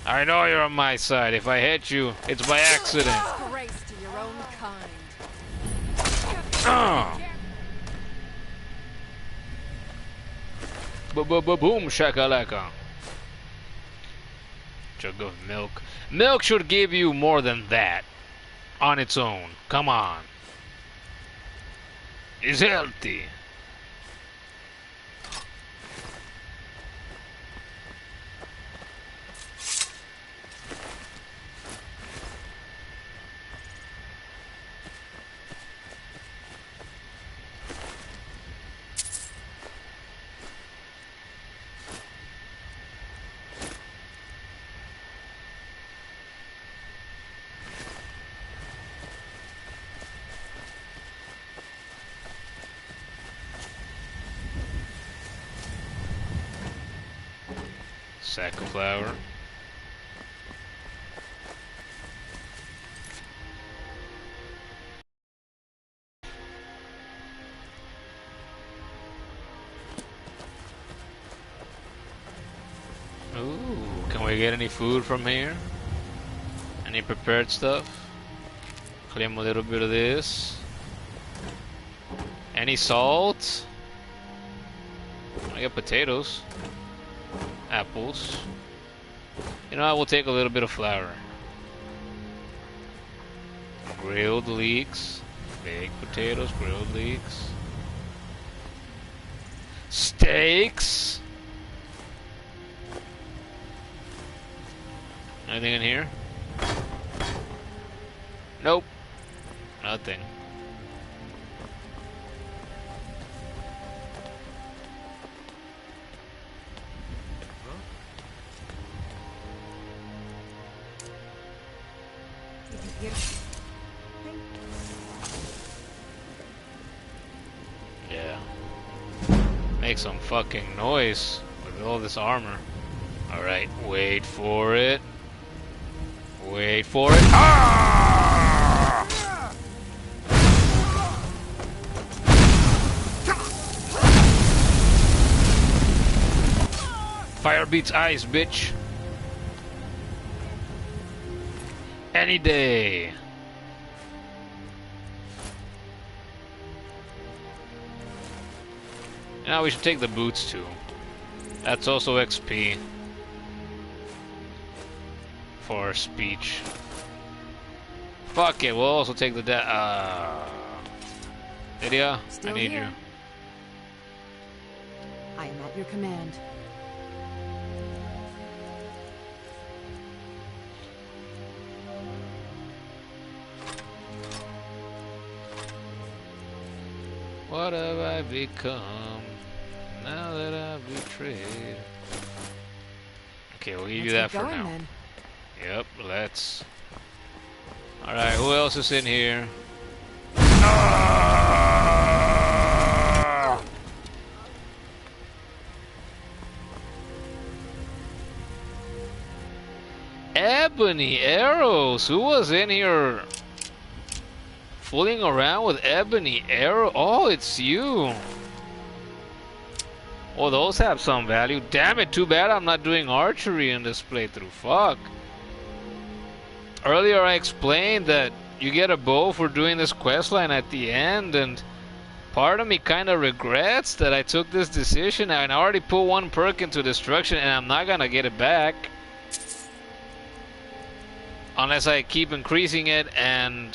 I know you're on my side. If I hit you, it's by accident. Grace to your own kind. Boom shakalaka. Jug of milk. Milk should give you more than that on its own. Come on. It's healthy. Sack of flour. Ooh, can we get any food from here? Any prepared stuff? Claim a little bit of this. Any salt? I got potatoes. Apples. You know, I will take a little bit of flour. Grilled leeks. Baked potatoes, grilled leeks. Steaks! Anything in here? Nope. Nothing. Yeah. Make some fucking noise with all this armor. Alright, wait for it. Wait for it. Ah! Fire beats ice, bitch. Any day. Now we should take the boots too. That's also XP. For speech. Fuck it, we'll also take the Lydia, I need you. I am at your command. What have I become now that I've betrayed? Okay, we'll give you that for now. Then. Yep, let's. Alright, who else is in here? Ah! Ebony arrows! Who was in here fooling around with ebony arrow? Oh, it's you! Oh, those have some value. Damn it, too bad I'm not doing archery in this playthrough. Fuck. Earlier I explained that you get a bow for doing this questline at the end, and part of me kind of regrets that I took this decision. I already put one perk into destruction and I'm not gonna get it back. Unless I keep increasing it and...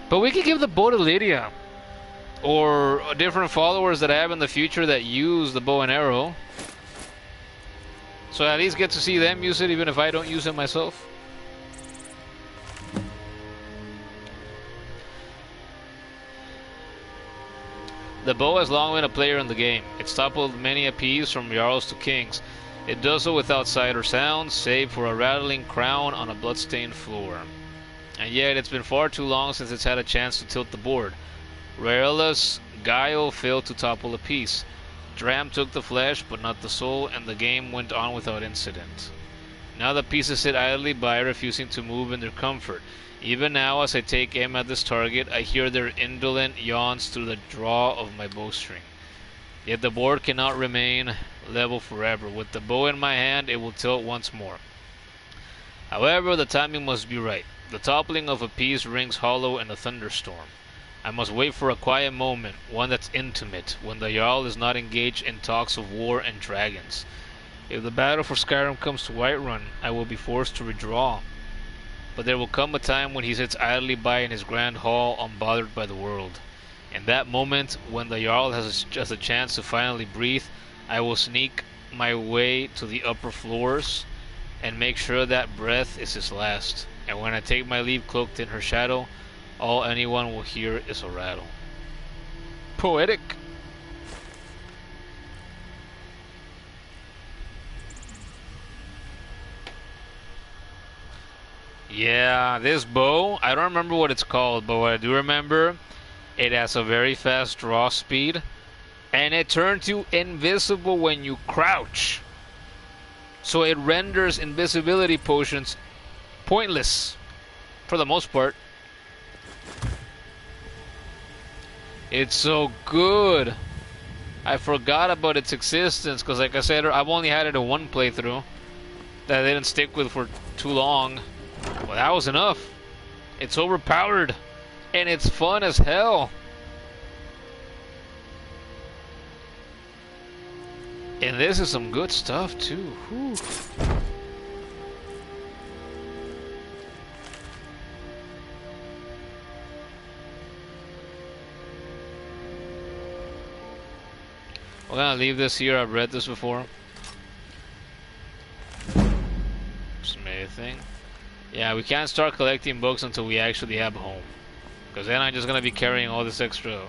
But we could give the bow to Lydia. Or different followers that I have in the future that use the bow and arrow. So at least get to see them use it even if I don't use it myself. The bow has long been a player in the game. It's toppled many appeals from Jarls to Kings. It does so without sight or sound, save for a rattling crown on a bloodstained floor. And yet it's been far too long since it's had a chance to tilt the board. Raella's guile failed to topple a piece. Dram took the flesh, but not the soul, and the game went on without incident. Now the pieces sit idly by, refusing to move in their comfort. Even now, as I take aim at this target, I hear their indolent yawns through the draw of my bowstring. Yet the board cannot remain level forever. With the bow in my hand, it will tilt once more. However, the timing must be right. The toppling of a piece rings hollow in a thunderstorm. I must wait for a quiet moment, one that's intimate, when the Jarl is not engaged in talks of war and dragons. If the battle for Skyrim comes to Whiterun, I will be forced to withdraw. But there will come a time when he sits idly by in his grand hall, unbothered by the world. In that moment, when the Jarl has just a chance to finally breathe, I will sneak my way to the upper floors and make sure that breath is his last. And when I take my leave cloaked in her shadow, all anyone will hear is a rattle. Poetic. Yeah, this bow, I don't remember what it's called, but what I do remember, it has a very fast draw speed, and it turns you invisible when you crouch. So it renders invisibility potions pointless for the most part. It's so good. I forgot about its existence because, like I said, I've only had it in one playthrough that I didn't stick with for too long. Well, that was enough. It's overpowered and it's fun as hell. And this is some good stuff too. Whew. We're gonna leave this here. I've read this before. Smith thing. Yeah, we can't start collecting books until we actually have a home. Because then I'm just gonna be carrying all this extra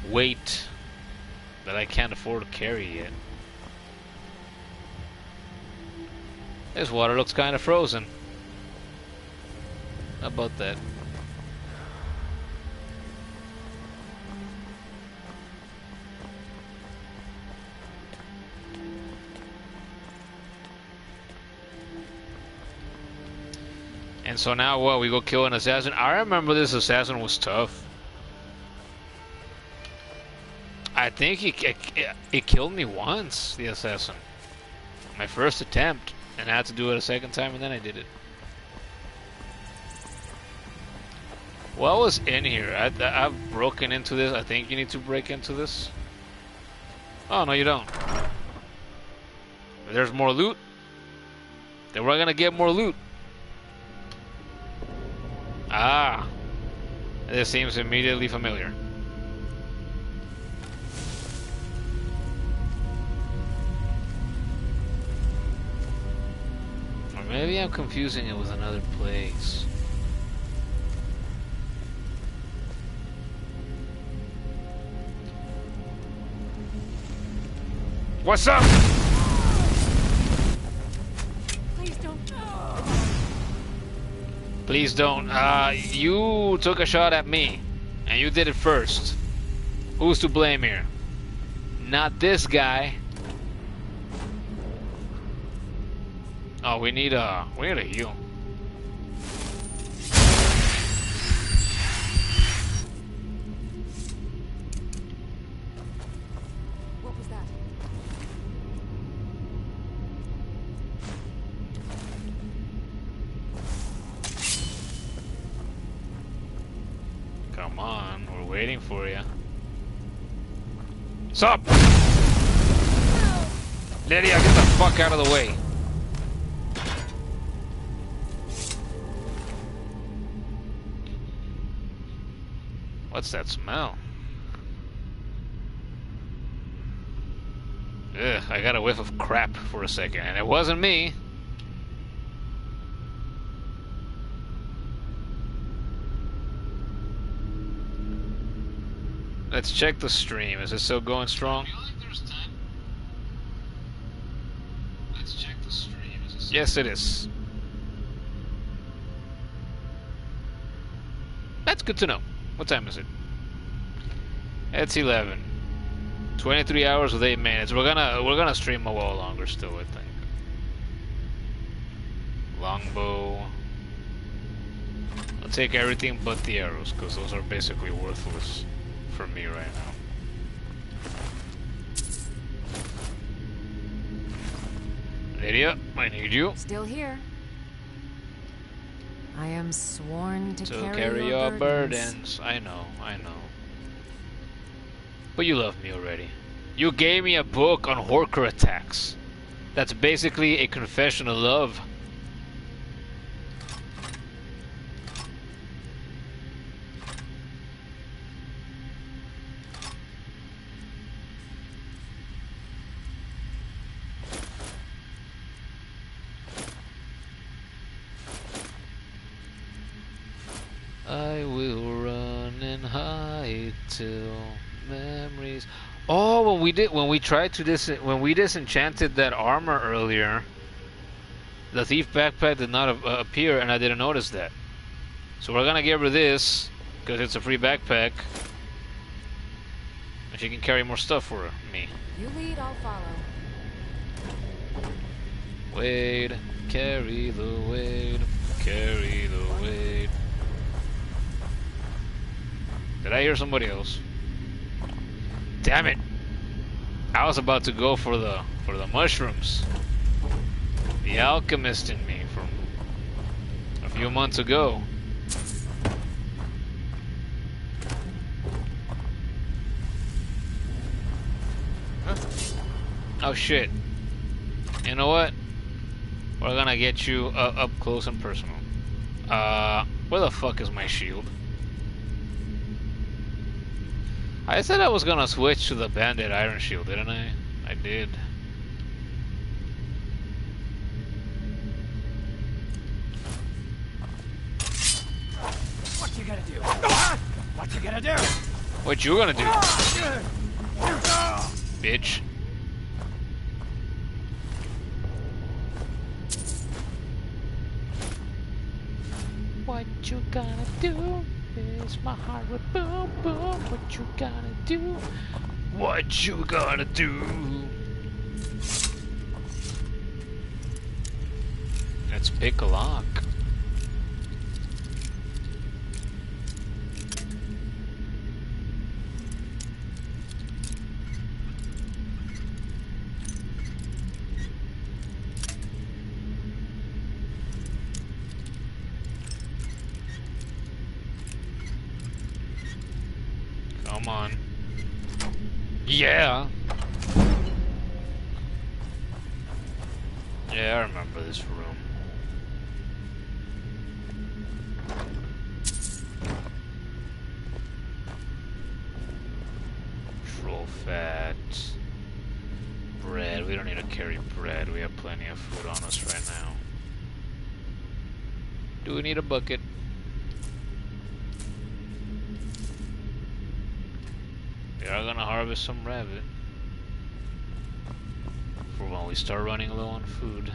weight that I can't afford to carry yet. This water looks kind of frozen. How about that? And so now what? We go kill an assassin? I remember this assassin was tough. I think it killed me once, the assassin. My first attempt. And I had to do it a second time and then I did it. What was in here? I've broken into this. I think you need to break into this. Oh, no you don't. There's more loot. Then we're gonna get more loot. Ah, this seems immediately familiar. Or maybe I'm confusing it with another place. What's up? Please don't. You took a shot at me, and you did it first. Who's to blame here? Not this guy. Oh, we need a heal. What was that? Come on, we're waiting for you. Sup? Lydia, get the fuck out of the way. What's that smell? Ugh, I got a whiff of crap for a second, and it wasn't me. Let's check the stream. Is it still going strong? Let's check the stream. Yes, it is. That's good to know. What time is it? It's 11. 23 hours with 8 minutes. We're gonna stream a while longer still, I think. Longbow. I'll take everything but the arrows, because those are basically worthless for me right now. Lydia, I need you. Still here. I am sworn to carry your burdens. I know. But you love me already. You gave me a book on Horker attacks. That's basically a confession of love. I will run and hide till memories. Oh, when we disenchanted that armor earlier, the thief backpack did not appear, and I didn't notice that. So we're gonna give her this because it's a free backpack, and she can carry more stuff for me. You lead, I'll follow. weight, carry the weight, carry the weight. Did I hear somebody else? Damn it! I was about to go for the mushrooms. The alchemist in me from a few months ago. Huh? Oh shit. You know what? We're gonna get you up close and personal. Where the fuck is my shield? I said I was gonna switch to the bandit iron shield, didn't I? I did. What you gonna do? What you gonna do? What you gonna do? Bitch. What you gonna do? Is my heart would boom boom. What you gonna do? What you gonna do? Let's pick a lock. Come on. Yeah. Yeah, I remember this room. Troll fat. Bread. We don't need to carry bread. We have plenty of food on us right now. Do we need a bucket? We are gonna harvest some rabbit for when we start running low on food.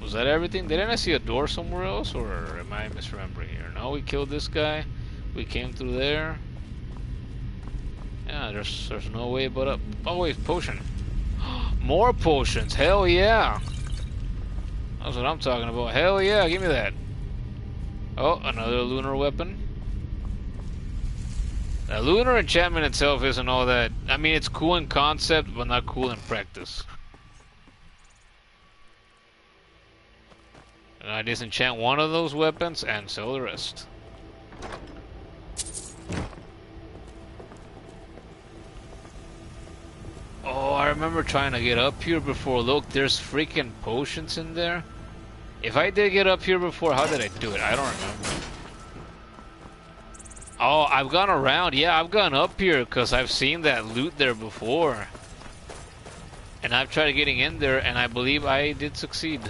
Was that everything? Didn't I see a door somewhere else, or am I misremembering here? No, we killed this guy. We came through there. Yeah, there's no way but up. Oh wait, potion. More potions. Hell yeah. That's what I'm talking about. Hell yeah, give me that. Oh, another lunar weapon. The lunar enchantment itself isn't all that... I mean, it's cool in concept, but not cool in practice. And I disenchant one of those weapons and sell the rest. Oh, I remember trying to get up here before. Look, there's freaking potions in there. If I did get up here before, how did I do it? I don't remember. Oh, I've gone around. Yeah, I've gone up here because I've seen that loot there before. And I've tried getting in there, and I believe I did succeed.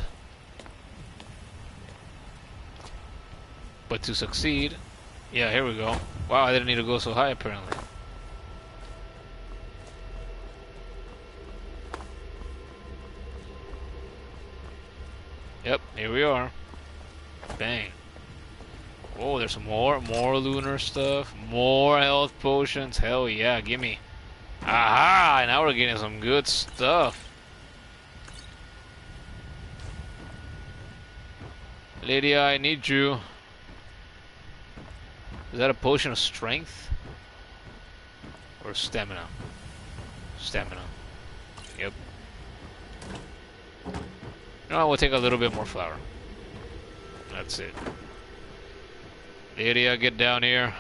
But to succeed... Yeah, here we go. Wow, I didn't need to go so high, apparently. Yep, here we are. Bang. Oh, there's more lunar stuff. More health potions. Hell yeah, gimme. Aha! Now we're getting some good stuff. Lydia, I need you. Is that a potion of strength? Or stamina? Stamina. Yep. No, we'll take a little bit more flour. That's it. Lydia, get down here.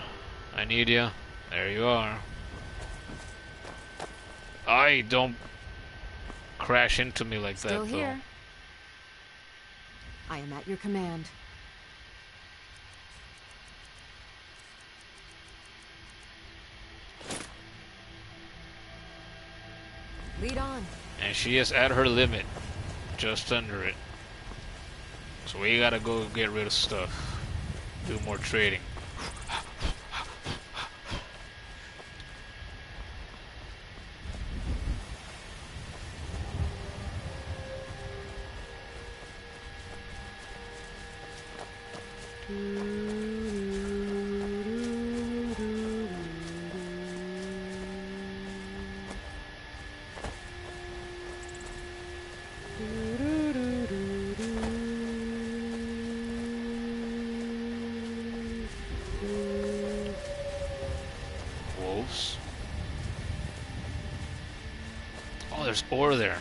I need you. There you are. I don't crash into me like Still that, here. I am at your command. Lead on. And she is at her limit. Just under it. So we gotta go get rid of stuff. Do more trading. there's ore there.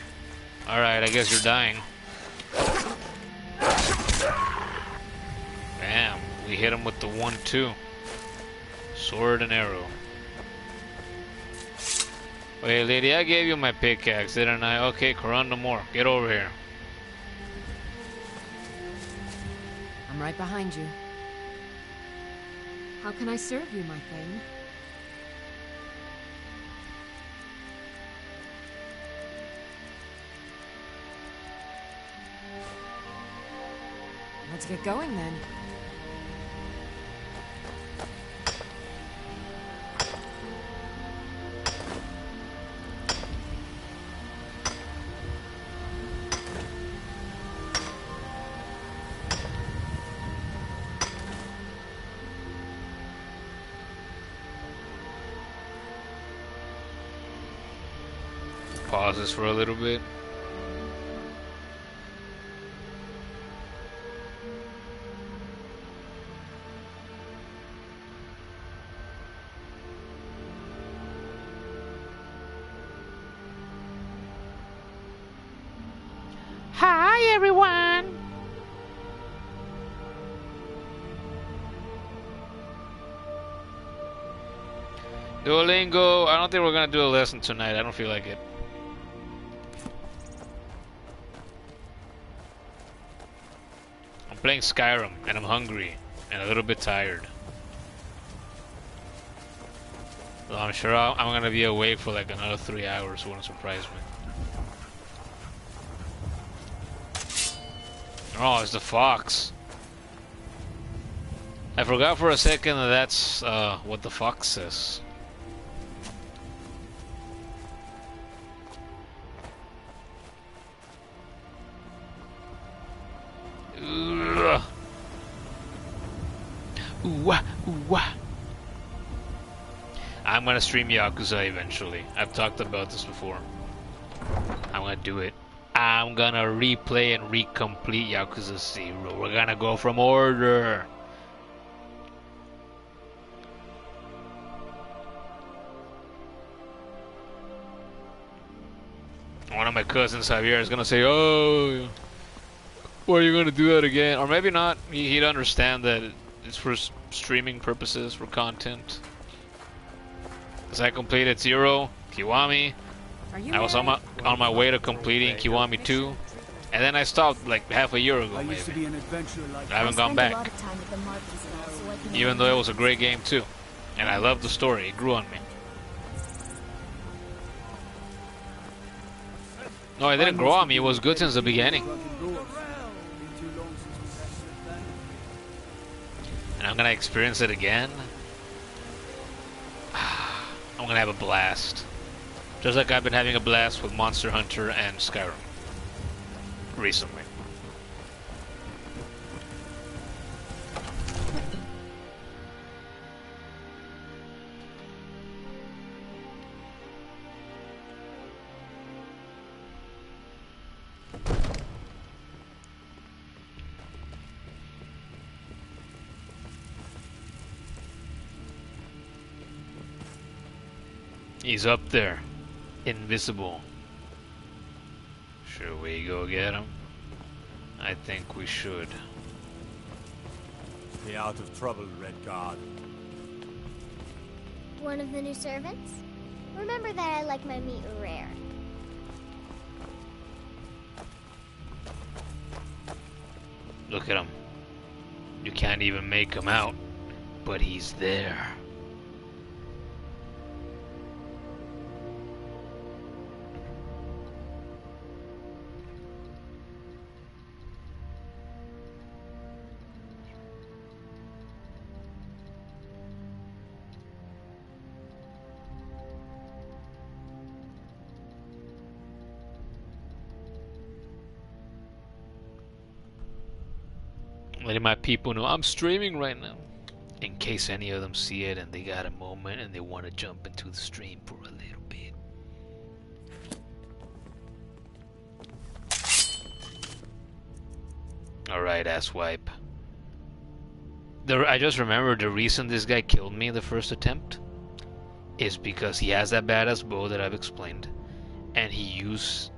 Alright, I guess you're dying. Bam, we hit him with the 1-2. Sword and arrow. Wait, lady, I gave you my pickaxe, didn't I? Okay, Karan, no more. Get over here. I'm right behind you. How can I serve you, my thing? Let's get going then. Pause this for a little bit. Hi, everyone. Duolingo, I don't think we're gonna do a lesson tonight. I don't feel like it. I'm playing Skyrim and I'm hungry and a little bit tired. So I'm sure I'm gonna be awake for like another 3 hours. It wouldn't surprise me. Oh, it's the fox. I forgot for a second that that's what the fox says. Ugh. Ooh-wah, ooh-wah. I'm gonna stream Yakuza eventually. I've talked about this before. I'm gonna do it. I'm gonna replay and recomplete Yakuza 0. We're gonna go from order. One of my cousins, Javier, is gonna say, "Oh, why are you gonna do that again?" Or maybe not. He'd understand that it's for streaming purposes, for content. As I completed 0, Kiwami. I was on my way to completing Kiwami 2, and then I stopped like half a year ago, maybe. I haven't gone back. Even though it was a great game too, and I loved the story. It grew on me. No, it didn't grow on me. It was good since the beginning. And I'm gonna experience it again. I'm gonna have a blast. Just like I've been having a blast with Monster Hunter and Skyrim recently. He's up there. Invisible. Should we go get him? I think we should. Stay out of trouble, Red Guard. One of the new servants? Remember that I like my meat rare. Look at him. You can't even make him out, but he's there. Letting my people know I'm streaming right now, in case any of them see it and they got a moment and they want to jump into the stream for a little bit. Alright, asswipe. I just remembered the reason this guy killed me the first attempt is because he has that badass bow that I've explained, And he used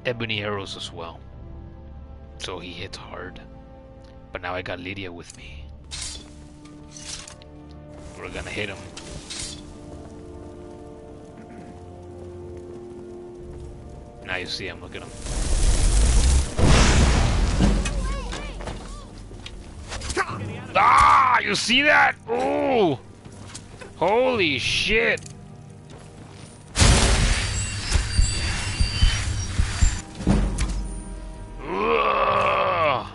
ebony arrows as well. So he hits hard. But now I got Lydia with me. We're gonna hit him. Now you see him, look at him. Ah, you see that? Ooh! Holy shit! Ugh.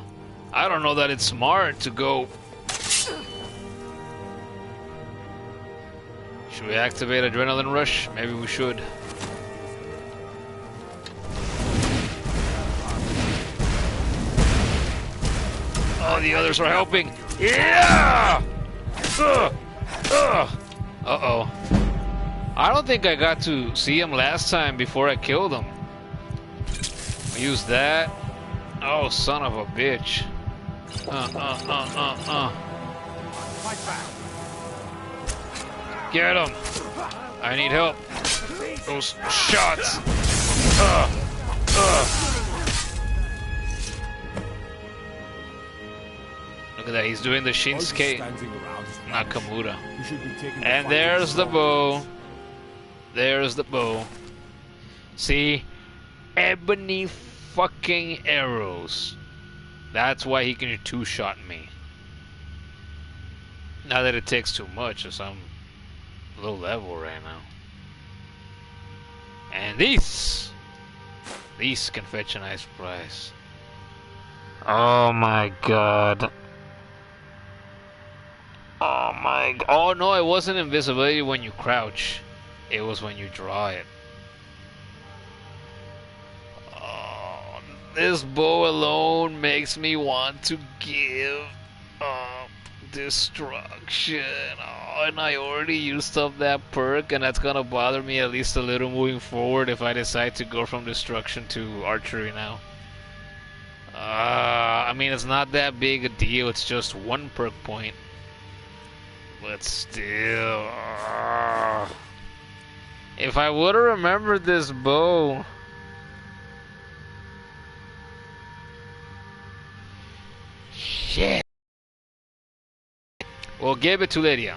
I don't know that it's smart to go. Should we activate Adrenaline Rush? Maybe we should. Oh, the others are helping. Yeah! Uh-oh. I don't think I got to see him last time before I killed him. Use that. Oh, son of a bitch. Get him. I need help. Those shots. Look at that, he's doing the Shinsuke Nakamura. And there's the bow. There's the bow. See? Ebony fucking arrows. That's why he can two-shot me. Not that it takes too much, as I'm low level right now. And these can fetch a nice price. Oh my god. Oh my god. Oh no, it wasn't invisibility when you crouch. It was when you draw it. Oh, this bow alone makes me want to give up destruction. Oh, and I already used up that perk, and that's gonna bother me at least a little moving forward if I decide to go from destruction to archery now. I mean, it's not that big a deal, it's just one perk point. But still, if I would have remembered this bow. Shit. We'll give it to Lydia.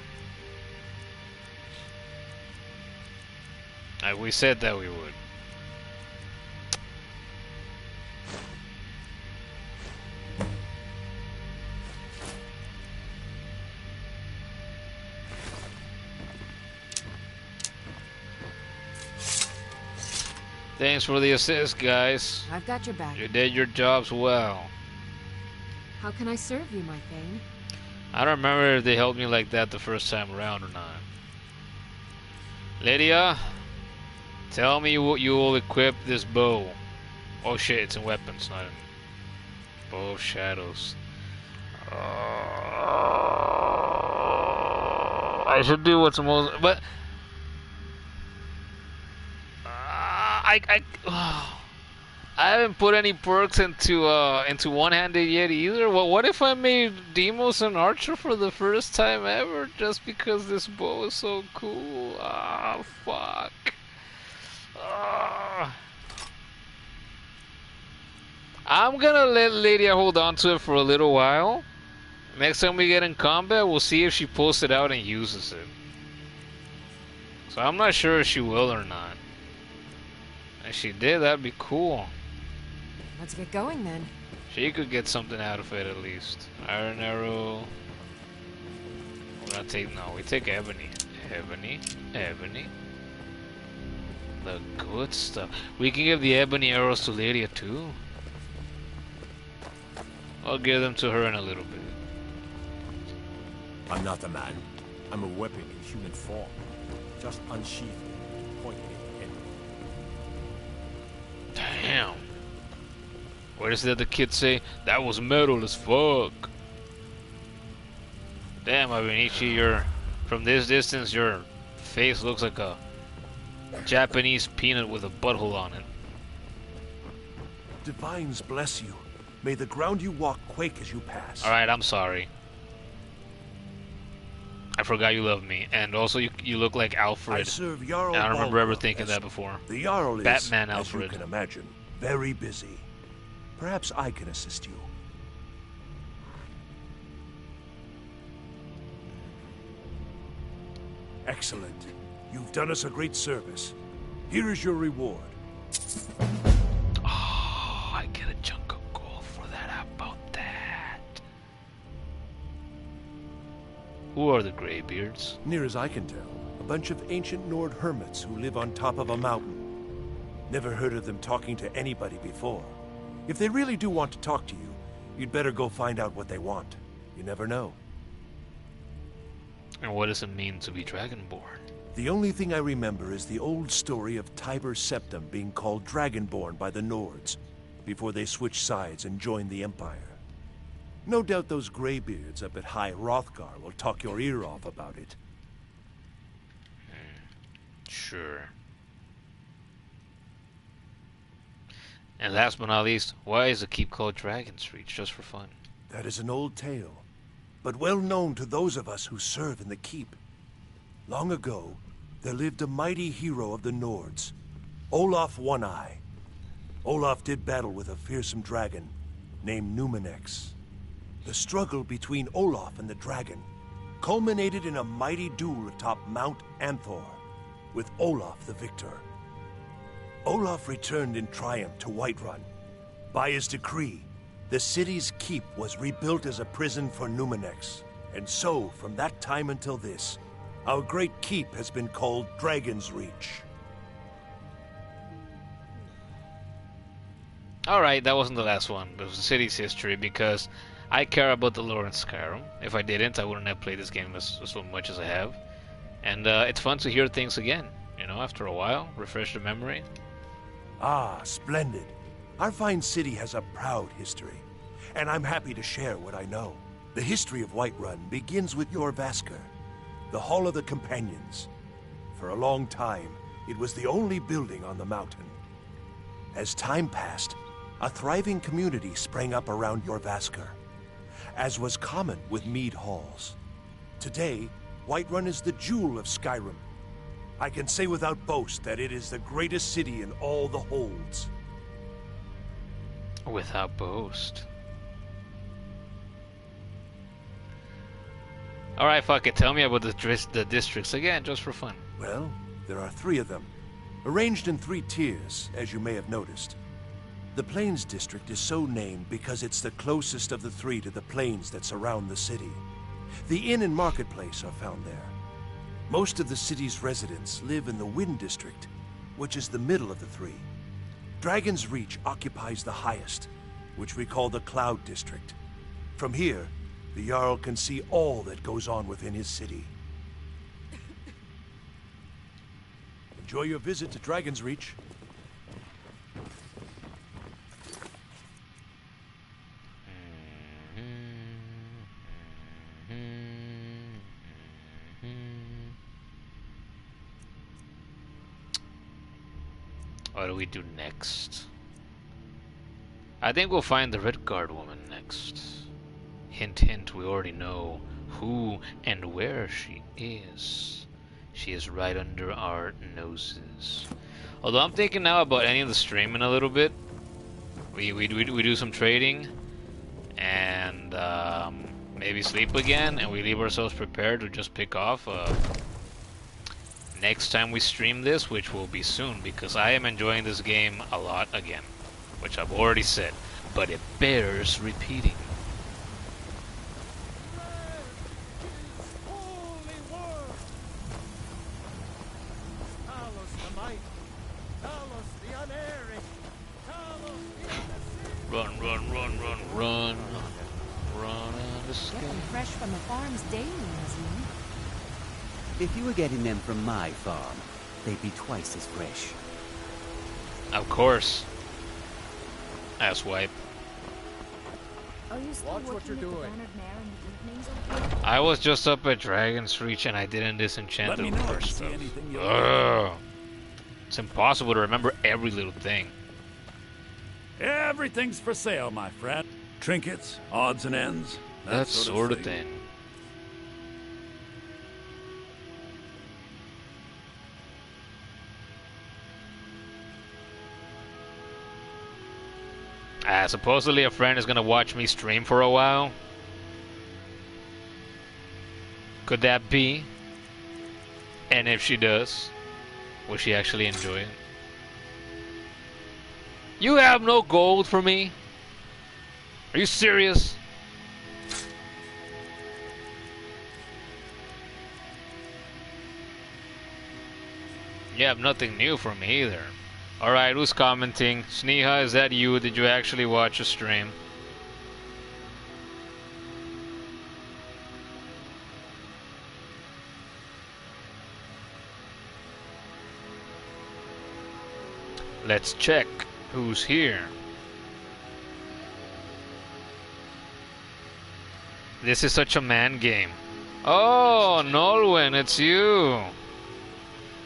Like we said that we would. Thanks for the assist, guys. I've got your back. You did your jobs well. How can I serve you, my Thane? I don't remember if they helped me like that the first time around or not. Lydia, tell me what you will equip this bow. Oh shit, it's in weapons, not in bow of shadows. I should do what's most, but I haven't put any perks into one-handed yet either. Well, what if I made Demos an archer for the first time ever just because this bow is so cool? Ah, fuck. I'm gonna let Lydia hold on to it for a little while. Next time we get in combat, we'll see if she pulls it out and uses it. So I'm not sure if she will or not. If she did, that'd be cool. Let's get going then. She could get something out of it at least. Iron arrow. We're not taking, no, we take ebony. Ebony. The good stuff. We can give the ebony arrows to Lydia too. I'll give them to her in a little bit. I'm not a man. I'm a weapon in human form. Just unsheathed. Point it at him. Damn. What does the other kid say? That was metal as fuck. Damn, Abenichi, you're from this distance, your face looks like a Japanese peanut with a butthole on it. Divines bless you. May the ground you walk quake as you pass. Alright, I'm sorry. I forgot you love me, and also you look like Alfred. I serve Jarl I don't remember ever Balgruuf thinking as that before. The Jarl is, Batman as Alfred. you can imagine, very busy. Perhaps I can assist you. Excellent. You've done us a great service. Here is your reward. Oh, I get a chunk of gold for that. How about that? Who are the Greybeards? Near as I can tell, a bunch of ancient Nord hermits who live on top of a mountain. Never heard of them talking to anybody before. If they really do want to talk to you, you'd better go find out what they want. You never know. And what does it mean to be Dragonborn? The only thing I remember is the old story of Tiber Septim being called Dragonborn by the Nords before they switched sides and joined the Empire. No doubt those Greybeards up at High Hrothgar will talk your ear off about it. Sure. And last but not least, why is the keep called Dragon's Reach? Just for fun. That is an old tale, but well known to those of us who serve in the keep. Long ago, there lived a mighty hero of the Nords, Olaf One-Eye. Olaf did battle with a fearsome dragon named Numenex. The struggle between Olaf and the dragon culminated in a mighty duel atop Mount Anthor, with Olaf the victor. Olaf returned in triumph to Whiterun. By his decree, the city's keep was rebuilt as a prison for Numenex. And so, from that time until this, our great keep has been called Dragon's Reach. Alright, that wasn't the last one, but it was the city's history, because I care about the lore in Skyrim. If I didn't, I wouldn't have played this game so much as I have. And it's fun to hear things again, you know, after a while, refresh the memory. Ah, splendid. Our fine city has a proud history, and I'm happy to share what I know. The history of Whiterun begins with Jorrvaskr, the Hall of the Companions. For a long time, it was the only building on the mountain. As time passed, a thriving community sprang up around Jorrvaskr, as was common with mead halls. Today, Whiterun is the jewel of Skyrim. I can say without boast that it is the greatest city in all the holds. Without boast. Alright, fuck it. Tell me about the districts again, just for fun. Well, there are 3 of them, arranged in 3 tiers, as you may have noticed. The Plains District is so named because it's the closest of the 3 to the plains that surround the city. The inn and marketplace are found there. Most of the city's residents live in the Wind District, which is the middle of the 3. Dragon's Reach occupies the highest, which we call the Cloud District. From here, the Jarl can see all that goes on within his city. Enjoy your visit to Dragon's Reach. What do we do next? I think we'll find the Redguard woman next. Hint, hint, we already know who and where she is. She is right under our noses. Although I'm thinking now about ending the stream in a little bit. We do some trading and maybe sleep again, and we leave ourselves prepared to just pick off next time we stream this, which will be soon, because I am enjoying this game a lot again, which I've already said, but it bears repeating. Run, run, run, run, run, run on the sky. Getting fresh from the farms daily, Nolwenn. If you were getting them from my farm, they'd be twice as fresh. Of course. Asswipe. Are you still Watch what working you're at the doing. Bannered Mare in the evenings over here? I was just up at Dragon's Reach and I didn't disenchant Let the me know if you first see stuff. anything you Ugh. It's impossible to remember every little thing. Everything's for sale, my friend. Trinkets, odds and ends, That sort of thing. Supposedly a friend is gonna watch me stream for a while. Could that be? And if she does, will she actually enjoy it? You have no gold for me? Are you serious? You have nothing new for me either. Alright, who's commenting? Sneha, is that you? Did you actually watch a stream? Let's check who's here. This is such a man game. Oh, Nolwenn, it's you.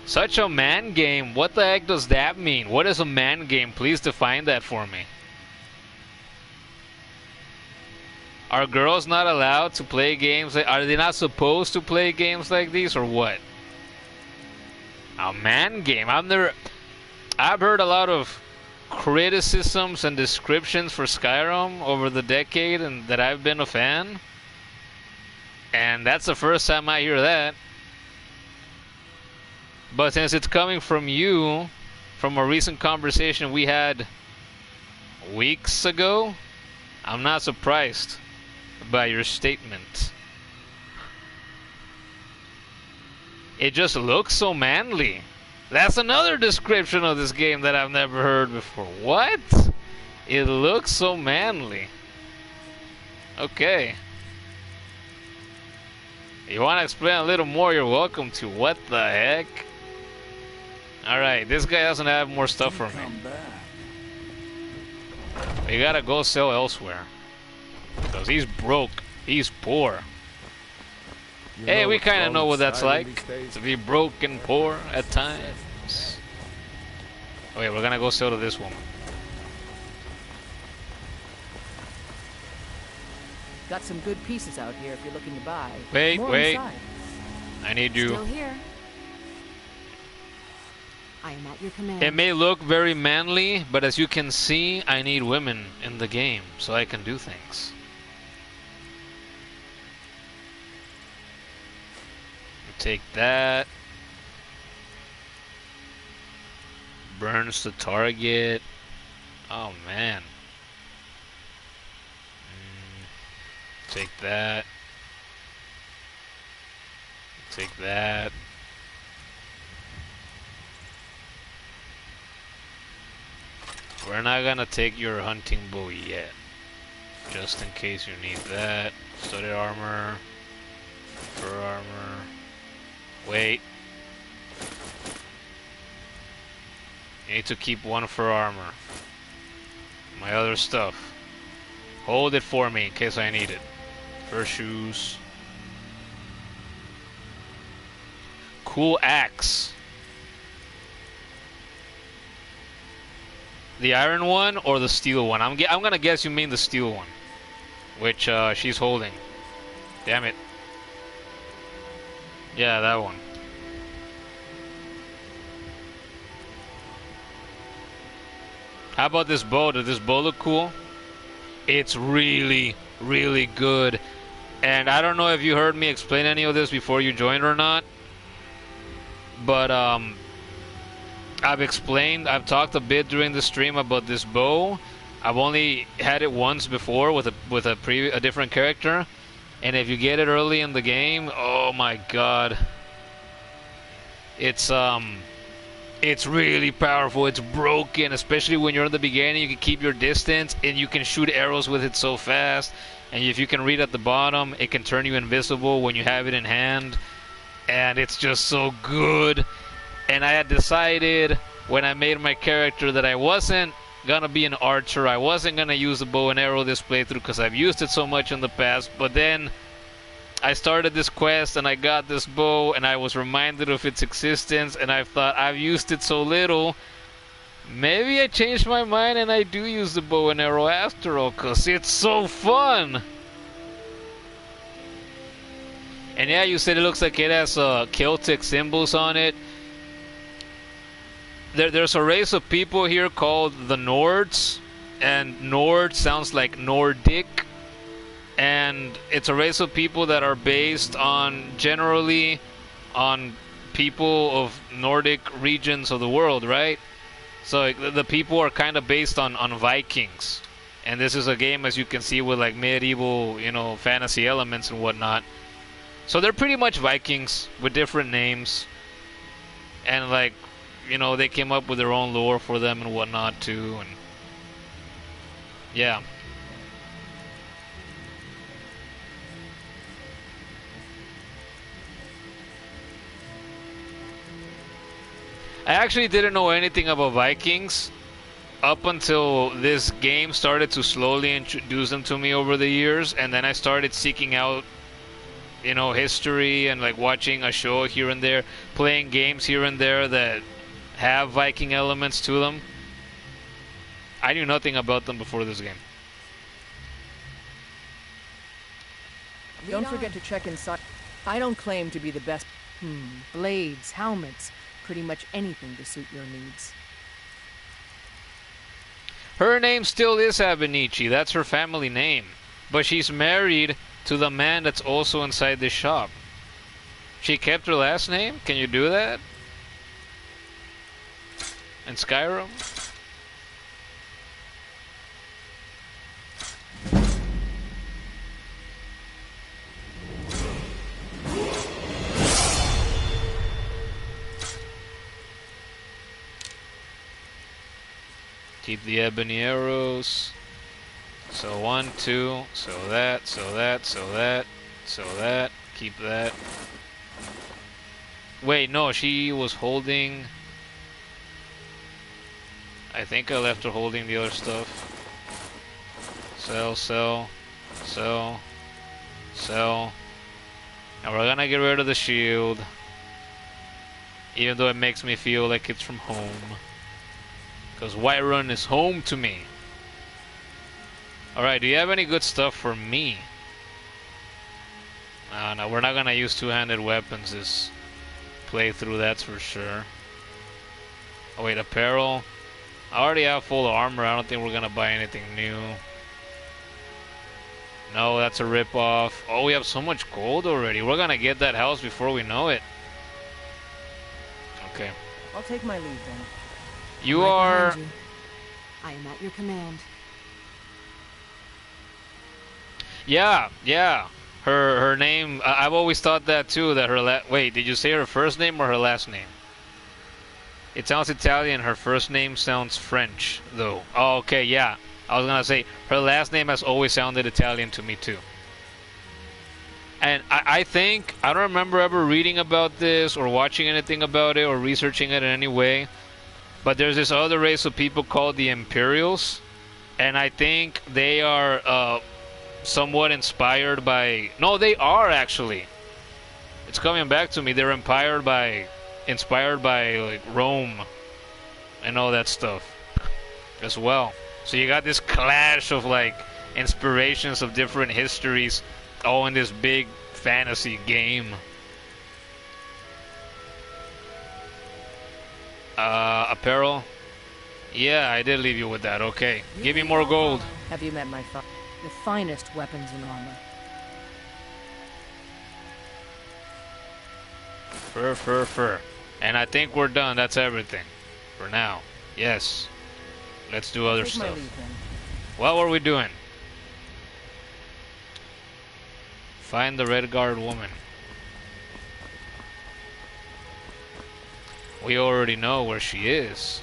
Such a man game. What the heck does that mean? What is a man game? Please define that for me. Are girls not allowed to play games? Are they not supposed to play games like these or what? A man game. I've heard a lot of criticisms and descriptions for Skyrim over the decade and that I've been a fan. And that's the first time I hear that. But since it's coming from you, from a recent conversation we had weeks ago, I'm not surprised by your statement. It just looks so manly. That's another description of this game that I've never heard before. What? It looks so manly. Okay. You want to explain a little more, you're welcome to. What the heck? Alright, this guy doesn't have more stuff for me. We gotta go sell elsewhere. Because he's broke. He's poor. Hey, we kind of know what that's like. To be broke and poor at times. Okay, we're gonna go sell to this woman. Got some good pieces out here if you're looking to buy. Wait, More wait. inside. I need you. Still here. I am at your command. It may look very manly, but as you can see, I need women in the game so I can do things. Take that. Burns the target. Oh man. Take that. Take that. We're not gonna take your hunting bow yet. Just in case you need that. Studded armor. Fur armor. Wait. You need to keep one for armor. My other stuff. Hold it for me in case I need it. Fur shoes. Cool axe. The iron one or the steel one? I'm gonna guess you mean the steel one. Which she's holding. Damn it. Yeah, that one. How about this bow? Does this bow look cool? It's really, really good. And I don't know if you heard me explain any of this before you joined or not. But I've talked a bit during the stream about this bow. I've only had it once before with a different character. And if you get it early in the game, oh my god. It's really powerful. It's broken, especially when you're in the beginning. You can keep your distance and you can shoot arrows with it so fast. And if you can read at the bottom, it can turn you invisible when you have it in hand. And it's just so good. And I had decided when I made my character that I wasn't gonna be an archer. I wasn't gonna use the bow and arrow this playthrough because I've used it so much in the past. But then I started this quest and I got this bow and I was reminded of its existence and I thought I've used it so little. Maybe I changed my mind and I do use the bow and arrow after all because it's so fun. And yeah, you said it looks like it has Celtic symbols on it. There's a race of people here called the Nords, and Nord sounds like Nordic, and it's a race of people that are based on generally on people of Nordic regions of the world, right? So the people are kind of based on Vikings, and this is a game, as you can see, with like medieval, you know, fantasy elements and whatnot. So they're pretty much Vikings with different names, and like, you know, they came up with their own lore for them and whatnot too, and yeah. I actually didn't know anything about Vikings up until this game started to slowly introduce them to me over the years, and then I started seeking out, you know, history and like watching a show here and there, playing games here and there that have Viking elements to them. I knew nothing about them before this game. Don't forget to check inside. I don't claim to be the best. Blades, helmets, pretty much anything to suit your needs. Her name still is Abenichi. That's her family name. But she's married to the man that's also inside this shop. She kept her last name? Can you do that? In Skyrim? Keep the ebony arrows. So 1, 2, so that, so that, so that, so that. Keep that. Wait, no, she was holding... I think I left her holding the other stuff. Sell, sell, sell, sell. And we're gonna get rid of the shield. Even though it makes me feel like it's from home. Because Whiterun is home to me. Alright, do you have any good stuff for me? No, we're not gonna use two-handed weapons this playthrough, that's for sure. Oh wait, apparel. I already have full armor, I don't think we're gonna buy anything new. No, that's a rip-off. Oh, we have so much gold already. We're gonna get that house before we know it. Okay. I'll take my leave then. You are... behind you. I am at your command. Yeah, yeah. Her name... I've always thought that too, that her wait, did you say her first name or her last name? It sounds Italian. Her first name sounds French, though. Oh, okay, yeah. I was gonna say, her last name has always sounded Italian to me too. And I think... I don't remember ever reading about this or watching anything about it or researching it in any way. But there's this other race of people called the Imperials, and I think they are somewhat inspired by... No, they are actually. It's coming back to me. They're inspired by like Rome and all that stuff as well. So you got this clash of like inspirations of different histories all in this big fantasy game. Apparel? Yeah, I did leave you with that. Okay. Give me more gold. Have you met the finest weapons and armor? Fur. And I think we're done. That's everything. For now. Yes. Let's do other stuff. What were we doing? Find the Redguard woman. We already know where she is.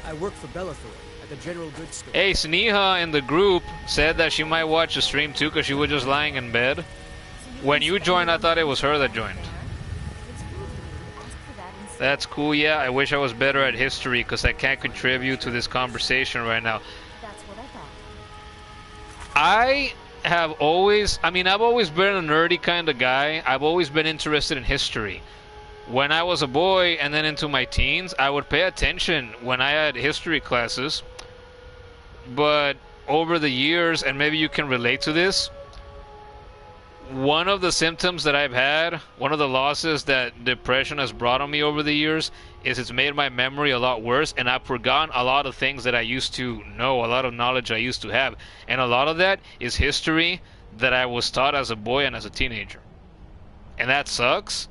I work for Bellathor at the General Goods Store. Hey, Sneha in the group said that she might watch the stream too because she was just lying in bed. When you joined, I thought it was her that joined. That's cool, yeah. I wish I was better at history because I can't contribute to this conversation right now. I have always... I mean, I've always been a nerdy kind of guy. I've always been interested in history. When I was a boy and then into my teens, I would pay attention when I had history classes. But over the years, and maybe you can relate to this, one of the symptoms that I've had, one of the losses that depression has brought on me over the years, is it's made my memory a lot worse, and I've forgotten a lot of things that I used to know, a lot of knowledge I used to have. And a lot of that is history that I was taught as a boy and as a teenager. And that sucks,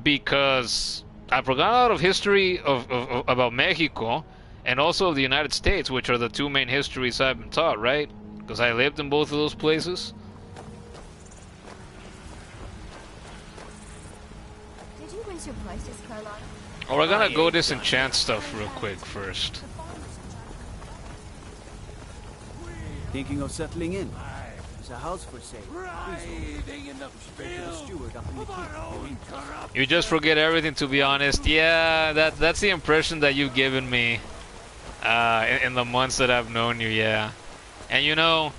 because I forgot a lot of history about Mexico, and also of the United States, which are the two main histories I've been taught, right? Because I lived in both of those places. Did you raise your prices, Carlotta? Oh, we're gonna go disenchant stuff real quick first. Thinking of settling in? There's a house for sale. You just forget everything, to be honest. Yeah, that's the impression that you've given me in the months that I've known you, yeah. And you know,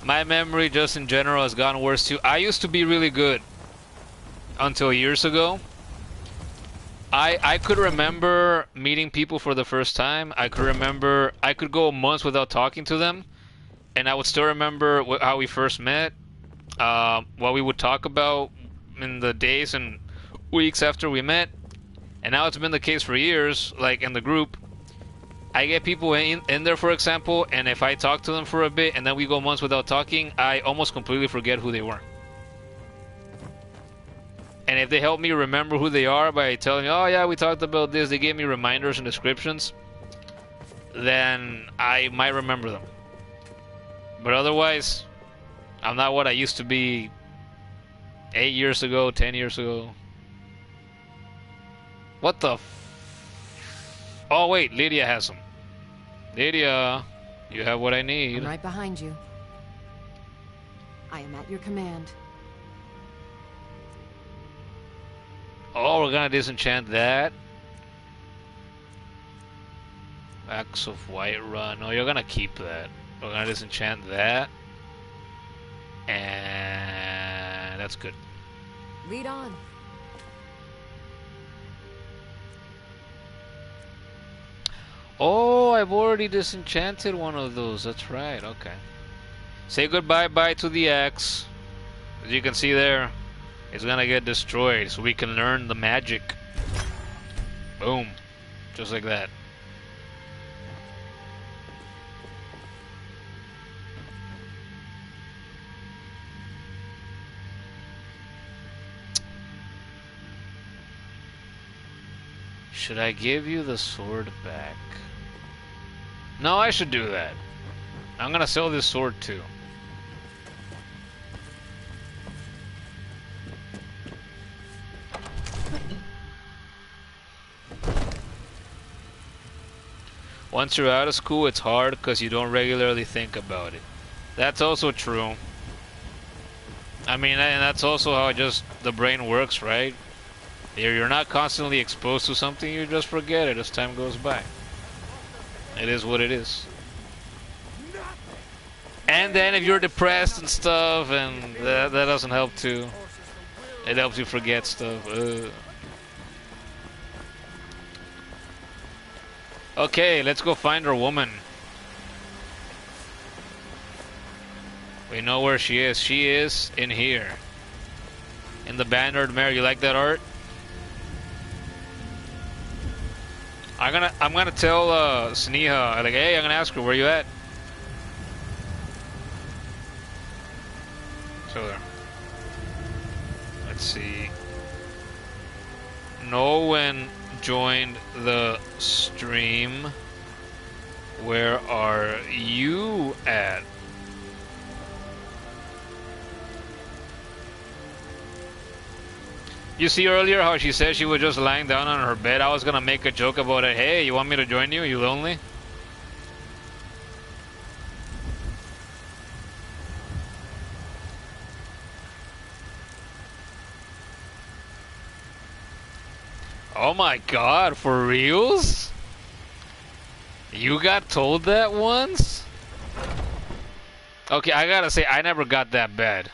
my memory just in general has gotten worse too. I used to be really good until years ago. I could remember meeting people for the first time. I could go months without talking to them, and I would still remember how we first met, what we would talk about in the days and weeks after we met. And now it's been the case for years, like in the group. I get people in there, for example, and if I talk to them for a bit and then we go months without talking, I almost completely forget who they were. And if they help me remember who they are by telling me, oh yeah, we talked about this, they gave me reminders and descriptions, then I might remember them. But otherwise, I'm not what I used to be 8 years ago, 10 years ago. What the Oh wait, Lydia has them. Lydia, you have what I need. I'm right behind you. I am at your command. Oh, we're gonna disenchant that. Axe of Whiterun. No, you're gonna keep that. We're gonna disenchant that. And that's good. Lead on. Oh, I've already disenchanted one of those. That's right, okay. Say goodbye to the axe. As you can see there, it's gonna get destroyed so we can learn the magic. Boom. Just like that. Should I give you the sword back? No, I should do that. I'm gonna sell this sword too. Once you're out of school, it's hard because you don't regularly think about it. That's also true. I mean, and that's also how just the brain works, right? You're not constantly exposed to something, you just forget it as time goes by. It is what it is. And then if you're depressed and stuff, and that doesn't help too. It helps you forget stuff. Okay, let's go find our woman. We know where she is. She is in here. In the Bannered Mare. You like that art? I'm gonna tell Sneha, like, hey, I'm gonna ask her, where you at? So there. Let's see. Nolwenn joined the stream. Where are you at? You see earlier how she said she was just lying down on her bed? I was gonna make a joke about it. Hey, you want me to join you? You lonely? Oh my god, for reals? You got told that once? Okay, I gotta say, I never got that bad.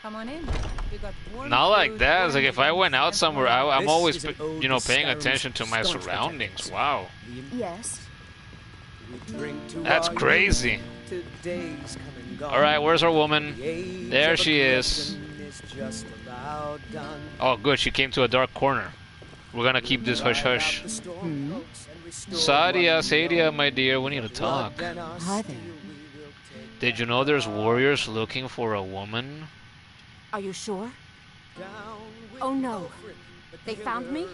Come on in. We got warm Not like food, that. It's like if I went out somewhere, I'm This always, is an ode you know, to paying Skyrim's attention to my staunch surroundings. protectors. Wow. Yes. We drink to That's our crazy. youth. Today's coming Alright, where's our woman? There she is. Oh, good, she came to a dark corner. We're gonna keep this hush-hush. Sadia, my dear, we need to talk. Hi there. Did you know there's warriors looking for a woman? Are you sure? Oh no. They found me?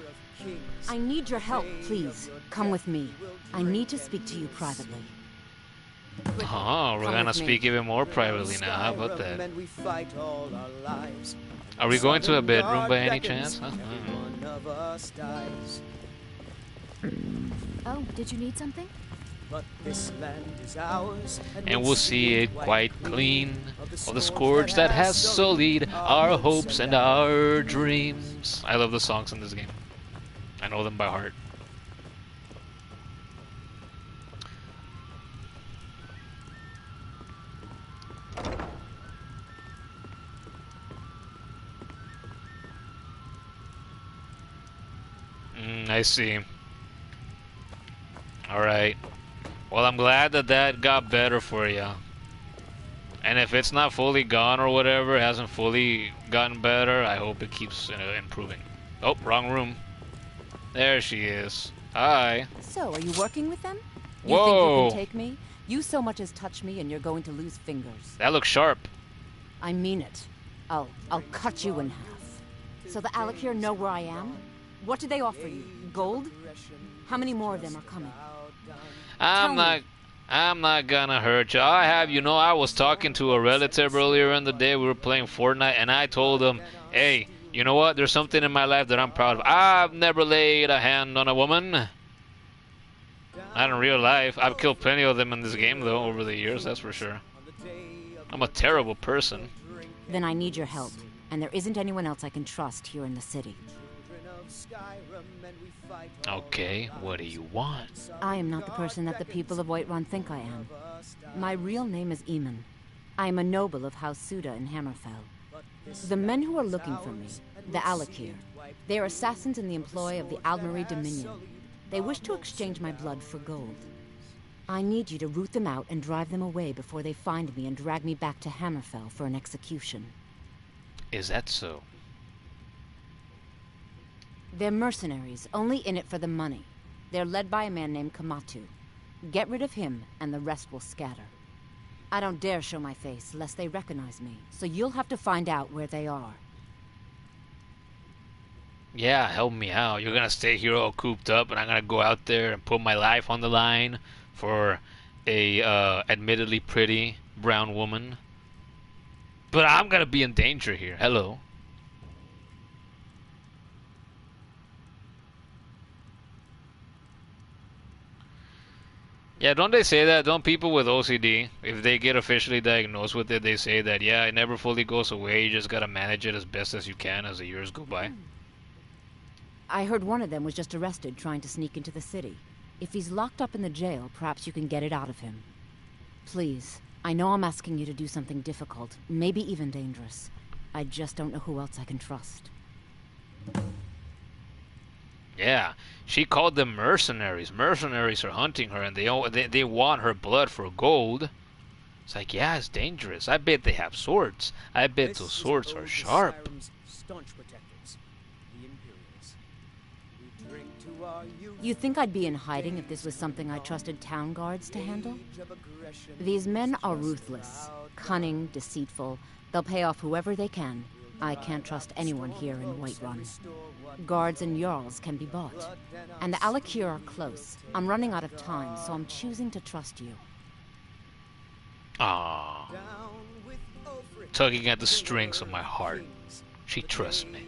I need your help, please. Come with me. I need to speak to you privately. Oh, we're gonna speak even more privately now. How about that? Are we going to a bedroom by any chance? Oh, did you need something? And we'll see it quite clean of the scourge that has sullied our hopes and our dreams. I love the songs in this game. I know them by heart. I see. Alright. Well, I'm glad that that got better for you. And if it's not fully gone or whatever, hasn't fully gotten better, I hope it keeps improving. Oh, wrong room. There she is. Hi. So, are you working with them? Whoa. You think you can take me? You so much as touch me and you're going to lose fingers. That looks sharp. I mean it. I'll cut you in half. So the Alakir know where I am? What do they offer you? Gold? How many more of them are coming? I'm not gonna hurt you. I was talking to a relative earlier in the day. We were playing Fortnite, and I told him, hey, you know what? There's something in my life that I'm proud of. I've never laid a hand on a woman. Not in real life. I've killed plenty of them in this game, though, over the years, that's for sure. I'm a terrible person. Then I need your help, and there isn't anyone else I can trust here in the city. Okay, what do you want? I am not the person that the people of Whiterun think I am. My real name is Eamon. I am a noble of House Suda in Hammerfell. The men who are looking for me, the Alakir, they are assassins in the employ of the Aldmeri Dominion. They wish to exchange my blood for gold. I need you to root them out and drive them away before they find me and drag me back to Hammerfell for an execution. Is that so? They're mercenaries, only in it for the money. They're led by a man named Kamatu. Get rid of him, and the rest will scatter. I don't dare show my face, lest they recognize me, so you'll have to find out where they are. Yeah, help me out. You're gonna stay here all cooped up, and I'm gonna go out there and put my life on the line for a admittedly pretty brown woman. But I'm gonna be in danger here. Hello. Yeah, don't they say that? Don't people with OCD, if they get officially diagnosed with it, they say that, yeah, it never fully goes away, you just gotta manage it as best as you can as the years go by? I heard one of them was just arrested trying to sneak into the city. If he's locked up in the jail, perhaps you can get it out of him. Please, I know I'm asking you to do something difficult, maybe even dangerous. I just don't know who else I can trust. Yeah, she called them mercenaries. Mercenaries are hunting her, and they want her blood for gold. It's like, yeah, it's dangerous. I bet they have swords. I bet those swords are sharp. You think I'd be in hiding if this was something I trusted town guards to handle? These men are ruthless, cunning, deceitful. They'll pay off whoever they can. I can't trust anyone here in Whiterun. Guards and Jarls can be bought. And the Alakir are close. I'm running out of time, so I'm choosing to trust you. Ah, tugging at the strings of my heart. She trusts me.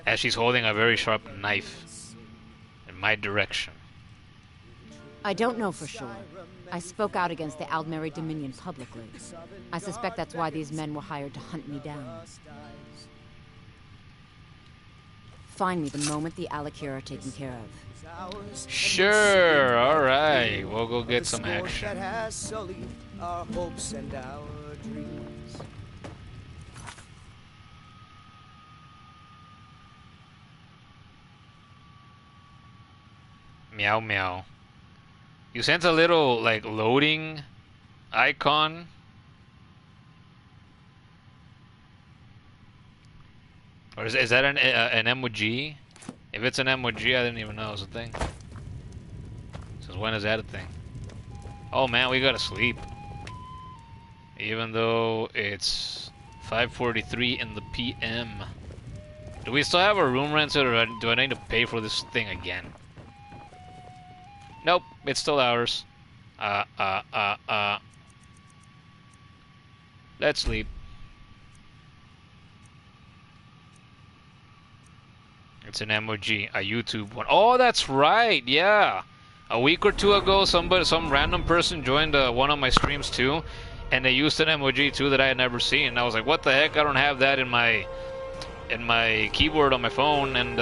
As she's holding a very sharp knife in my direction. I don't know for sure. I spoke out against the Aldmeri Dominion publicly. I suspect that's why these men were hired to hunt me down. Find me the moment the Alakir are taken care of. Sure, alright. We'll go get some action. Meow meow. You sent a little, like, loading icon Or is that an emoji? If it's an emoji, I didn't even know it was a thing. Since when is that a thing? Oh man, we gotta sleep. Even though it's 5:43 in the PM. Do we still have a room rented, or do I need to pay for this thing again? Nope, it's still ours. Let's sleep. It's an emoji, a YouTube one. Oh, that's right, yeah. A week or two ago, some random person joined one of my streams too, and they used an emoji too that I had never seen. And I was like, what the heck? I don't have that in my keyboard on my phone. And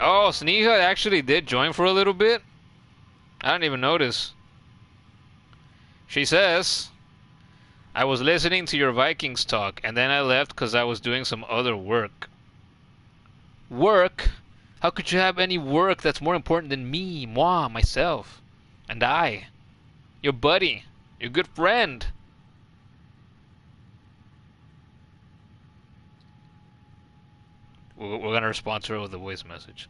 oh, Sneha actually did join for a little bit. I didn't even notice. She says, I was listening to your Vikings talk, and then I left because I was doing some other work. Work? How could you have any work that's more important than me, moi, myself, and I? Your buddy, your good friend. We're gonna respond to her with a voice message.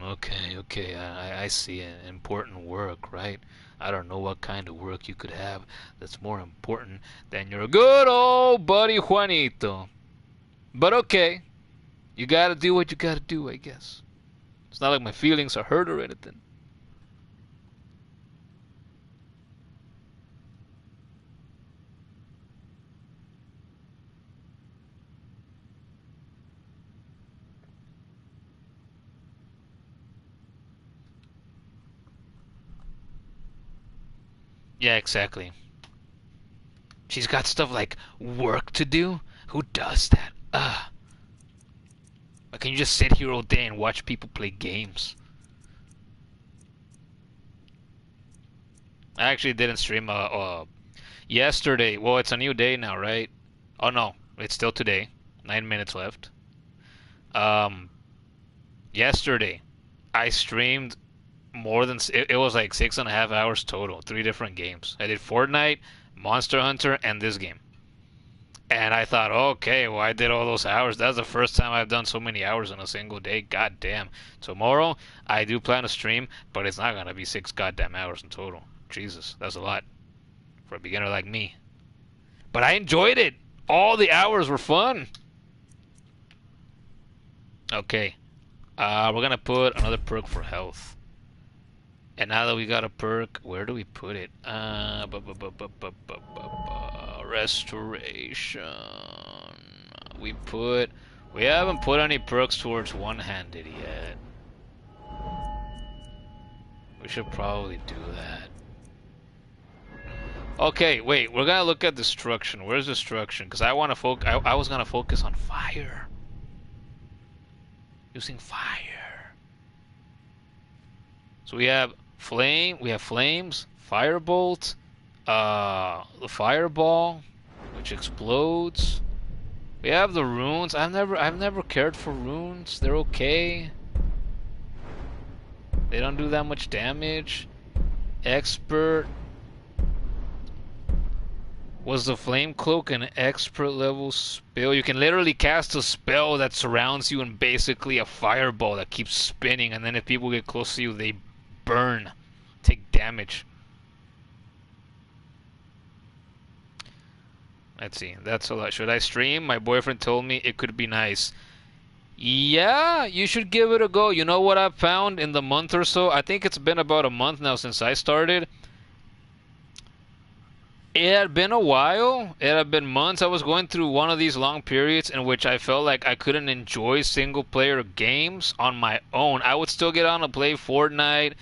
Okay, I see it. Important work, right? I don't know what kind of work you could have that's more important than your good old buddy Juanito. But okay, you gotta do what you gotta do, I guess. It's not like my feelings are hurt or anything. Yeah, exactly. She's got stuff like work to do? Who does that? Why can't you just sit here all day and watch people play games? I actually didn't stream yesterday. Well, it's a new day now, right? Oh no, it's still today. 9 minutes left. Yesterday, I streamed more than it was like 6.5 hours total. 3 different games. I did Fortnite, Monster Hunter, and this game. And I thought, okay, well, I did all those hours. That's the first time I've done so many hours in a single day. God damn. Tomorrow, I do plan to stream, but it's not gonna be 6 goddamn hours in total. Jesus, that's a lot for a beginner like me. But I enjoyed it. All the hours were fun. Okay, we're gonna put another perk for health. And now that we got a perk, where do we put it? Restoration. We haven't put any perks towards one-handed yet. We should probably do that. Okay, wait, we're gonna look at destruction. Where's destruction? Because I want to I was gonna focus on fire. Using fire. So we have flames, firebolt, the fireball, which explodes. We have the runes. I've never cared for runes. They're okay. They don't do that much damage. Expert. Was the flame cloak an expert level spell? You can literally cast a spell that surrounds you in basically a fireball that keeps spinning, and then if people get close to you, they burn, take damage. Let's see, that's a lot. Should I stream? My boyfriend told me it could be nice. Yeah, you should give it a go. You know what I've found in the month or so? I think it's been about a month now since I started. It had been a while. It had been months. I was going through one of these long periods in which I felt like I couldn't enjoy single-player games on my own. I would still get on to play Fortnite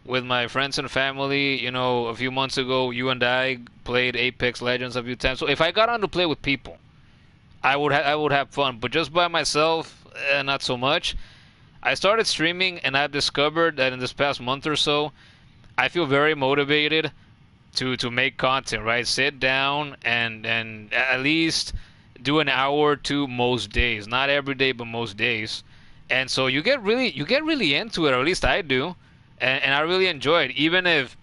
with my friends and family. You know, a few months ago, you and I played Apex Legends a few times. So if I got on to play with people, I would have fun. But just by myself, not so much. I started streaming, and I've discovered that in this past month or so, I feel very motivated to make content, right? Sit down and at least do an hour or two most days. Not every day, but most days. And so you get really into it, or at least I do. And I really enjoy it. Even if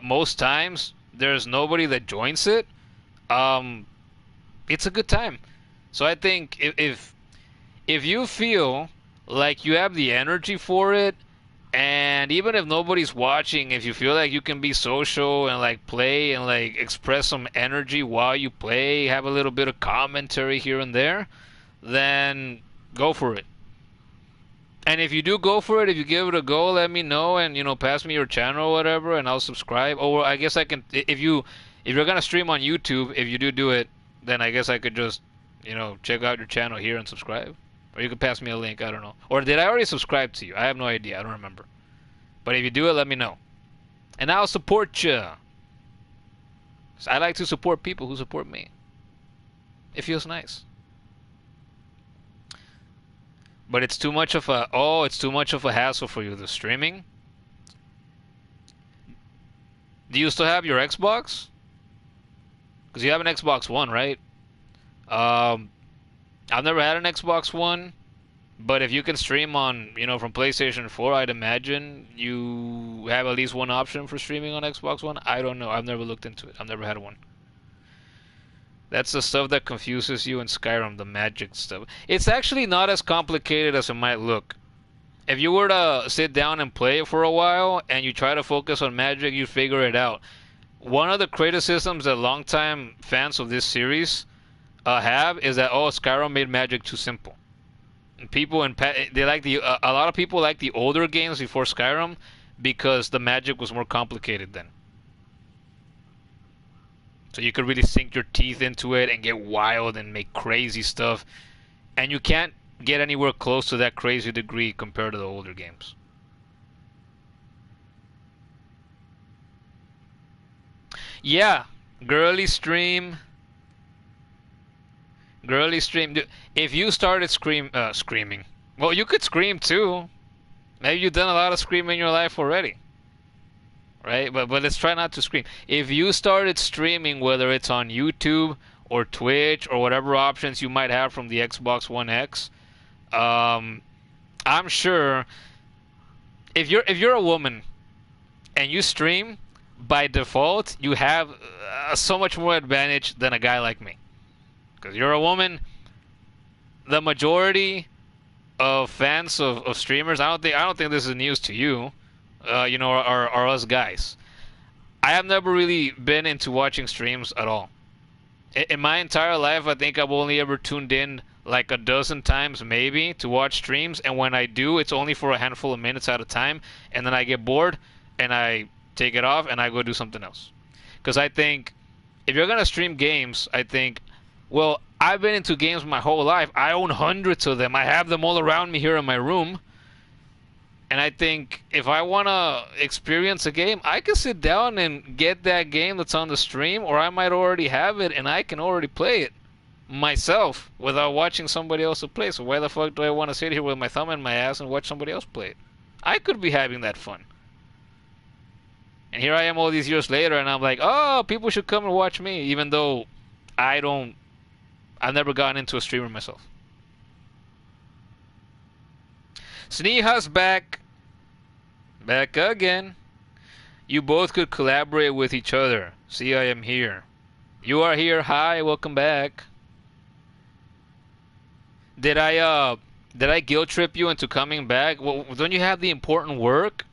most times there's nobody that joins it, it's a good time. So I think if you feel like you have the energy for it, and even if nobody's watching, if you feel like you can be social and like play and like express some energy while you play, have a little bit of commentary here and there, then go for it. And if you do go for it, if you give it a go, let me know and pass me your channel or whatever, and I'll subscribe. Or I guess I can if you're gonna stream on YouTube, if you do it, then I guess I could just check out your channel here and subscribe. Or you could pass me a link, I don't know. Or did I already subscribe to you? I have no idea, I don't remember. But if you do it, let me know. And I'll support you. I like to support people who support me. It feels nice. But it's too much of a hassle for you, the streaming. Do you still have your Xbox? Because you have an Xbox One, right? I've never had an Xbox One, but if you can stream on, from PlayStation 4, I'd imagine you have at least one option for streaming on Xbox One. I don't know. I've never looked into it. I've never had one. That's the stuff that confuses you in Skyrim, the magic stuff. It's actually not as complicated as it might look. If you were to sit down and play it for a while, and you try to focus on magic, you figure it out. One of the criticisms that longtime fans of this series have is that Skyrim made magic too simple. And people they like a lot of people like the older games before Skyrim because the magic was more complicated then. So you could really sink your teeth into it and get wild and make crazy stuff, and you can't get anywhere close to that crazy degree compared to the older games. Yeah, girly stream. If you started screaming, well, you could scream too. Maybe you've done a lot of screaming in your life already, right? But let's try not to scream. If you started streaming, whether it's on YouTube or Twitch or whatever options you might have from the Xbox One X, I'm sure if you're a woman and you stream, by default you have so much more advantage than a guy like me. Because you're a woman, the majority of fans of streamers, I don't think this is news to you, are us guys. I have never really been into watching streams at all. In my entire life, I think I've only ever tuned in like a dozen times maybe to watch streams, and when I do, it's only for a handful of minutes at a time, and then I get bored and I take it off and I go do something else. Because I think if you're gonna stream games, I think, well, I've been into games my whole life. I own hundreds of them. I have them all around me here in my room. And I think if I want to experience a game, I can sit down and get that game that's on the stream, or I might already have it and I can already play it myself without watching somebody else play. So why the fuck do I want to sit here with my thumb in my ass and watch somebody else play it? I could be having that fun. And here I am all these years later, and I'm like, oh, people should come and watch me, even though I've never gotten into a streamer myself. Sneha's back. Back again. You both could collaborate with each other. See, I am here. You are here. Hi, welcome back. Did I guilt trip you into coming back? Well, don't you have the important work?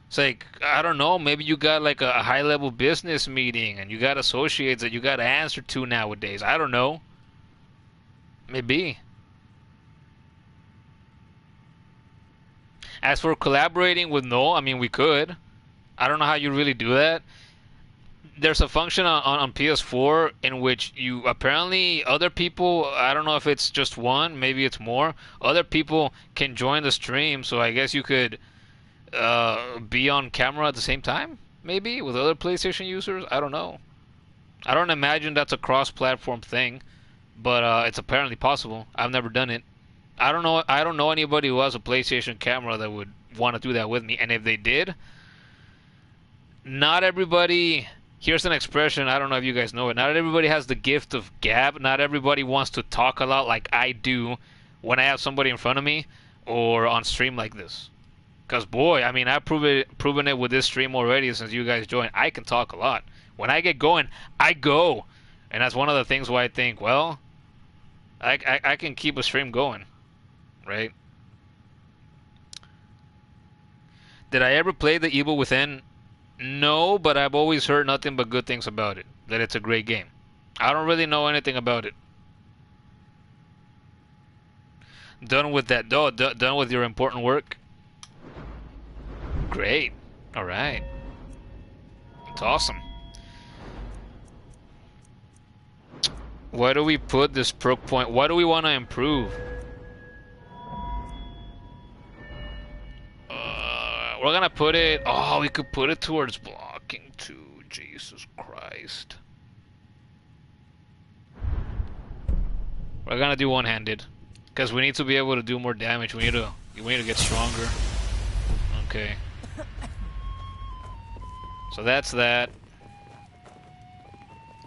It's like, I don't know, maybe you got like a high-level business meeting and you got associates that you got to answer to nowadays. I don't know. Maybe. As for collaborating with Noel, I mean, we could. I don't know how you really do that. There's a function on PS4 in which you apparently other people, I don't know if it's just one, maybe it's more, other people can join the stream, so I guess you could be on camera at the same time, maybe, with other PlayStation users. I don't know. I don't imagine that's a cross-platform thing, but it's apparently possible. I've never done it. I don't know anybody who has a PlayStation camera that would want to do that with me, and if they did, not everybody... Here's an expression, I don't know if you guys know it. Not everybody has the gift of gab. Not everybody wants to talk a lot like I do when I have somebody in front of me or on stream like this. Because, boy, I mean, I've proven it with this stream already since you guys joined. I can talk a lot. When I get going, I go. And that's one of the things why I think, well, I can keep a stream going, right? Did I ever play The Evil Within? No, but I've always heard nothing but good things about it. That it's a great game. I don't really know anything about it. Done with that, though. Done with your important work. Great. All right. It's awesome. Where do we put this perk point? What do we want to improve? We're gonna put it... Oh, we could put it towards blocking too. Jesus Christ. We're gonna do one-handed. Because we need to be able to do more damage. We need to get stronger. Okay. So that's that.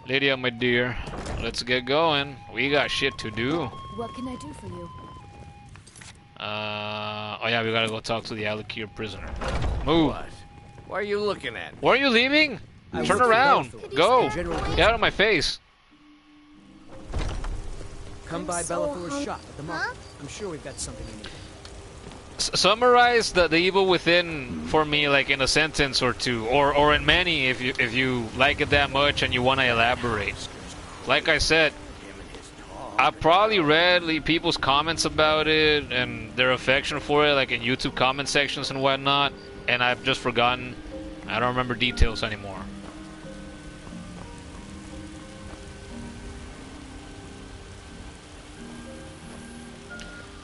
Lydia, my dear, let's get going. We got shit to do. What can I do for you? Oh yeah, we gotta go talk to the Alakir prisoner. Move. What? What are you looking at? Why are you leaving? Turn around. Go. Get out of my face. Come by Bellathor's shop at the market. I'm sure we've got something you need. Summarize the Evil Within for me, like in a sentence or two, or in many, if you like it that much and you want to elaborate. Like I said, I probably read people's comments about it and their affection for it, like in YouTube comment sections and whatnot, and I've just forgotten. I don't remember details anymore.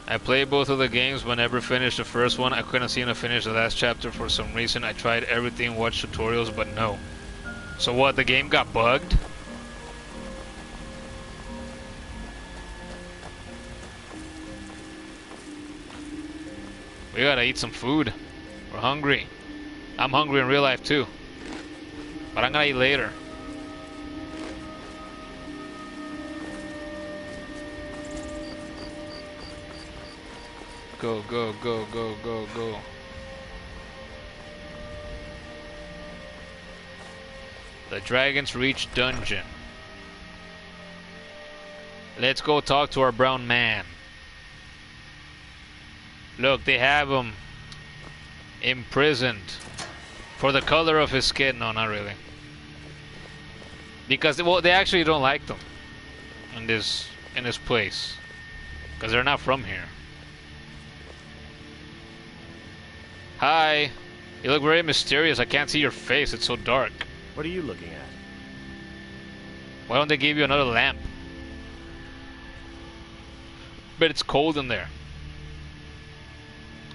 I played both of the games but never finished the first one. I couldn't seem to finish the last chapter for some reason. I tried everything, watched tutorials, but no. So what, the game got bugged? We gotta eat some food. We're hungry. I'm hungry in real life too. But I'm gonna eat later. Go, go, go, go, go, go. The Dragon's Reach dungeon. Let's go talk to our brown man. Look, they have him imprisoned for the color of his skin. No, not really. Because, well, they actually don't like them in this place. Because they're not from here. Hi. You look very mysterious. I can't see your face. It's so dark. What are you looking at? Why don't they give you another lamp? But it's cold in there.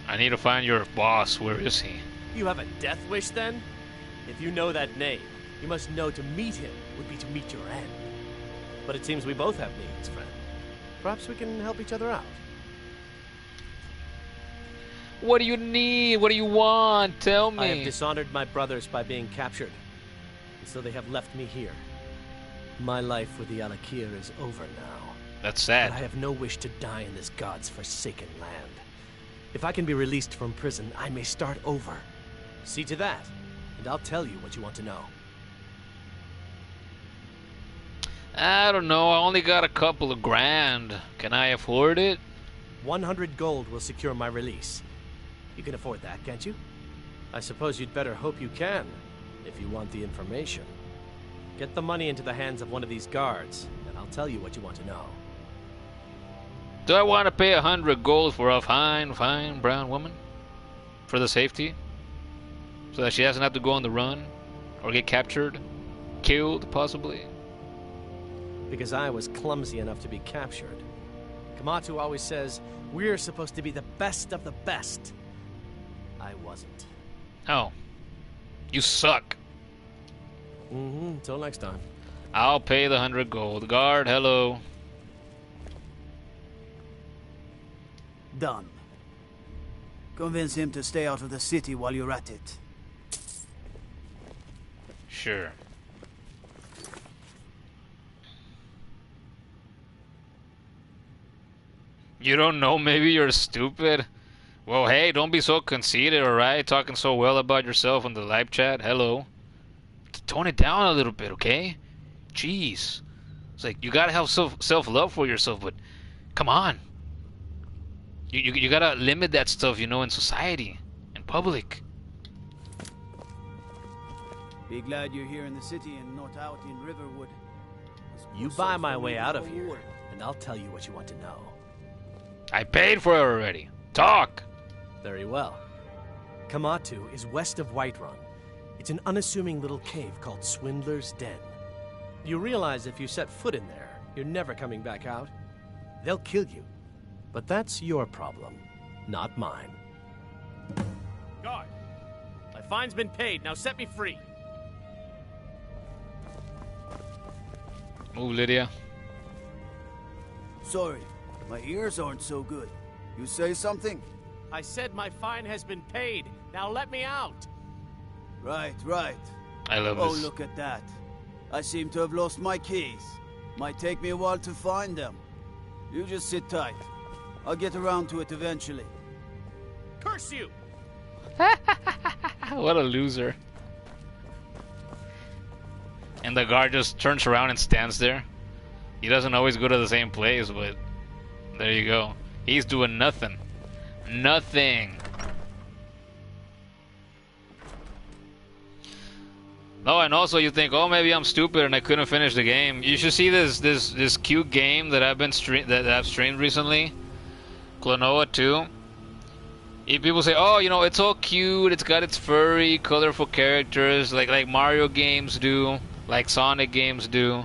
I need to find your boss. Where is he? You have a death wish then? If you know that name, you must know to meet him would be to meet your end. But it seems we both have needs, friend. Perhaps we can help each other out. What do you need? What do you want? Tell me. I have dishonored my brothers by being captured, and so they have left me here. My life with the Alakir is over now. That's sad. But I have no wish to die in this god's forsaken land. If I can be released from prison, I may start over. See to that, and I'll tell you what you want to know. I don't know. I only got a couple of grand. Can I afford it? 100 gold will secure my release. You can afford that, can't you? I suppose you'd better hope you can, if you want the information. Get the money into the hands of one of these guards, and I'll tell you what you want to know. Do I want to pay 100 gold for a fine brown woman? For the safety? So that she doesn't have to go on the run? Or get captured? Killed, possibly? Because I was clumsy enough to be captured. Kamatu always says, we're supposed to be the best of the best. I wasn't. Oh. You suck. Until next time. I'll pay the 100 gold. Guard, hello. Done. Convince him to stay out of the city while you're at it. Sure. You don't know? Maybe you're stupid? Well, hey, don't be so conceited, alright? Talking so well about yourself in the live chat. Hello. Tone it down a little bit, okay? Jeez. It's like, you gotta have self-love for yourself, but come on. You gotta limit that stuff, you know, in society, in public. Be glad you're here in the city and not out in Riverwood. You buy my way out of here, and I'll tell you what you want to know. I paid for it already. Talk! Very well. Kamatu is west of Whiterun. It's an unassuming little cave called Swindler's Den. You realize if you set foot in there, you're never coming back out. They'll kill you. But that's your problem, not mine. Guard! My fine's been paid, now set me free! Move, Lydia. Sorry, my ears aren't so good. You say something? I said my fine has been paid. Now let me out. Right. I love this. Oh, this. look at that. I seem to have lost my keys. Might take me a while to find them. You just sit tight. I'll get around to it eventually. Curse you! What a loser. And the guard just turns around and stands there. He doesn't always go to the same place, but there you go. He's doing nothing. Nothing. Oh, and also you think, oh, maybe I'm stupid and I couldn't finish the game. You should see this cute game that I've streamed recently, Klonoa 2. People say, oh, you know, it's all cute. It's got its furry, colorful characters, like Mario games do, like Sonic games do.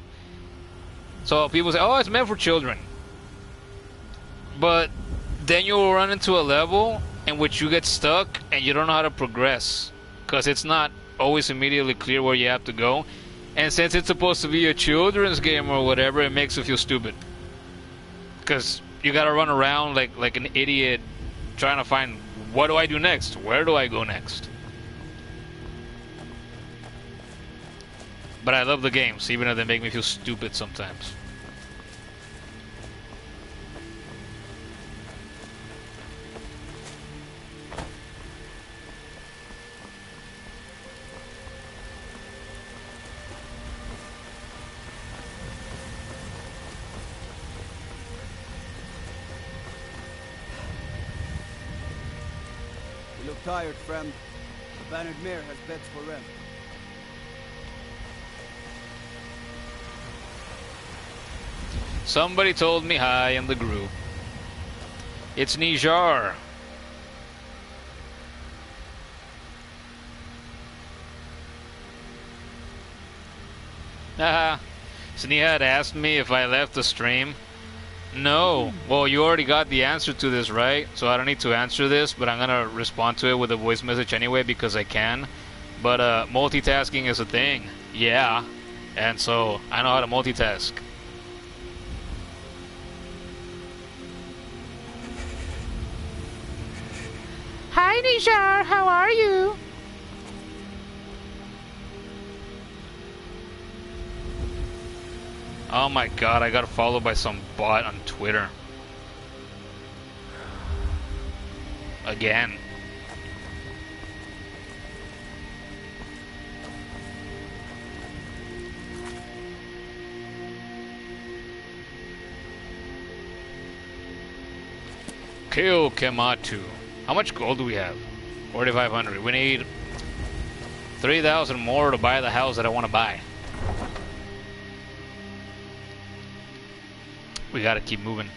So people say, oh, it's meant for children. But then you'll run into a level in which you get stuck and you don't know how to progress, because it's not always immediately clear where you have to go. And since it's supposed to be a children's game or whatever, it makes you feel stupid, because you gotta run around like an idiot trying to find, what do I do next? Where do I go next? But I love the games, even though they make me feel stupid sometimes. You look tired, friend. The Bannered Mare has beds for rent. Somebody told me hi in the group. It's Nijar. Haha. Sneha had asked me if I left the stream. No. Well, you already got the answer to this, right? So I don't need to answer this, but I'm gonna respond to it with a voice message anyway because I can. But multitasking is a thing. Yeah. And so I know how to multitask. Hi, Nijar. How are you? Oh my god, I got followed by some bot on Twitter. Again. Kill Kematu. How much gold do we have? 4,500. We need 3,000 more to buy the house that I want to buy. We gotta keep moving.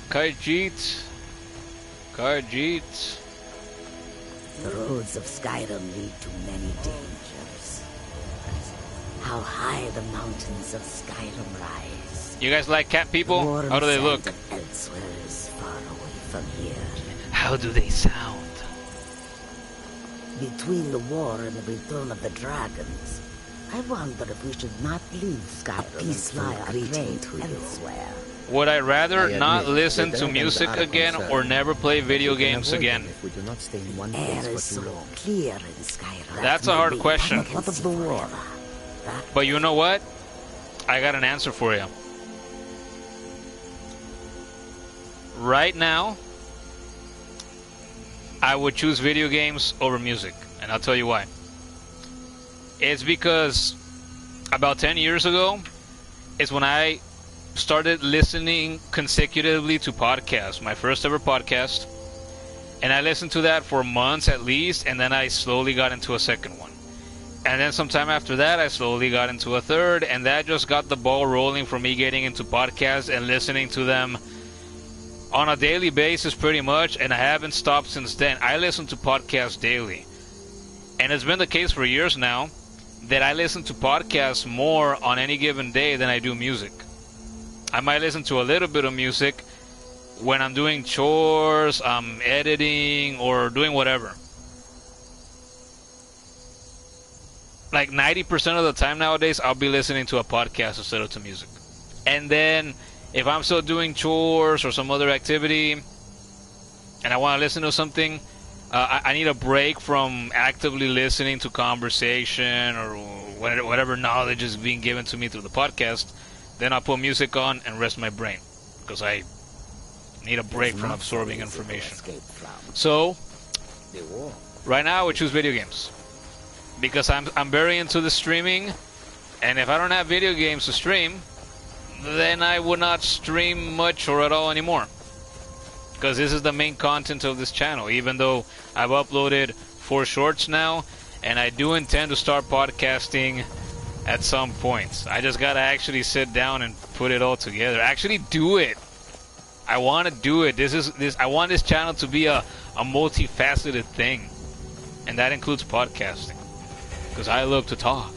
Kajit. The roads of Skyrim lead to many dangers. How high the mountains of Skyrim rise. You guys like cat people? How do they look? Elsewhere is far away from here. How do they sound? Between the war and the return of the dragons, I wonder if we should not leave Skyrim and fly our greeting elsewhere. Would I rather I not admit, listen the to dragons music are a again concern, or never play but video we can games avoid them again? if we do not stay in one Air place is for so too long. clear in Skyrim. That's a hard question. Top of the world. But you know what? I got an answer for you. Right now, I would choose video games over music, and I'll tell you why. It's because about 10 years ago is when I started listening consecutively to podcasts, my first ever podcast, and I listened to that for months at least, and then I slowly got into a second one. And then sometime after that, I slowly got into a third, and that just got the ball rolling for me getting into podcasts and listening to them on a daily basis pretty much, and I haven't stopped since then. I listen to podcasts daily. And it's been the case for years now that I listen to podcasts more on any given day than I do music. I might listen to a little bit of music when I'm doing chores, I'm editing, or doing whatever. Like 90% of the time nowadays, I'll be listening to a podcast instead of to music. And then, if I'm still doing chores or some other activity, and I want to listen to something, I need a break from actively listening to conversation or whatever knowledge is being given to me through the podcast. Then I'll put music on and rest my brain, because I need a break from absorbing information. So, right now I would choose video games, because I'm very into the streaming, and if I don't have video games to stream, then I would not stream much or at all anymore, because this is the main content of this channel, even though I've uploaded 4 shorts now, and I do intend to start podcasting at some point. I just gotta actually sit down and put it all together, actually do it. I want to do it. I want this channel to be a multifaceted thing, and that includes podcasting, because I love to talk.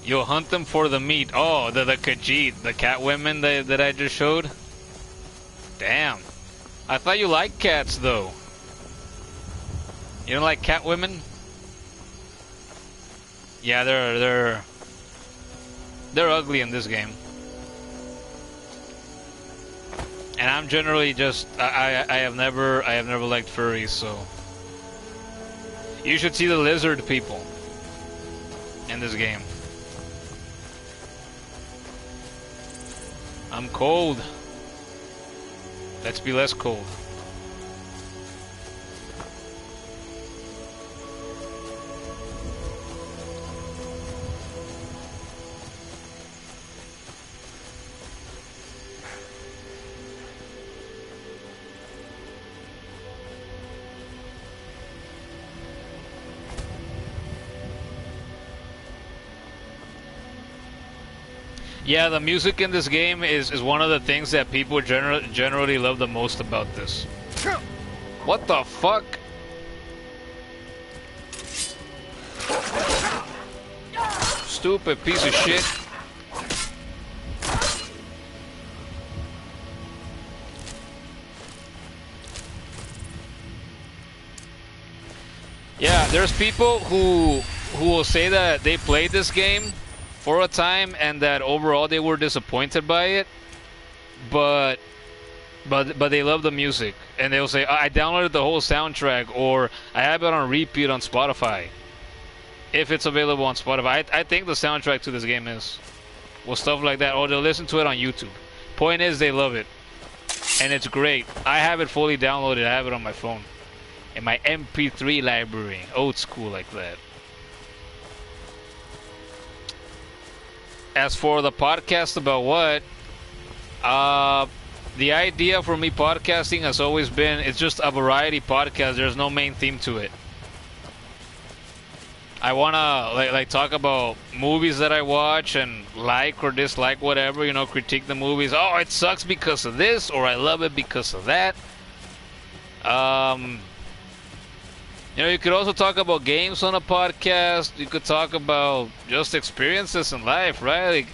You'll hunt them for the meat. Oh, the Khajiit, the cat women that I just showed. Damn. I thought you liked cats, though. You don't like cat women? Yeah, they're ugly in this game. And I'm generally just I have never liked furries, so you should see the lizard people in this game. I'm cold. Let's be less cold. Yeah, the music in this game is one of the things that people generally love the most about this. What the fuck? Stupid piece of shit. Yeah, there's people who will say that they played this game for a time and that overall they were disappointed by it, but they love the music, and they'll say, I downloaded the whole soundtrack, or I have it on repeat on Spotify, if it's available on Spotify. I think the soundtrack to this game is, well, stuff like that, or they'll listen to it on YouTube. Point is, they love it, and it's great. I have it fully downloaded. I have it on my phone in my MP3 library, old school like that. As for the podcast about what, the idea for me podcasting has always been, it's just a variety podcast. There's no main theme to it. I wanna like talk about movies that I watch and like or dislike, whatever, you know, critique the movies. Oh, it sucks because of this, or I love it because of that. You know, you could also talk about games on a podcast. You could talk about just experiences in life, right? Like,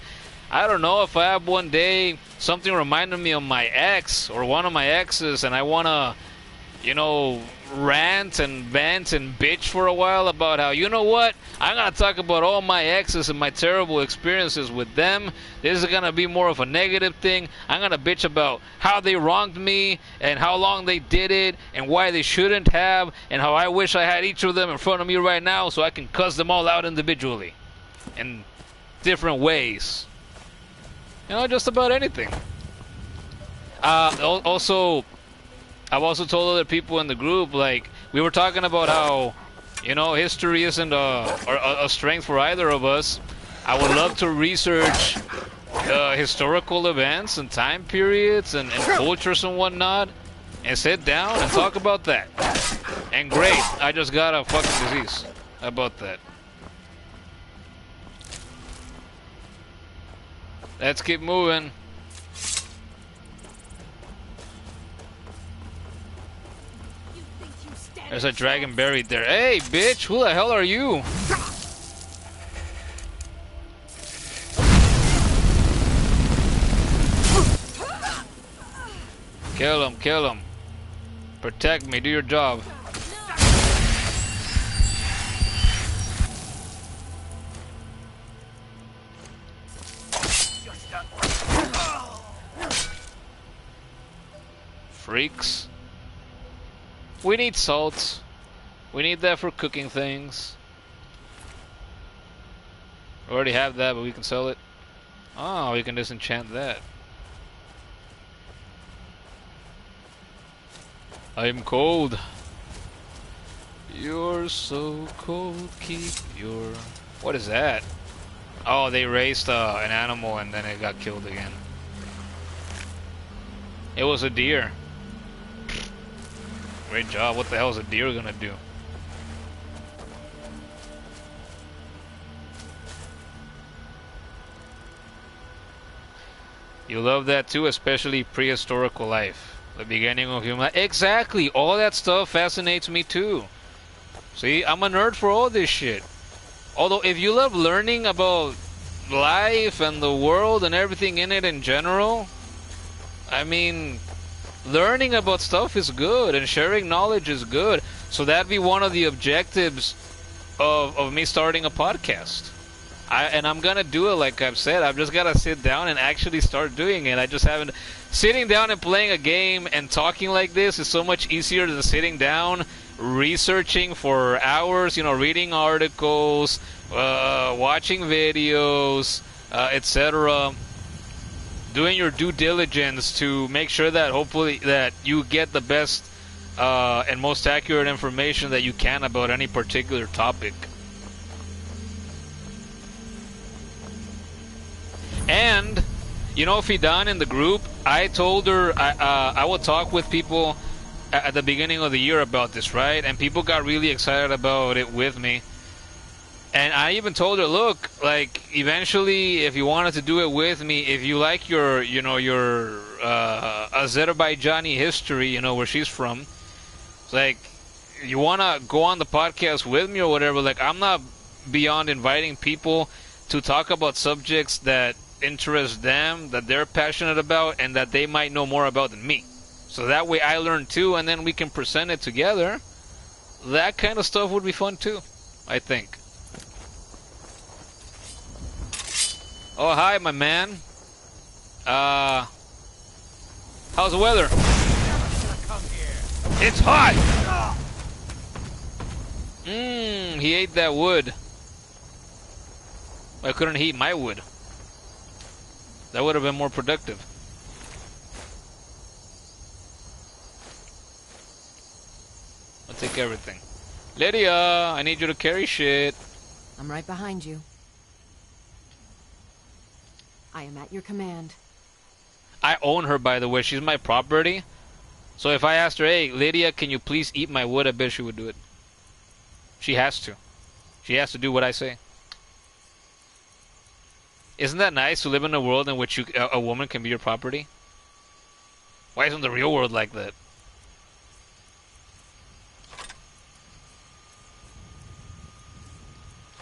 I don't know, if I have one day something reminded me of my ex or one of my exes, and I want to you know, rant and vent and bitch for a while about how, you know what, I'm gonna talk about all my exes and my terrible experiences with them. This is gonna be more of a negative thing. I'm gonna bitch about how they wronged me and how long they did it and why they shouldn't have and how I wish I had each of them in front of me right now so I can cuss them all out individually in different ways. You know, just about anything. Also, I've also told other people in the group, like, we were talking about how, you know, history isn't a strength for either of us. I would love to research historical events and time periods and cultures and whatnot, and sit down and talk about that. And great, I just got a fucking disease about that. Let's keep moving. There's a dragon buried there. Hey, bitch, who the hell are you? Kill him, kill him. Protect me, do your job. Freaks. We need salt. We need that for cooking things. We already have that, but we can sell it. Oh, we can disenchant that. I'm cold. You're so cold, keep your... What is that? Oh, they raised an animal and then it got killed again. It was a deer. Great job. What the hell is a deer gonna do? You love that too, especially prehistorical life. The beginning of human life. Exactly! All that stuff fascinates me too. See, I'm a nerd for all this shit. Although, if you love learning about life and the world and everything in it in general, I mean, learning about stuff is good and sharing knowledge is good. So that'd be one of the objectives of me starting a podcast. And I'm gonna do it, like I've said. I've just gotta sit down and actually start doing it. I just haven't. Sitting down and playing a game and talking like this is so much easier than sitting down, researching for hours, you know, reading articles, watching videos, etc. Doing your due diligence to make sure that hopefully that you get the best and most accurate information that you can about any particular topic. And, you know, Fidan in the group, I told her I would talk with people at the beginning of the year about this, right? And people got really excited about it with me. And I even told her, look, like, eventually, if you wanted to do it with me, if you like your, you know, your Azerbaijani history, you know, where she's from, like, you want to go on the podcast with me or whatever, like, I'm not beyond inviting people to talk about subjects that interest them, that they're passionate about, and that they might know more about than me. So that way I learn too, and then we can present it together. That kind of stuff would be fun too, I think. Oh, hi, my man. How's the weather? It's hot! He ate that wood. Why couldn't he eat my wood? That would have been more productive. I'll take everything. Lydia, I need you to carry shit. I'm right behind you. I am at your command. I own her, by the way. She's my property. So if I asked her, hey, Lydia, can you please eat my wood? I bet she would do it. She has to. She has to do what I say. Isn't that nice to live in a world in which a woman can be your property? Why isn't the real world like that?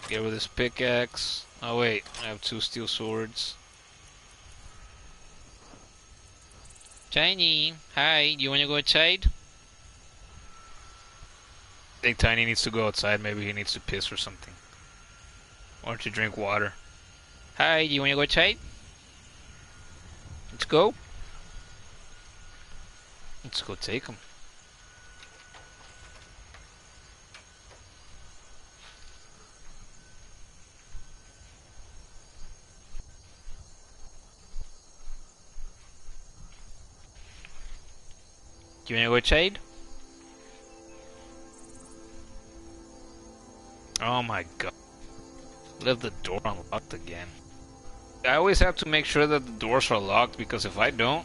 Get rid of this pickaxe. Oh wait, I have 2 steel swords. Tiny, hi, do you want to go outside? Big Tiny needs to go outside. Maybe he needs to piss or something. Why don't you drink water? Hi, you want to go outside? Let's go. Let's go take him. Do you want to go outside? Oh my god. Left the door unlocked again. I always have to make sure that the doors are locked, because if I don't,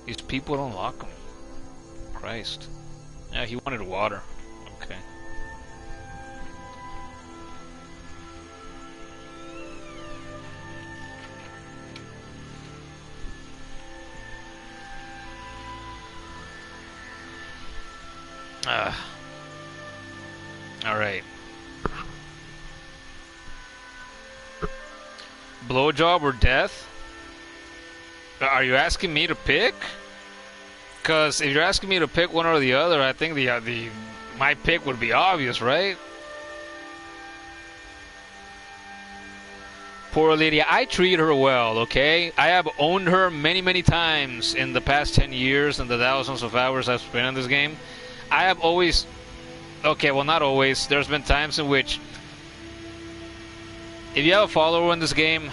these people don't lock them. Christ. Yeah, he wanted water. Okay. Alright. Blowjob or death? Are you asking me to pick? Because if you're asking me to pick one or the other, I think my pick would be obvious, right? Poor Lydia. I treat her well, okay? I have owned her many, many times in the past 10 years and the thousands of hours I've spent in this game. I have always... Okay, well, not always. There's been times in which... If you have a follower in this game,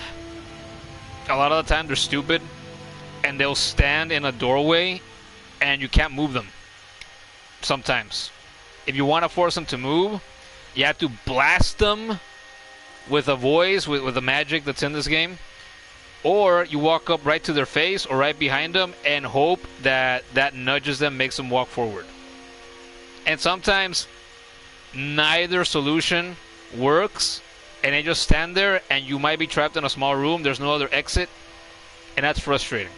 a lot of the time they're stupid, and they'll stand in a doorway, and you can't move them. Sometimes. If you want to force them to move, you have to blast them with a voice, with the magic that's in this game. Or you walk up right to their face or right behind them and hope that that nudges them, makes them walk forward. And sometimes neither solution works, and they just stand there, and you might be trapped in a small room, there's no other exit, and that's frustrating.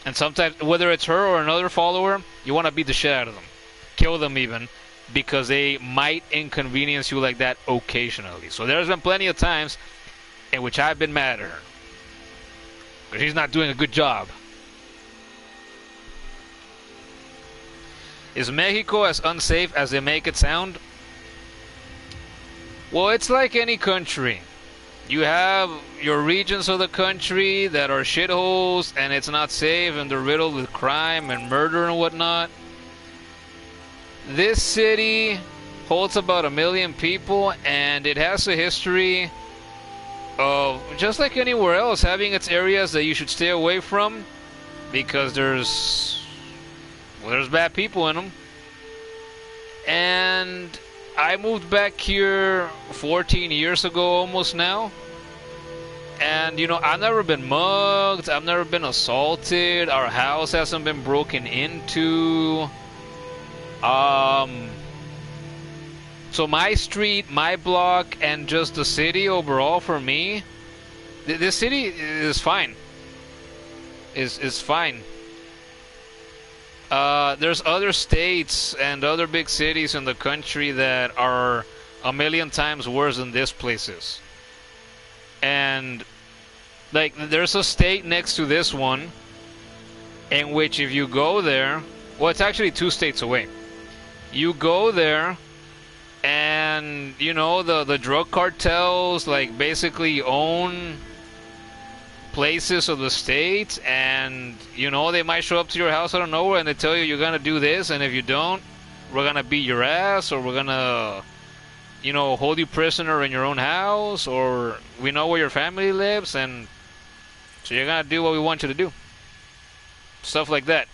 And sometimes, whether it's her or another follower, you want to beat the shit out of them. Kill them even, because they might inconvenience you like that occasionally. So there's been plenty of times in which I've been mad at her, because she's not doing a good job. Is Mexico as unsafe as they make it sound? Well, it's like any country. You have your regions of the country that are shitholes and it's not safe and they're riddled with crime and murder and whatnot. This city holds about 1 million people, and it has a history of, just like anywhere else, having its areas that you should stay away from because there's bad people in them. And I moved back here 14 years ago almost now. And, you know, I've never been mugged. I've never been assaulted. Our house hasn't been broken into. So my street, my block, and just the city overall for me, this city is fine. Is fine. There's other states and other big cities in the country that are 1 million times worse than this place is. And, like, there's a state next to this one in which if you go there, well, it's actually 2 states away. You go there, and, you know, the drug cartels, like, basically own places of the state, and, you know, they might show up to your house out of nowhere and they tell you you're gonna do this, and if you don't, we're gonna beat your ass, or we're gonna, you know, hold you prisoner in your own house, or we know where your family lives, and so you're gonna do what we want you to do. Stuff like that.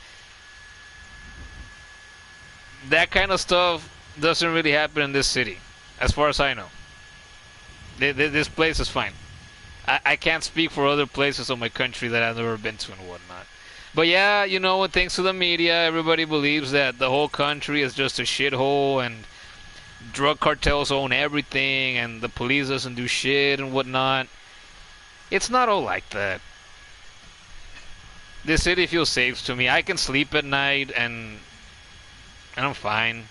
That kind of stuff doesn't really happen in this city, as far as I know. This place is fine. I can't speak for other places of my country that I've never been to and whatnot. But yeah, you know, thanks to the media, everybody believes that the whole country is just a shithole and drug cartels own everything and the police doesn't do shit and whatnot. It's not all like that. This city feels safe to me. I can sleep at night and I'm fine.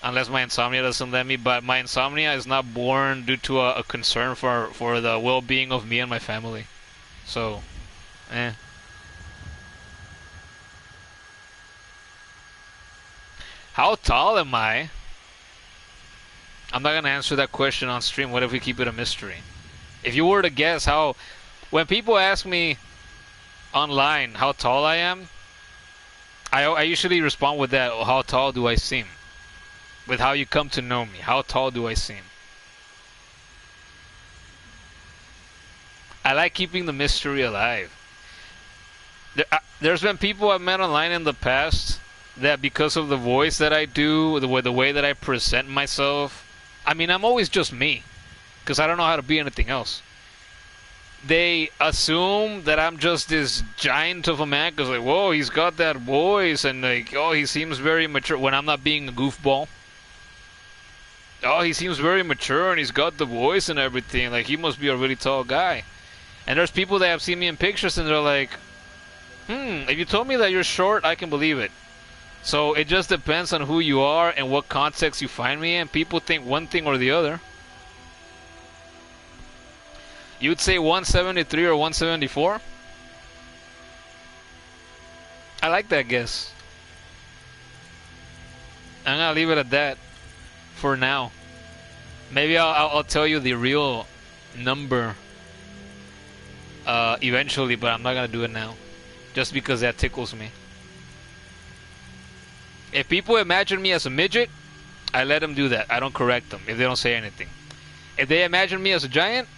Unless my insomnia doesn't let me, but my insomnia is not born due to a concern for the well-being of me and my family. So, How tall am I? I'm not gonna answer that question on stream. What if we keep it a mystery? If you were to guess how, when people ask me online how tall I am, I usually respond with that. How tall do I seem? With how you come to know me. How tall do I seem? I like keeping the mystery alive. There's been people I've met online in the past that because of the voice that I do, the way that I present myself, I mean, I'm always just me, because I don't know how to be anything else. They assume that I'm just this giant of a man, because like, whoa, he's got that voice, and like, oh, he seems very mature, when I'm not being a goofball. Oh, he seems very mature, and he's got the voice and everything, like, he must be a really tall guy. And there's people that have seen me in pictures, and they're like, if you told me that you're short, I can believe it. So it just depends on who you are and what context you find me in. People think one thing or the other. You'd say 173 or 174? I like that guess. I'm gonna leave it at that for now. Maybe I'll tell you the real number eventually, but I'm not gonna do it now. Just because that tickles me. If people imagine me as a midget, I let them do that. I don't correct them if they don't say anything. If they imagine me as a giant,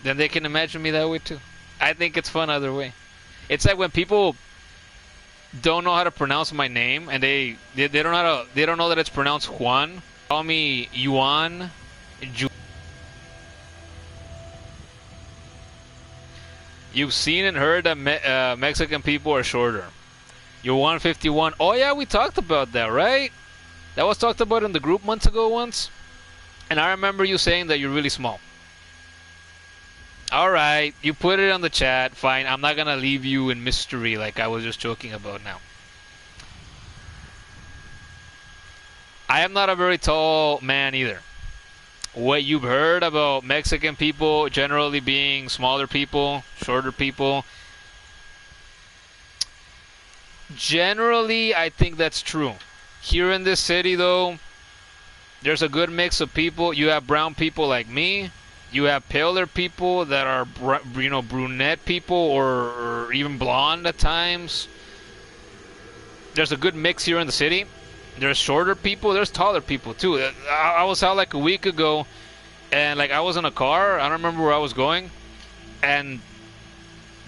then they can imagine me that way too. I think it's fun either way. It's like when people don't know how to pronounce my name, and they don't know that it's pronounced Juan. Call me Yuan. You've seen and heard that Mexican people are shorter. You're 151. Oh yeah, we talked about that, right? That was talked about in the group months ago once. And I remember you saying that you're really small. Alright, you put it on the chat. Fine, I'm not gonna leave you in mystery like I was just joking about now. I am not a very tall man either. What you've heard about Mexican people generally being smaller people, shorter people, generally I think that's true. Here in this city though, there's a good mix of people. You have brown people like me. You have paler people that are, brunette people or even blonde at times. There's a good mix here in the city. There's shorter people. There's taller people too. I was out like a week ago, and like I was in a car. I don't remember where I was going, and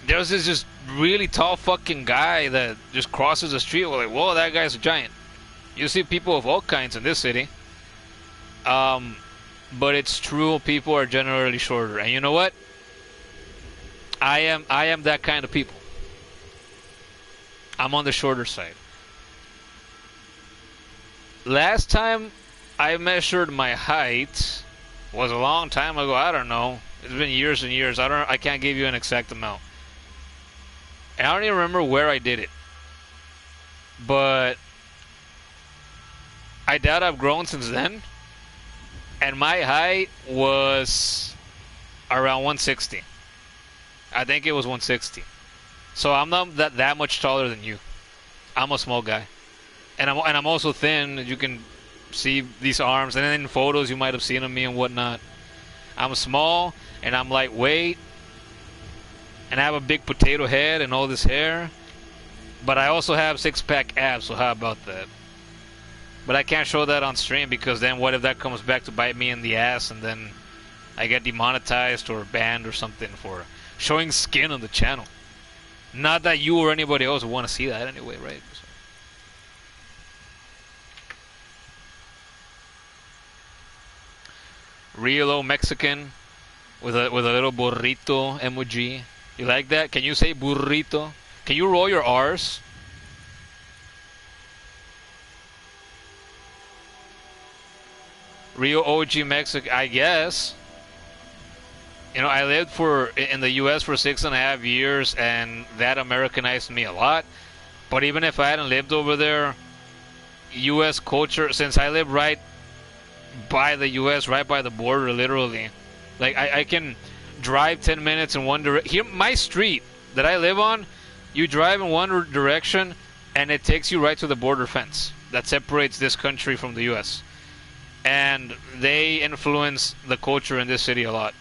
there was this just really tall fucking guy that just crosses the street. We're like, whoa, that guy's a giant. You see people of all kinds in this city. But it's true, people are generally shorter. And you know what? I am that kind of people. I'm on the shorter side. Last time I measured my height was a long time ago. I don't know. It's been years and years. I can't give you an exact amount. And I don't even remember where I did it. But I doubt I've grown since then. And my height was around 160. I think it was 160. So I'm not that much taller than you. I'm a small guy. And I'm also thin. You can see these arms. And then in photos you might have seen of me and whatnot. I'm small and I'm lightweight. And I have a big potato head and all this hair. But I also have six-pack abs, so how about that? But I can't show that on stream because then what if that comes back to bite me in the ass and then I get demonetized or banned or something for showing skin on the channel. Not that you or anybody else would want to see that anyway, right? So. Real old Mexican with a little burrito emoji. You like that? Can you say burrito? Can you roll your R's? Real OG Mexican, I guess. You know, I lived in the U.S. for 6.5 years, and that Americanized me a lot. But even if I hadn't lived over there, U.S. culture, since I live right by the U.S., right by the border, literally. Like, I can drive 10 minutes in one direction. Here, my street that I live on, you drive in one direction, and it takes you right to the border fence. that separates this country from the U.S. And they influence the culture in this city a lot,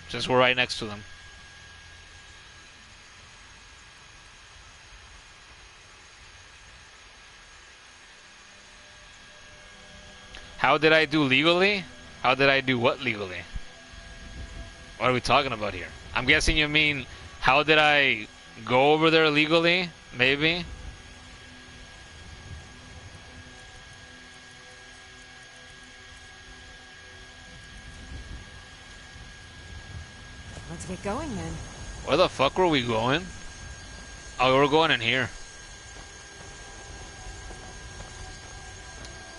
since we're right next to them. How did I do legally? How did I do what legally? What are we talking about here? I'm guessing you mean, how did I go over there legally? Maybe? Let's get going then. Where the fuck were we going? Oh, we're going in here.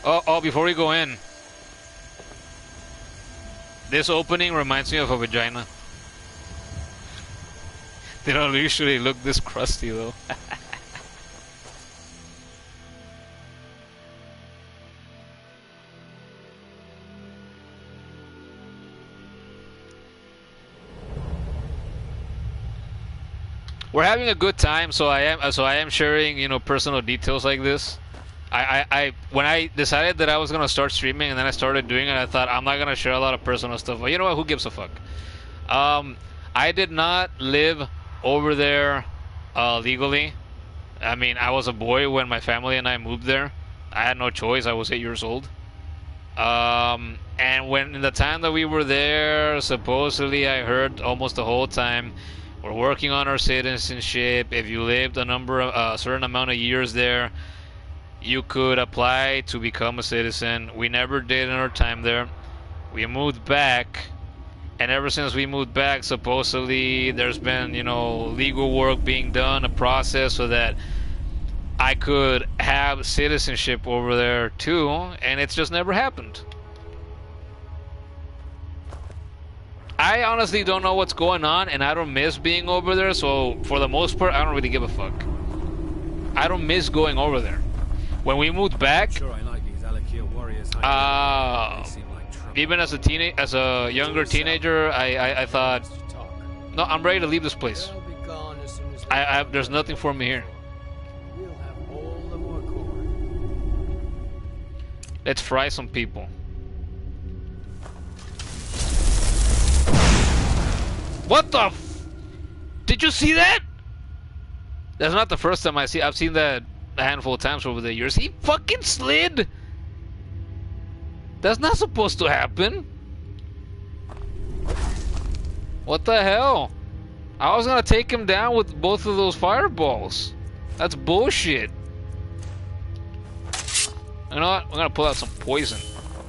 Oh, before we go in. This opening reminds me of a vagina. They don't usually look this crusty though. We're having a good time, so I am sharing, you know, personal details like this. When I decided that I was gonna start streaming and then I started doing it, I thought I'm not gonna share a lot of personal stuff. But you know what? Who gives a fuck? I did not live over there legally. I mean, I was a boy when my family and I moved there. I had no choice. I was 8 years old. And when in the time that we were there, supposedly I heard almost the whole time, we're working on our citizenship. If you lived a certain amount of years there, you could apply to become a citizen. We never did in our time there. We moved back, and ever since we moved back, supposedly there's been, you know, legal work being done, a process so that I could have citizenship over there too, and it's just never happened. I honestly don't know what's going on, and I don't miss being over there, so for the most part, I don't really give a fuck. I don't miss going over there. When we moved back, Sure, I like these Alakir warriors. even as a younger teenager, I thought, no, I'm ready to leave this place. There's nothing for me here. Let's fry some people. What the f? Did you see that? That's not the first time I've seen that a handful of times over the years. He fucking slid! That's not supposed to happen. What the hell? I was gonna take him down with both of those fireballs. That's bullshit. You know what? We're gonna pull out some poison.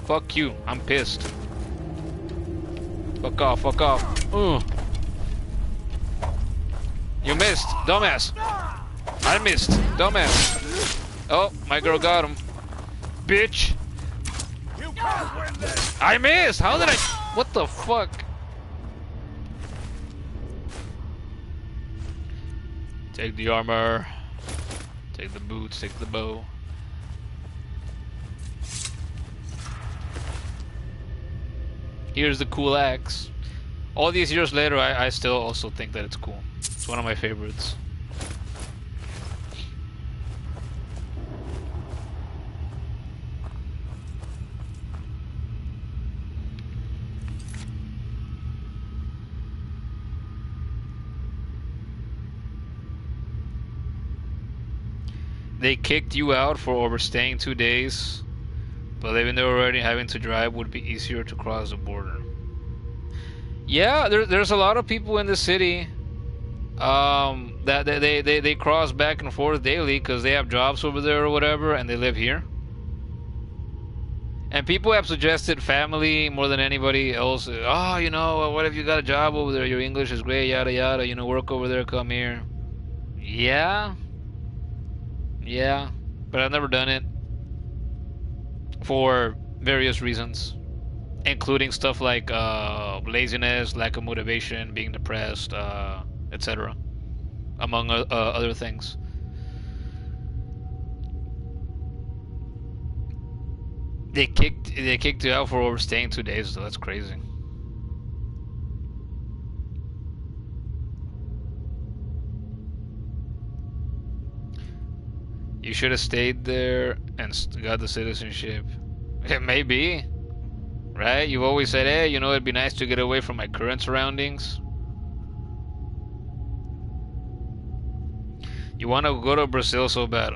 Fuck you. I'm pissed. Fuck off, fuck off. Ooh. You missed, dumbass. I missed, dumbass. Oh, my girl got him. Bitch. I missed! How did I... What the fuck? Take the armor. Take the boots, take the bow. Here's the cool axe. All these years later, I still also think that it's cool. It's one of my favorites. They kicked you out for overstaying 2 days, but even though already having to drive would be easier to cross the border. Yeah, there's a lot of people in the city that they cross back and forth daily because they have jobs over there or whatever, and they live here. And people have suggested family more than anybody else. Oh, you know, what if you got a job over there? Your English is great, yada yada. You know, work over there, come here. Yeah. Yeah, but I've never done it for various reasons, including stuff like laziness, lack of motivation, being depressed, etc., among other things. They kicked you out for overstaying 2 days, so that's crazy. You should have stayed there and got the citizenship. It may be, right? You've always said, hey, you know, it'd be nice to get away from my current surroundings. You want to go to Brazil so bad.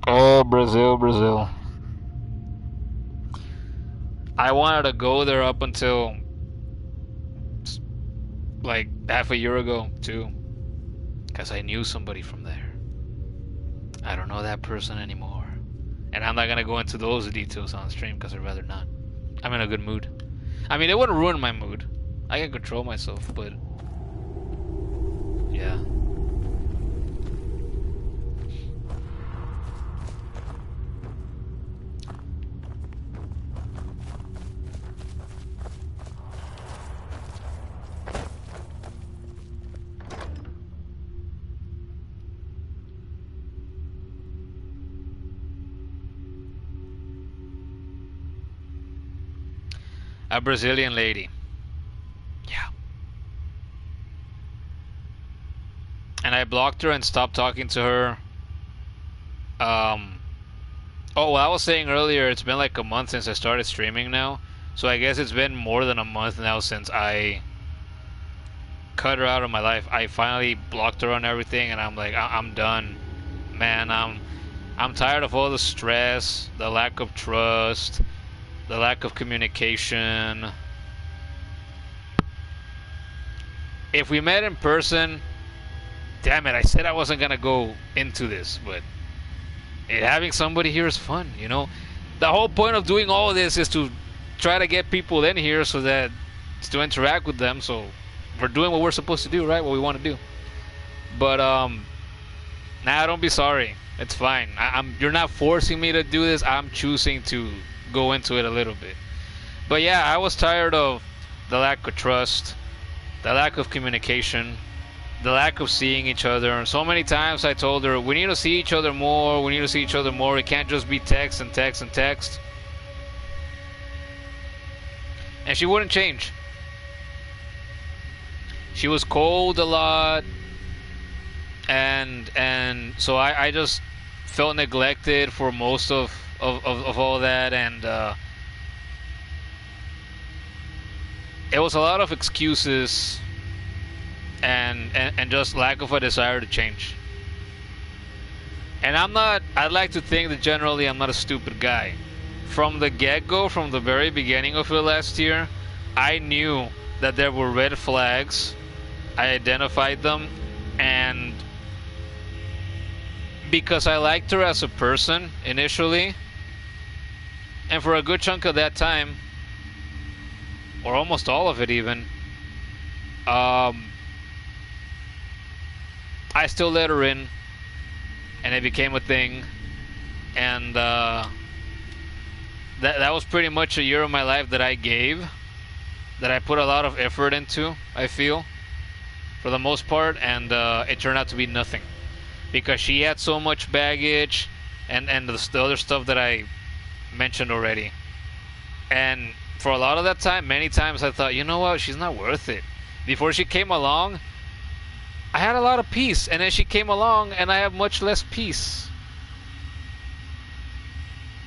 Oh, Brazil, Brazil. I wanted to go there up until like half a year ago too, because I knew somebody from there. I don't know that person anymore, and I'm not gonna go into those details on stream because I'd rather not. I'm in a good mood. I mean, it wouldn't ruin my mood. I can control myself, but yeah. A Brazilian lady. Yeah. And I blocked her and stopped talking to her. Oh, well, I was saying earlier, it's been like a month since I started streaming now. So I guess it's been more than a month now since I cut her out of my life. I finally blocked her on everything, and I'm like, I'm done. Man, I'm tired of all the stress, the lack of trust, the lack of communication. If we met in person, damn it, I said I wasn't gonna go into this, but having somebody here is fun, you know? The whole point of doing all of this is to try to get people in here so that it's to interact with them, so we're doing what we're supposed to do, right? What we want to do. But, nah, don't be sorry. It's fine. You're not forcing me to do this. I'm choosing to go into it a little bit. But yeah, I was tired of the lack of trust, the lack of communication, the lack of seeing each other. So many times I told her, we need to see each other more, we need to see each other more. It can't just be text and text and text. And she wouldn't change. She was cold a lot, and so I just felt neglected for most of all that, and it was a lot of excuses and just lack of a desire to change. And I'd like to think that generally I'm not a stupid guy. From the get-go, from the very beginning of it last year, I knew that there were red flags. I identified them, and because I liked her as a person initially, and for a good chunk of that time, or almost all of it even, I still let her in, and it became a thing, and that was pretty much a year of my life that I gave, that I put a lot of effort into, I feel, for the most part, and it turned out to be nothing. Because she had so much baggage, and the other stuff that I mentioned already. And for a lot of that time, many times I thought, you know what, she's not worth it. Before she came along, I had a lot of peace, and then she came along, and I have much less peace.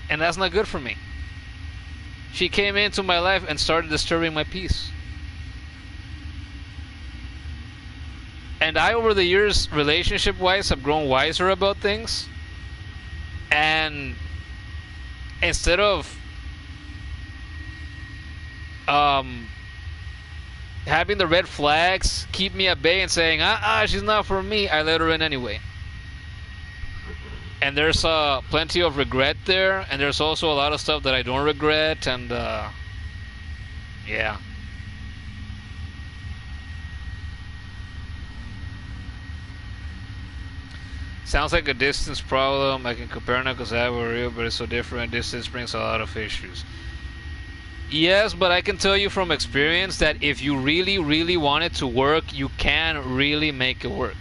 And that's not good for me. She came into my life and started disturbing my peace. And I, over the years, relationship-wise, have grown wiser about things. And instead of having the red flags keep me at bay and saying, she's not for me, I let her in anyway. And there's plenty of regret there, and there's also a lot of stuff that I don't regret, and yeah. Sounds like a distance problem. I can compare Nakazawa or Rio, but it's so different. Distance brings a lot of issues. Yes, but I can tell you from experience that if you really, really want it to work, you can really make it work.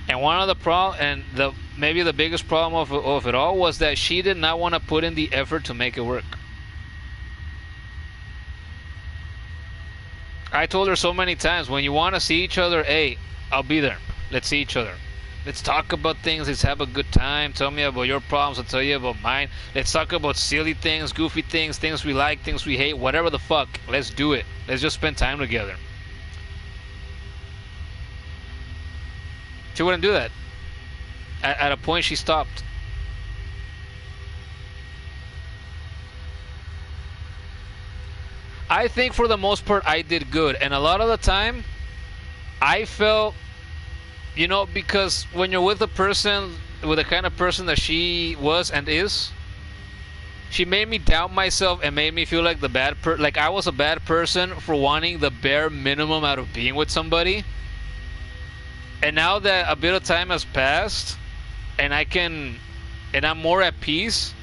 And one of the maybe the biggest problem of it all was that she did not want to put in the effort to make it work. I told her so many times, when you want to see each other, hey, I'll be there. Let's see each other. Let's talk about things. Let's have a good time. Tell me about your problems. I'll tell you about mine. Let's talk about silly things, goofy things, things we like, things we hate, whatever the fuck. Let's do it. Let's just spend time together. She wouldn't do that. At a point, she stopped. I think for the most part, I did good. And a lot of the time, I felt, you know, because when you're with a person, with the kind of person that she was and is, she made me doubt myself and made me feel like like I was a bad person for wanting the bare minimum out of being with somebody. And now that a bit of time has passed, and I'm more at peace,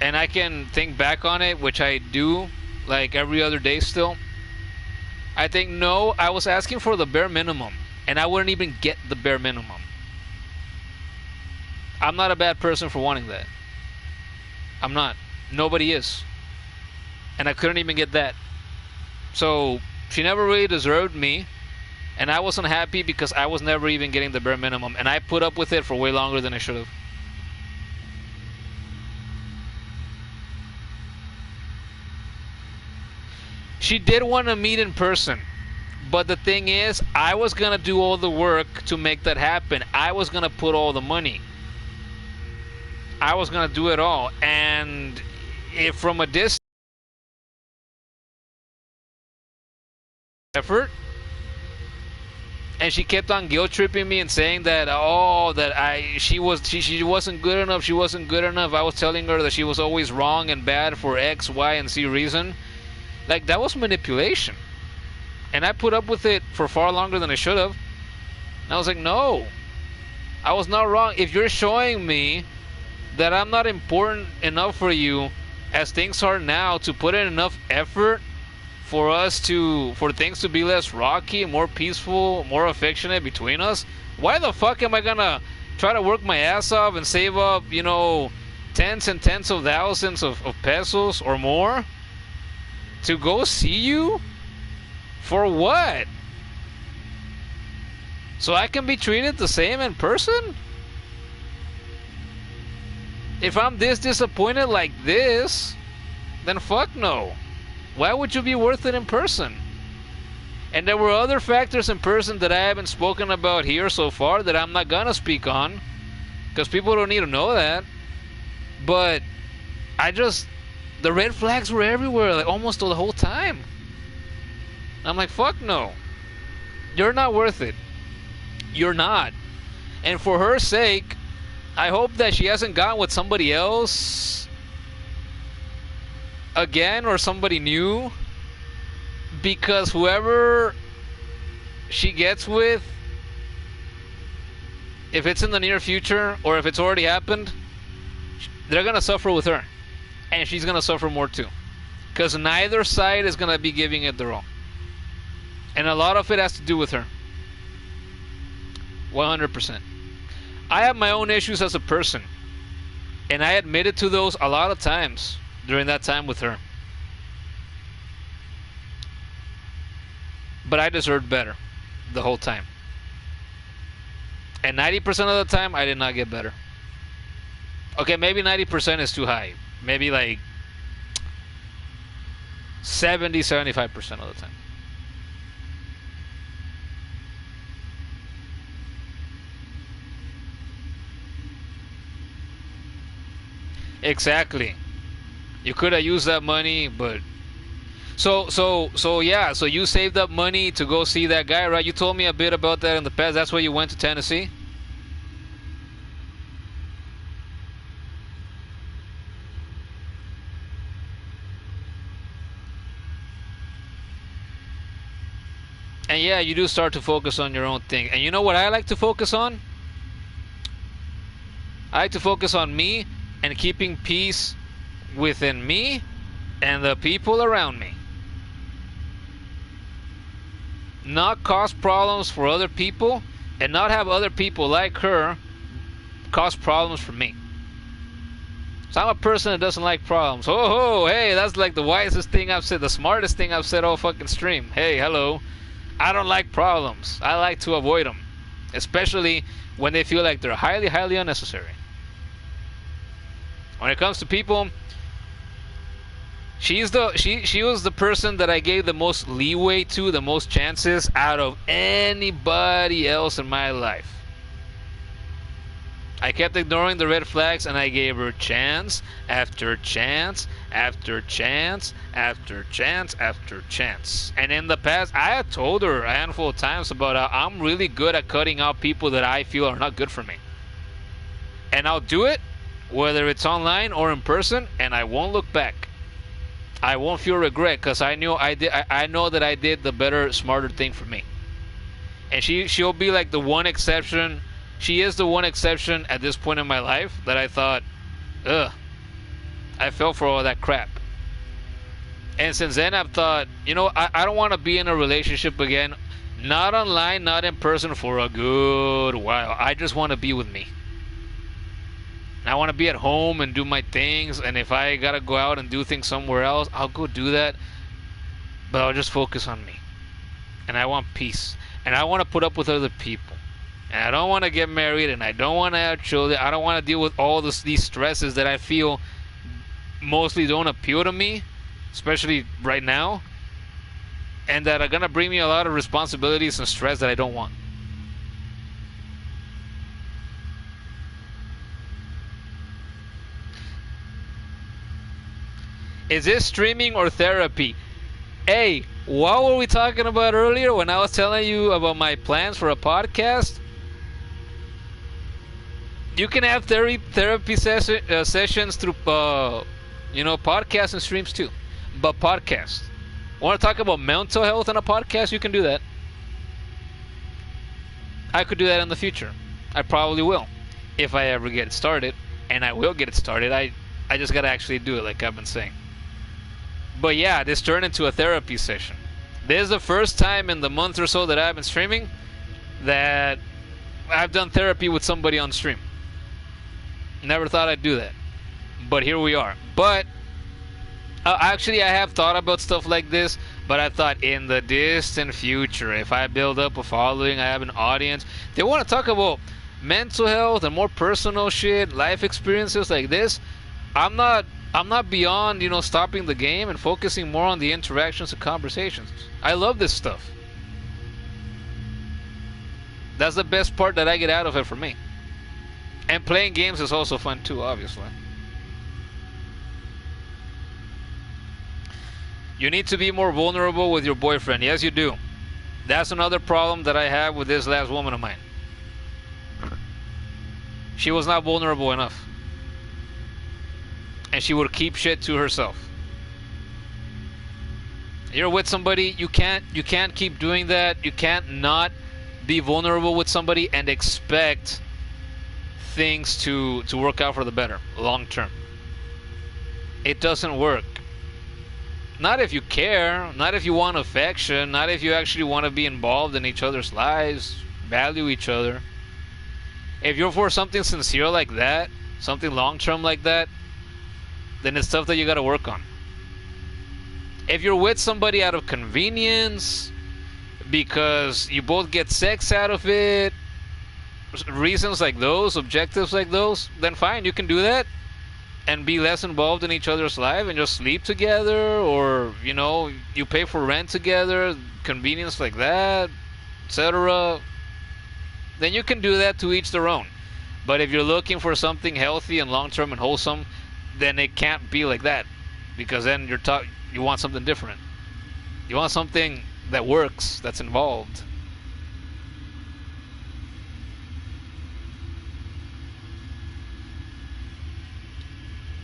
and I can think back on it, which I do, like every other day still, I think, no, I was asking for the bare minimum, and I wouldn't even get the bare minimum. I'm not a bad person for wanting that. I'm not. Nobody is. And I couldn't even get that. So, she never really deserved me, and I wasn't happy because I was never even getting the bare minimum, and I put up with it for way longer than I should have. She did want to meet in person, but the thing is, I was going to do all the work to make that happen. I was going to put all the money. I was going to do it all. And if from a distance effort, and she kept on guilt tripping me and saying that, oh, that she wasn't good enough, she wasn't good enough. I was telling her that she was always wrong and bad for X, Y, and Z reason. Like, that was manipulation. And I put up with it for far longer than I should have. And I was like, no, I was not wrong. If you're showing me that I'm not important enough for you as things are now to put in enough effort for things to be less rocky, more peaceful, more affectionate between us, why the fuck am I gonna try to work my ass off and save up, you know, tens and tens of thousands of pesos or more to go see you? For what? So I can be treated the same in person? If I'm this disappointed like this, then fuck no. Why would you be worth it in person? And there were other factors in person that I haven't spoken about here so far that I'm not gonna speak on, because people don't need to know that. But the red flags were everywhere, like almost the whole time. I'm like, fuck no. You're not worth it. You're not. And for her sake, I hope that she hasn't gone with somebody else again, or somebody new, because whoever she gets with, if it's in the near future or if it's already happened, they're gonna suffer with her, and she's gonna suffer more too, because neither side is gonna be giving it their all, and a lot of it has to do with her. 100%. I have my own issues as a person, and I admitted to those a lot of times during that time with her. But I deserved better the whole time. And 90% of the time, I did not get better. Okay, maybe 90% is too high. Maybe like 70-75% of the time. Exactly. You could have used that money, but so yeah, so you saved up money to go see that guy, right? You told me a bit about that in the past. That's why you went to Tennessee? And yeah, you do start to focus on your own thing. And you know what I like to focus on? I like to focus on me and keeping peace within me and the people around me. Not cause problems for other people, and not have other people like her cause problems for me. So I'm a person that doesn't like problems. Oh, hey, that's like the wisest thing I've said, the smartest thing I've said all fucking stream. Hey, hello. I don't like problems. I like to avoid them. especially when they feel like they're highly, highly unnecessary. When it comes to people, she was the person that I gave the most leeway to, the most chances out of anybody else in my life. I kept ignoring the red flags, and I gave her chance after chance after chance after chance after chance. And in the past, I had told her a handful of times about how I'm really good at cutting out people that I feel are not good for me. And I'll do it, whether it's online or in person, and I won't look back. I won't feel regret, because I know that I did the better, smarter thing for me. And she'll be like the one exception. She is the one exception at this point in my life that I thought, ugh, I fell for all that crap. And since then I've thought, I don't want to be in a relationship again, not online, not in person, for a good while. I just want to be with me. I want to be at home and do my things, and if I gotta go out and do things somewhere else, I'll go do that. But I'll just focus on me. And I want peace. And I want to put up with other people. And I don't want to get married, and I don't want to have children. I don't want to deal with all these stresses that I feel mostly don't appeal to me, especially right now, and that are going to bring me a lot of responsibilities and stress that I don't want. Is this streaming or therapy? Hey, what were we talking about earlier when I was telling you about my plans for a podcast? You can have therapy sessions through, podcasts and streams too. But podcasts. Want to talk about mental health on a podcast? You can do that. I could do that in the future. I probably will. If I ever get it started. And I will get it started. I just got to actually do it, like I've been saying. But yeah, this turned into a therapy session. This is the first time in the month or so that I've been streaming that I've done therapy with somebody on stream. Never thought I'd do that. But here we are. But actually, I have thought about stuff like this, but I thought in the distant future, if I build up a following, I have an audience, they want to talk about mental health and more personal shit, life experiences like this. I'm not beyond, stopping the game and focusing more on the interactions and conversations. I love this stuff. That's the best part that I get out of it for me. And playing games is also fun too, obviously. You need to be more vulnerable with your boyfriend. Yes, you do. That's another problem that I have with this last woman of mine. She was not vulnerable enough. And she would keep shit to herself. You're with somebody, you can't keep doing that. You can't not be vulnerable with somebody and expect things to work out for the better long term. It doesn't work. Not if you care, not if you want affection, not if you actually want to be involved in each other's lives, value each other. If you're for something sincere like that, something long term like that, then it's stuff that you got to work on. If you're with somebody out of convenience, because you both get sex out of it, reasons like those, objectives like those, then fine, you can do that and be less involved in each other's life and just sleep together, or you pay for rent together, convenience like that, etc. Then you can do that, to each their own. But if you're looking for something healthy and long-term and wholesome, then it can't be like that, because then you want something different. You want something that works, that's involved.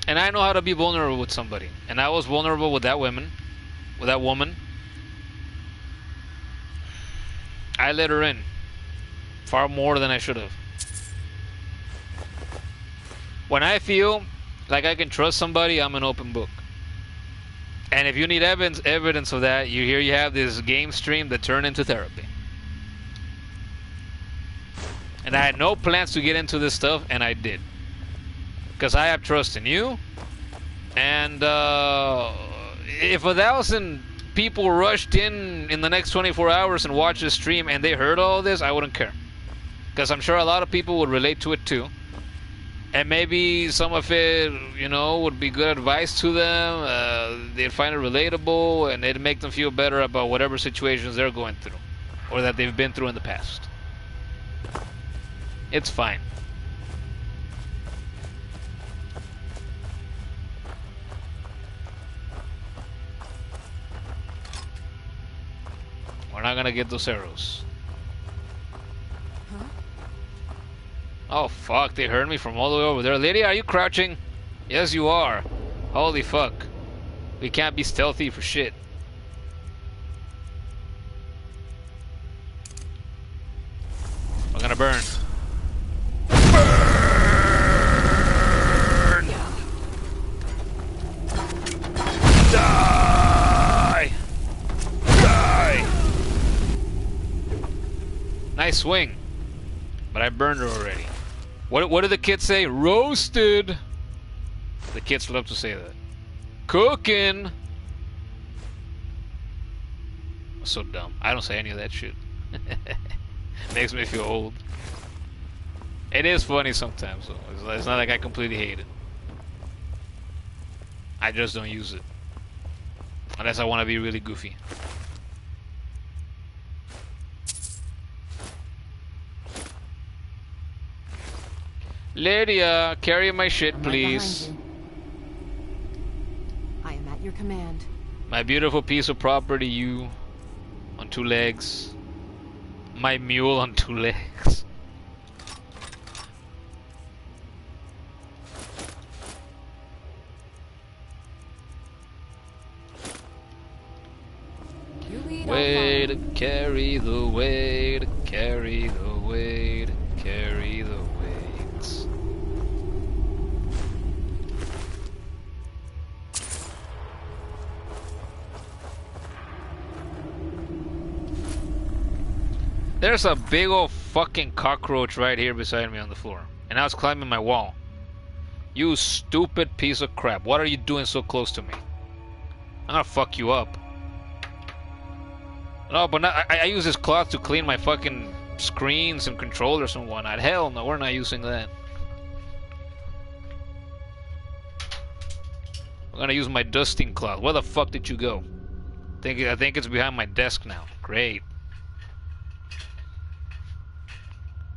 And I know how to be vulnerable with somebody. And I was vulnerable with that woman. I let her in far more than I should have. When I feel like I can trust somebody, I'm an open book. And if you need evidence of that, you have this game stream that turned into therapy. And I had no plans to get into this stuff, and I did. Because I have trust in you. And if 1,000 people rushed in the next 24 hours and watched the stream and they heard all this, I wouldn't care. Because I'm sure a lot of people would relate to it too. And maybe some of it, you know, would be good advice to them. They'd find it relatable, and it'd make them feel better about whatever situations they're going through, or that they've been through in the past. It's fine. We're not gonna get those arrows. Huh? Oh fuck, they heard me from all the way over there. Lydia, are you crouching? Yes, you are. Holy fuck. We can't be stealthy for shit. We're gonna burn. Burn! Die! Die! Nice swing. But I burned her already. What did the kids say? Roasted! The kids love to say that. Cooking! So dumb. I don't say any of that shit. Makes me feel old. It is funny sometimes, though. It's not like I completely hate it. I just don't use it. Unless I want to be really goofy. Lydia, carry my shit, please. I am at your command. My beautiful piece of property, you. On 2 legs. My mule on 2 legs. Way to carry the weight, carry the weight, carry the weight. There's a big old fucking cockroach right here beside me on the floor. And now it's climbing my wall. You stupid piece of crap. What are you doing so close to me? I'm gonna fuck you up. No, but not, I use this cloth to clean my fucking screens and controllers and whatnot. Hell no, we're not using that. I'm gonna use my dusting cloth. Where the fuck did you go? I think it's behind my desk now. Great.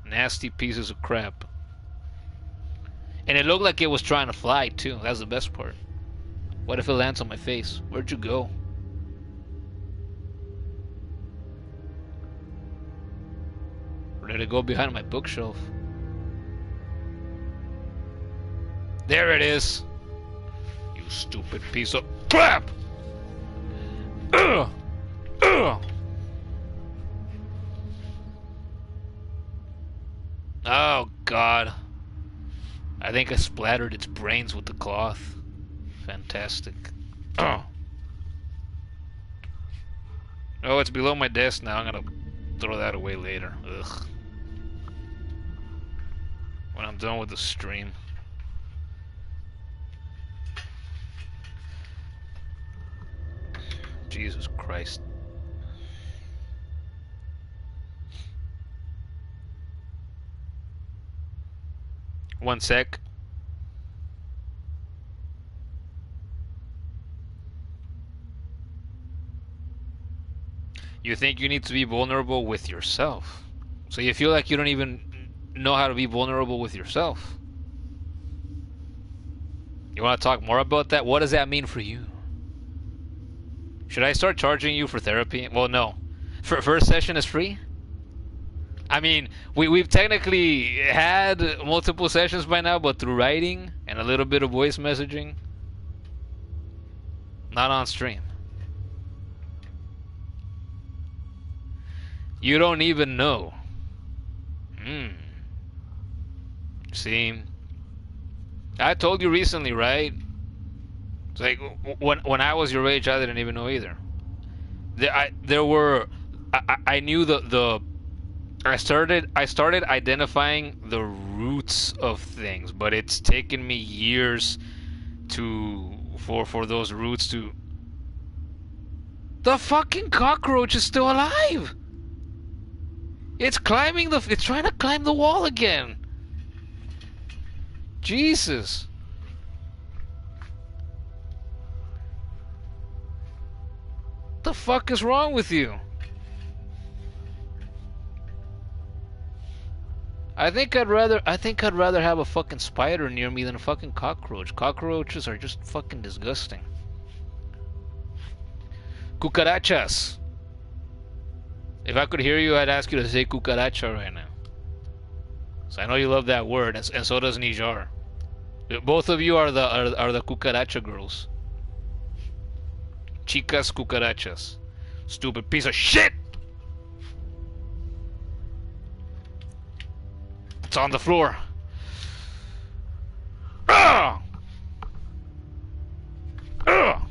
Nasty pieces of crap. And it looked like it was trying to fly too. That's the best part. What if it lands on my face? Where'd you go? Or did it go behind my bookshelf? There it is. You stupid piece of crap! Ugh! Ugh! Oh god. I think I splattered its brains with the cloth. Fantastic. Oh, it's below my desk now. I'm gonna throw that away later. Ugh. When I'm done with the stream. Jesus Christ. One sec. You think you need to be vulnerable with yourself. So you feel like you don't even know how to be vulnerable with yourself. You want to talk more about that? What does that mean for you? Should I start charging you for therapy? Well, no. First session is free? I mean, we've technically had multiple sessions by now, but through writing and a little bit of voice messaging. Not on stream. You don't even know. See? I told you recently, right? It's like, when I was your age, I didn't even know either. I knew I started identifying the roots of things, but it's taken me years for those roots to. The fucking cockroach is still alive. It's climbing the. It's trying to climb the wall again. Jesus. What the fuck is wrong with you? I think I'd rather have a fucking spider near me than a fucking cockroach. Cockroaches are just fucking disgusting. Cucarachas. If I could hear you, I'd ask you to say cucaracha right now. So I know you love that word, and so does Nijar. Both of you are the cucaracha girls. Chicas cucarachas. Stupid piece of shit! It's on the floor. Ugh! Ugh!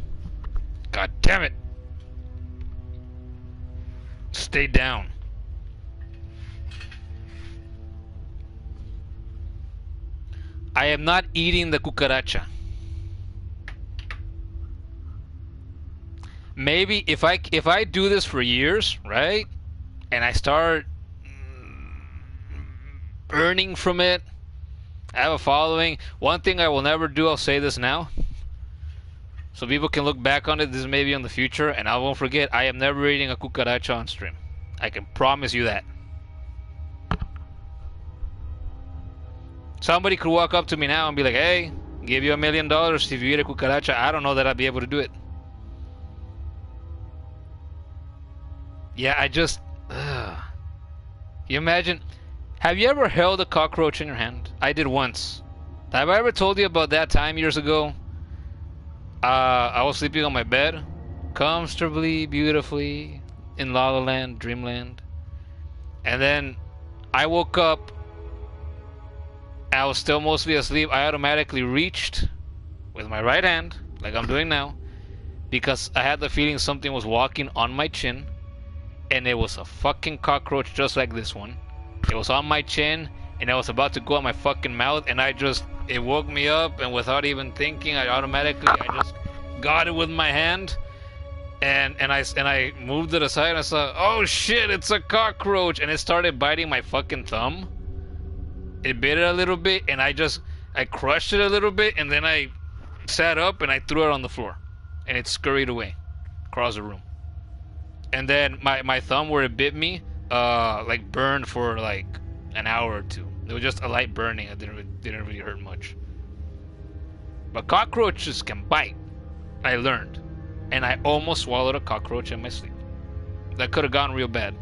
God damn it. Stay down. I am not eating the cucaracha. Maybe if I do this for years, right? And I start earning from it, I have a following. One thing I will never do, I'll say this now, so people can look back on it, this maybe in the future, and I won't forget, I am never eating a cucaracha on stream. I can promise you that. Somebody could walk up to me now and be like, hey, give you $1 million if you eat a cucaracha. I don't know that I'd be able to do it. Yeah, I just... You imagine... Have you ever held a cockroach in your hand? I did once. Have I ever told you about that time years ago? I was sleeping on my bed, comfortably, beautifully, in La La Land, Dreamland. And then I woke up. I was still mostly asleep. I automatically reached with my right hand, like I'm doing now, because I had the feeling something was walking on my chin, and it was a fucking cockroach just like this one. It was on my chin, and I was about to go on my fucking mouth, and it woke me up, and without even thinking, I just got it with my hand, and I moved it aside, and I saw, oh shit, it's a cockroach, and it started biting my fucking thumb. It bit it a little bit, and I crushed it a little bit, and then I sat up, and I threw it on the floor, and it scurried away across the room. And then my thumb where it bit me, like burned for like an hour or two. It was just a light burning. It didn't really hurt much. But cockroaches can bite. I learned, and I almost swallowed a cockroach in my sleep. That could have gone real bad.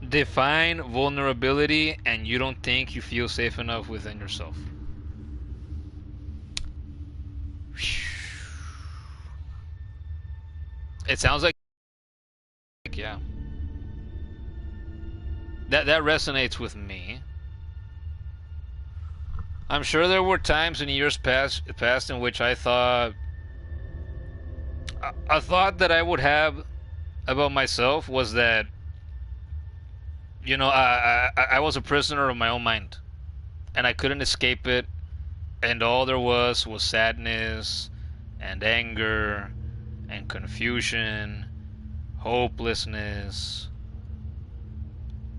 Define vulnerability, and you don't think you feel safe enough within yourself. It sounds like, yeah. That resonates with me. I'm sure there were times in years past in which I thought a thought that I would have about myself was that, you know, I was a prisoner of my own mind, and I couldn't escape it, and all there was sadness and anger and confusion, hopelessness,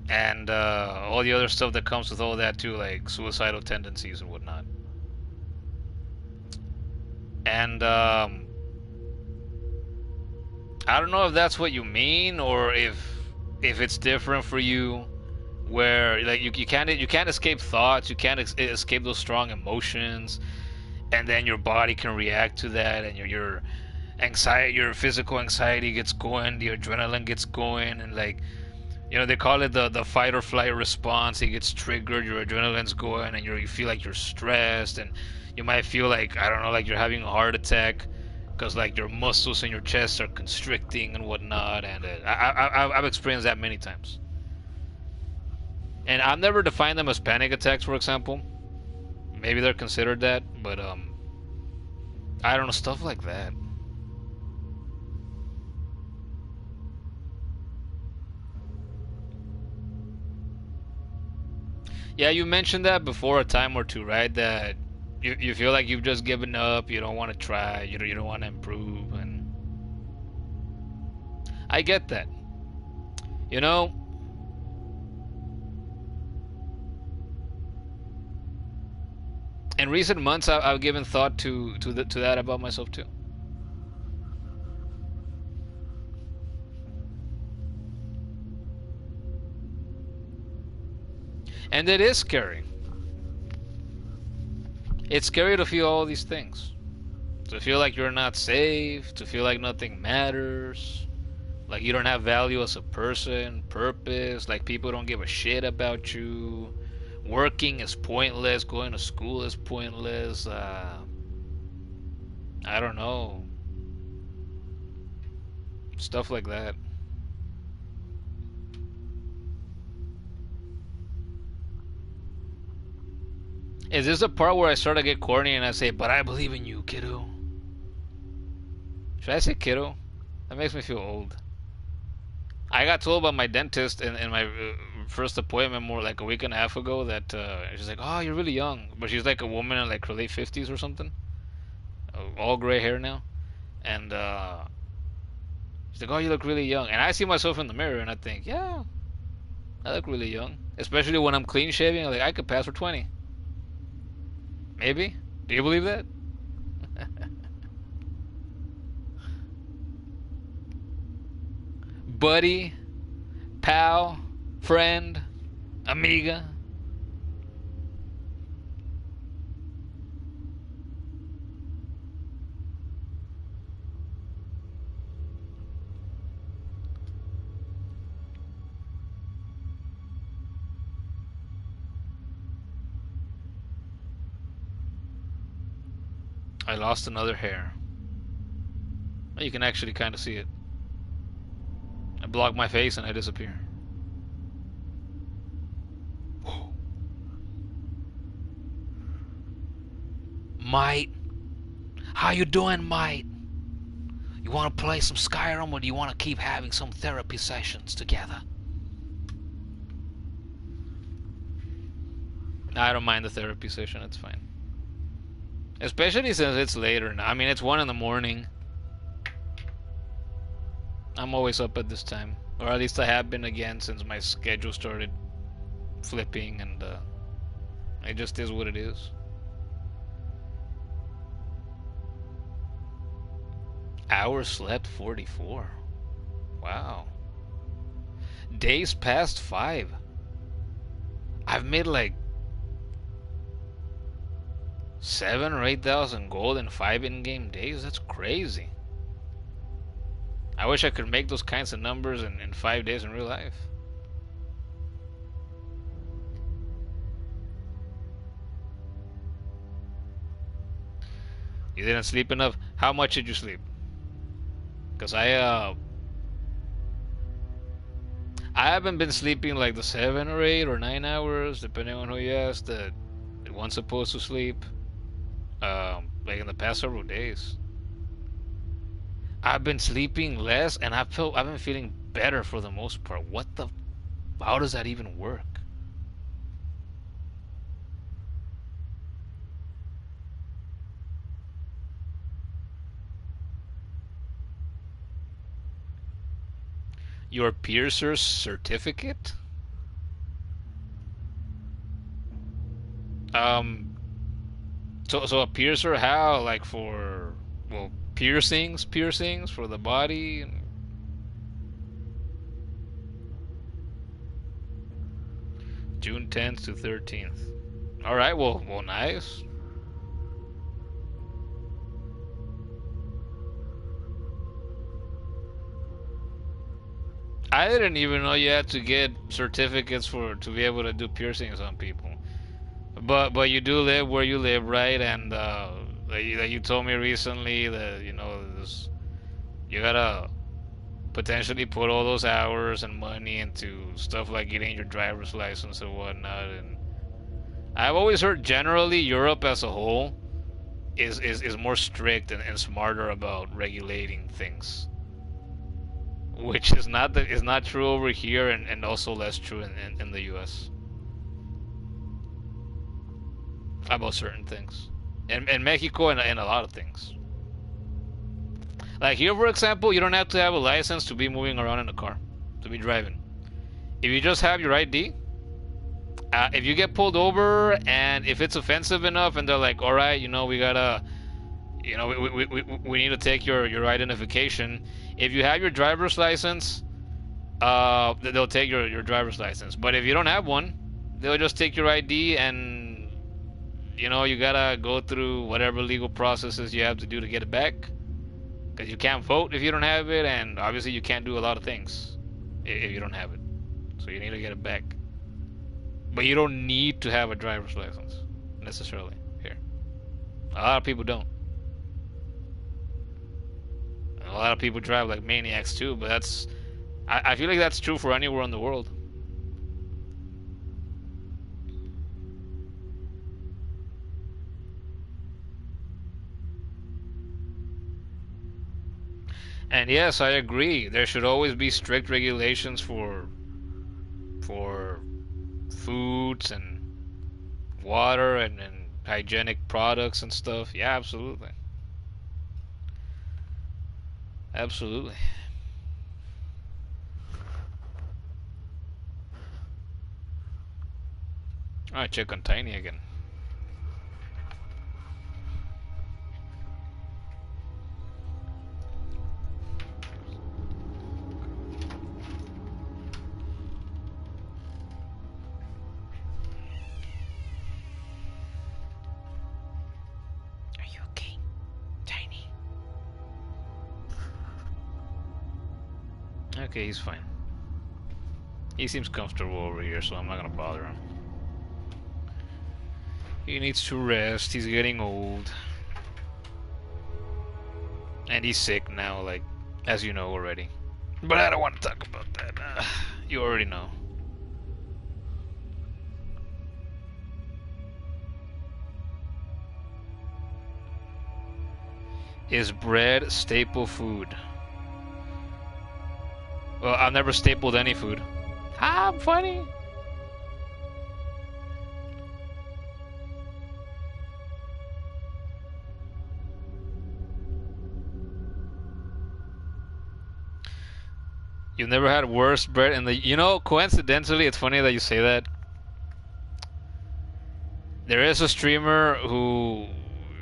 and all the other stuff that comes with all that too, like suicidal tendencies and whatnot. And I don't know if that's what you mean, or if it's different for you, where like you can't escape thoughts, you can't escape those strong emotions, and then your body can react to that, and your anxiety, your physical anxiety gets going, the adrenaline gets going, and like, you know, they call it the fight or flight response. It gets triggered, your adrenaline's going, and you feel like you're stressed, and you might feel like, I don't know, like you're having a heart attack, because like your muscles in your chest are constricting and whatnot. And I've experienced that many times, and I've never defined them as panic attacks, for example. Maybe they're considered that, but I don't know, stuff like that. Yeah, you mentioned that before a time or two, right? That You feel like you've just given up. You don't want to try. You don't want to improve, and I get that. You know, in recent months, I've given thought to that about myself too. And it is scary. It's scary to feel all these things. To feel like you're not safe, to feel like nothing matters, like you don't have value as a person, purpose, like people don't give a shit about you. Working is pointless, going to school is pointless. I don't know. Stuff like that. Is this the part where I start to get corny and I say, but I believe in you, kiddo? Should I say kiddo? That makes me feel old. I got told by my dentist in my first appointment more like a week and a half ago that she's like, oh, you're really young. But she's like a woman in like her late 50s or something. All gray hair now. And she's like, oh, you look really young. And I see myself in the mirror and I think, yeah, I look really young. Especially when I'm clean shaving. Like, I could pass for 20. Maybe? Do you believe that? Buddy, pal, friend, amiga. I lost another hair. You can actually kind of see it. I block my face and I disappear. Mate, how you doing, mate? You want to play some Skyrim, or do you want to keep having some therapy sessions together? I don't mind the therapy session, it's fine. Especially since it's later now. I mean, it's 1 in the morning. I'm always up at this time. Or at least I have been again since my schedule started flipping, and it just is what it is. Hours slept 44. Wow. Days past 5. I've made like 7 or 8,000 gold in 5 in-game days. That's crazy. I wish I could make those kinds of numbers in 5 days in real life. You didn't sleep enough? How much did you sleep? Because I haven't been sleeping like the 7 or 8 or 9 hours, depending on who you ask, that one's supposed to sleep. Like in the past several days. I've been sleeping less, and I've been feeling better for the most part. How does that even work? Your piercer's certificate? So a piercer, how? Like for, well, piercings for the body? June 10th to 13th. Alright, well, nice. I didn't even know you had to get certificates to be able to do piercings on people. But you do live where you live, right? And you told me recently that, you know, you gotta potentially put all those hours and money into stuff like getting your driver's license and whatnot. And I've always heard generally Europe as a whole is more strict and smarter about regulating things, which is not true over here, and also less true in the US about certain things. In Mexico and in a lot of things. Like here, for example, you don't have to have a license to be moving around in a car, to be driving. If you just have your ID, if you get pulled over and if it's offensive enough and they're like, all right, we gotta, we need to take your identification. If you have your driver's license, they'll take your driver's license. But if you don't have one, they'll just take your ID and, you gotta go through whatever legal processes you have to do to get it back. Because you can't vote if you don't have it, and obviously you can't do a lot of things if you don't have it. So you need to get it back. But you don't need to have a driver's license, necessarily, here. A lot of people don't. And a lot of people drive like maniacs too, but that's... I feel like that's true for anywhere in the world. And yes, I agree. There should always be strict regulations for foods and water and hygienic products and stuff. Yeah, absolutely. Absolutely. Alright, check on Tiny again. Okay, he's fine. He seems comfortable over here, so I'm not gonna bother him. He needs to rest, he's getting old. And he's sick now, like, as you know already. But I don't want to talk about that. You already know. Is bread staple food? Well, I've never stapled any food. I'm funny. You've never had worse bread in the... coincidentally, it's funny that you say that. There is a streamer who...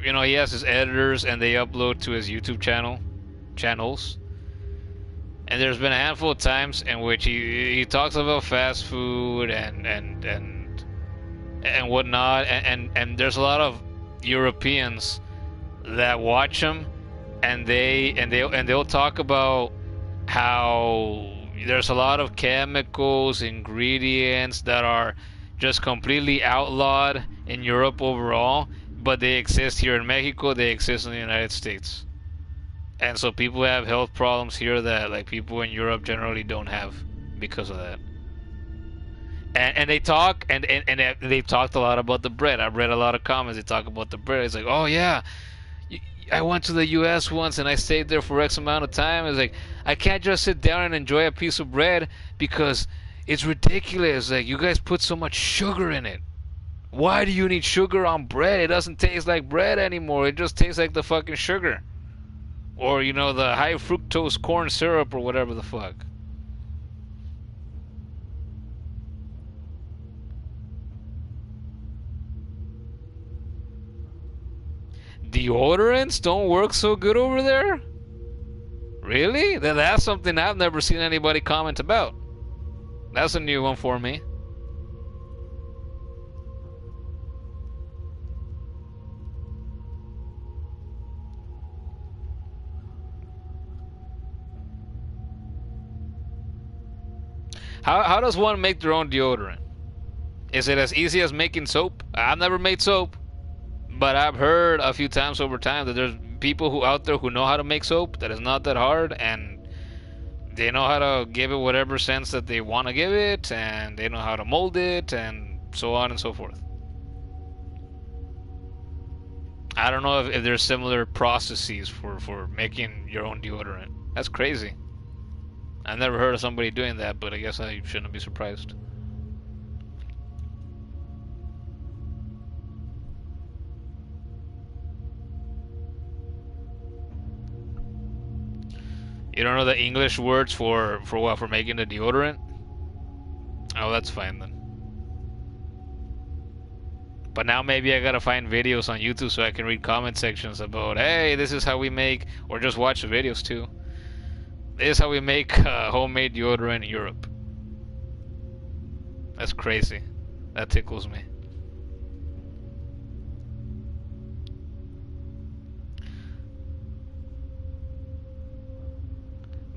he has his editors and they upload to his YouTube channels. And there's been a handful of times in which he talks about fast food and whatnot, and there's a lot of Europeans that watch him, and they'll talk about how there's a lot of chemicals, ingredients that are just completely outlawed in Europe overall, but they exist here in Mexico, they exist in the United States. And so people have health problems here that like people in Europe generally don't have because of that. And they talk and they've talked a lot about the bread. I've read a lot of comments. They talk about the bread. It's like, oh yeah, I went to the U.S. once and I stayed there for X amount of time. It's like I can't just sit down and enjoy a piece of bread because it's ridiculous. Like you guys put so much sugar in it. Why do you need sugar on bread? It doesn't taste like bread anymore. It just tastes like the fucking sugar. Or, the high fructose corn syrup or whatever the fuck. Deodorants don't work so good over there? Really? That's something I've never seen anybody comment about. That's a new one for me. How does one make their own deodorant? Is it as easy as making soap? I've never made soap, but I've heard a few times over time that there's people out there who know how to make soap, that is not that hard, and they know how to give it whatever sense that they want to give it, and they know how to mold it, and so on and so forth. I don't know if there's similar processes for making your own deodorant. That's crazy. I've never heard of somebody doing that, but I guess I shouldn't be surprised. You don't know the English words for what? For making the deodorant? Oh, that's fine then. But now maybe I gotta find videos on YouTube so I can read comment sections about, hey, this is how we make, or just watch the videos too. This is how we make homemade deodorant in Europe. That's crazy. That tickles me.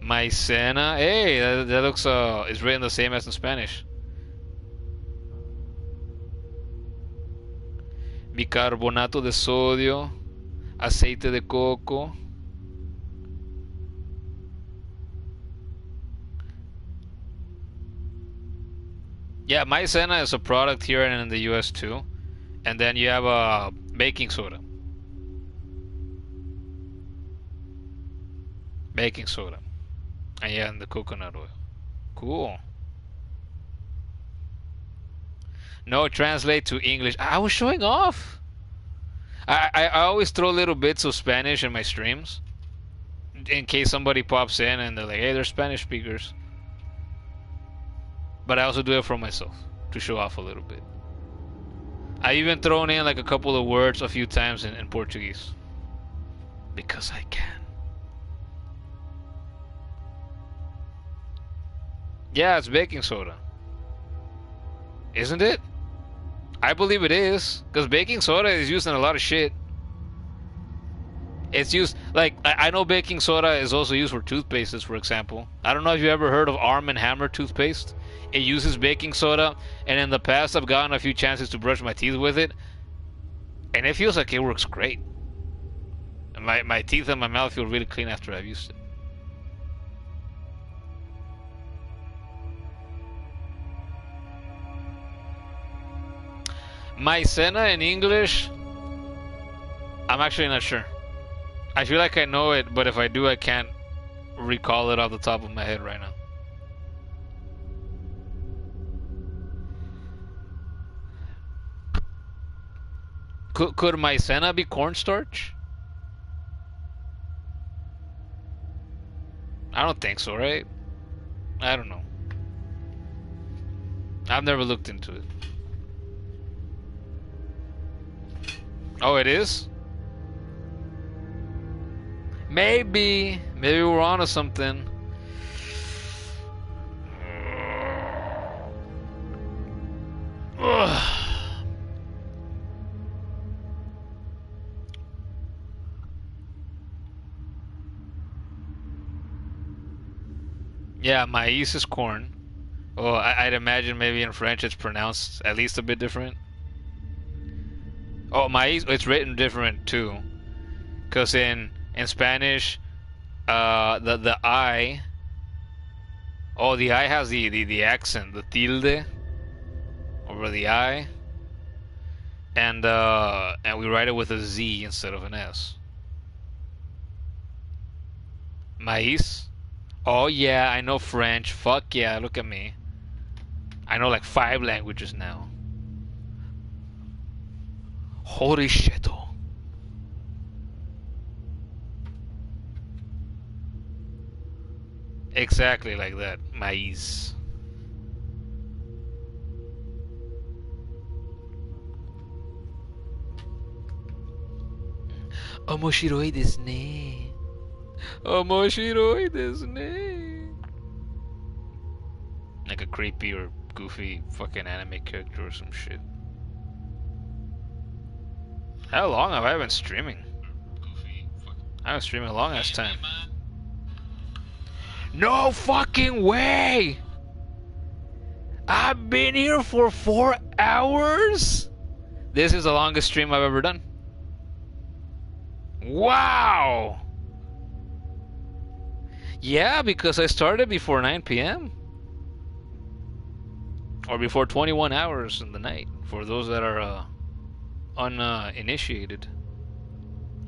Maicena. Hey, that looks it's written the same as in Spanish. Bicarbonato de sodio, aceite de coco. Yeah, maicena is a product here and in the US too. And then you have baking soda. Baking soda. And yeah, and the coconut oil. Cool. No, translate to English. I was showing off. I always throw little bits of Spanish in my streams, in case somebody pops in and they're like, hey, they're Spanish speakers. But I also do it for myself, to show off a little bit. I even thrown in like a couple of words a few times in Portuguese. Because I can. Yeah, it's baking soda. Isn't it? I believe it is, because baking soda is used in a lot of shit. It's used, like, I know baking soda is also used for toothpastes, for example. I don't know if you ever heard of Arm & Hammer toothpaste. It uses baking soda, and in the past I've gotten a few chances to brush my teeth with it, and it feels like it works great. And my teeth and my mouth feel really clean after I've used it. Maicena in English, I'm actually not sure. I feel like I know it, but if I do, I can't recall it off the top of my head right now. Could maicena be cornstarch? I don't think so, right? I don't know. I've never looked into it. Oh, it is? Maybe we're onto something. Yeah, maíz is corn. Oh, I'd imagine maybe in French it's pronounced at least a bit different. Oh, maíz, it's written different too. Because in Spanish, the I, oh, the I has the accent, the tilde over the I, and we write it with a Z instead of an S. Maíz. Oh yeah, I know French. Fuck yeah, look at me. I know like 5 languages now. Holy shit. Exactly like that. Maíz. Omoshiroi desu ne. Omoshiroi desu ne. Like a creepy or goofy fucking anime character or some shit. How long have I been streaming? I've been streaming a long ass time. No fucking way! I've been here for 4 hours? This is the longest stream I've ever done. Wow! Yeah, because I started before 9 p.m. Or before 21 hours in the night, for those that are uninitiated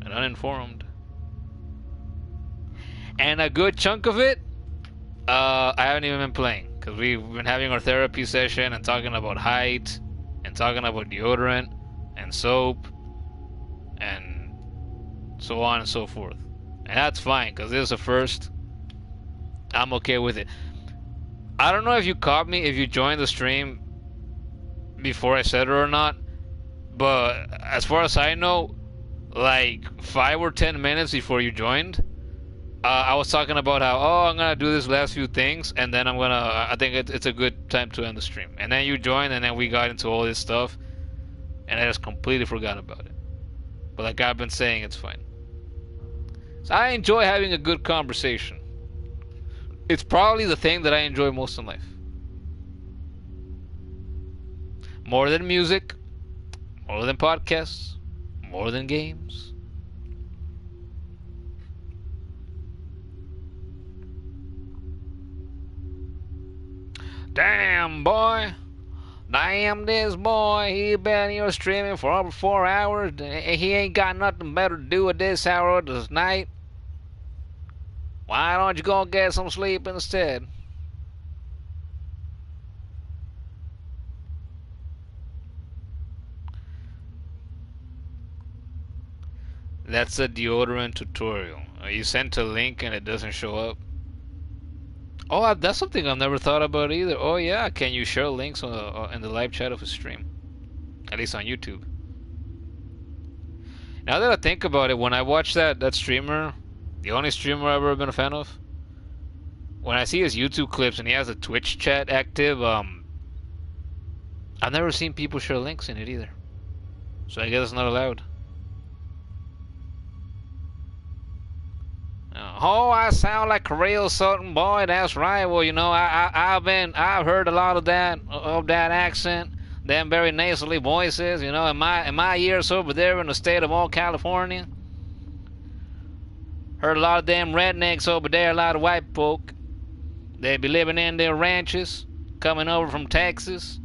and uninformed. And a good chunk of it, I haven't even been playing, because we've been having our therapy session and talking about height, and talking about deodorant, and soap, and so on and so forth. And that's fine, because this is the first. I'm okay with it. I don't know if you caught me, if you joined the stream before I said it or not, but as far as I know, like 5 or 10 minutes before you joined, I was talking about how, oh, I'm gonna do this last few things, and then I think it's a good time to end the stream. And then you joined, and then we got into all this stuff, and I just completely forgot about it. But like I've been saying, it's fine. So I enjoy having a good conversation. It's probably the thing that I enjoy most in life. More than music, more than podcasts, more than games. Damn, boy. Damn, this boy. He been here streaming for over 4 hours. He ain't got nothing better to do at this hour of this night. Why don't you go get some sleep instead? That's a deodorant tutorial. You sent a link and it doesn't show up. Oh, that's something I've never thought about either. Oh yeah, can you share links in the live chat of a stream? At least on YouTube. Now that I think about it, when I watch that streamer, the only streamer I've ever been a fan of, when I see his YouTube clips and he has a Twitch chat active, I've never seen people share links in it either. So I guess it's not allowed. Oh, I sound like a real Southern boy. That's right. Well, you know, I've heard a lot of that accent, them very nasally voices. You know, in my years over there in the state of old California, heard a lot of them rednecks over there, a lot of white folk. They be living in their ranches, coming over from Texas,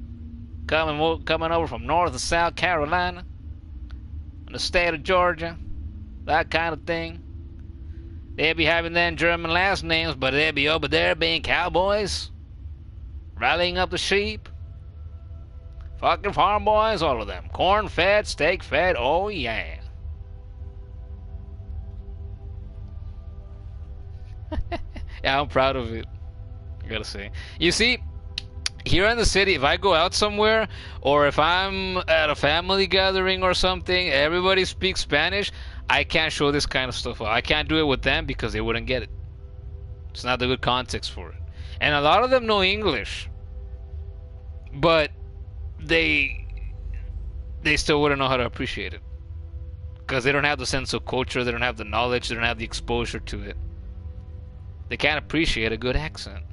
coming over from North and South Carolina, and the state of Georgia, that kind of thing. They'd be having them German last names, but they'd be over there being cowboys, rallying up the sheep, fucking farm boys, all of them. Corn fed, steak fed, oh yeah. Yeah, I'm proud of it, I gotta say. You see, here in the city, if I go out somewhere, or if I'm at a family gathering or something, everybody speaks Spanish, I can't show this kind of stuff. I can't do it with them because they wouldn't get it. It's not the good context for it. And a lot of them know English, but they still wouldn't know how to appreciate it because they don't have the sense of culture, they don't have the knowledge, they don't have the exposure to it. They can't appreciate a good accent.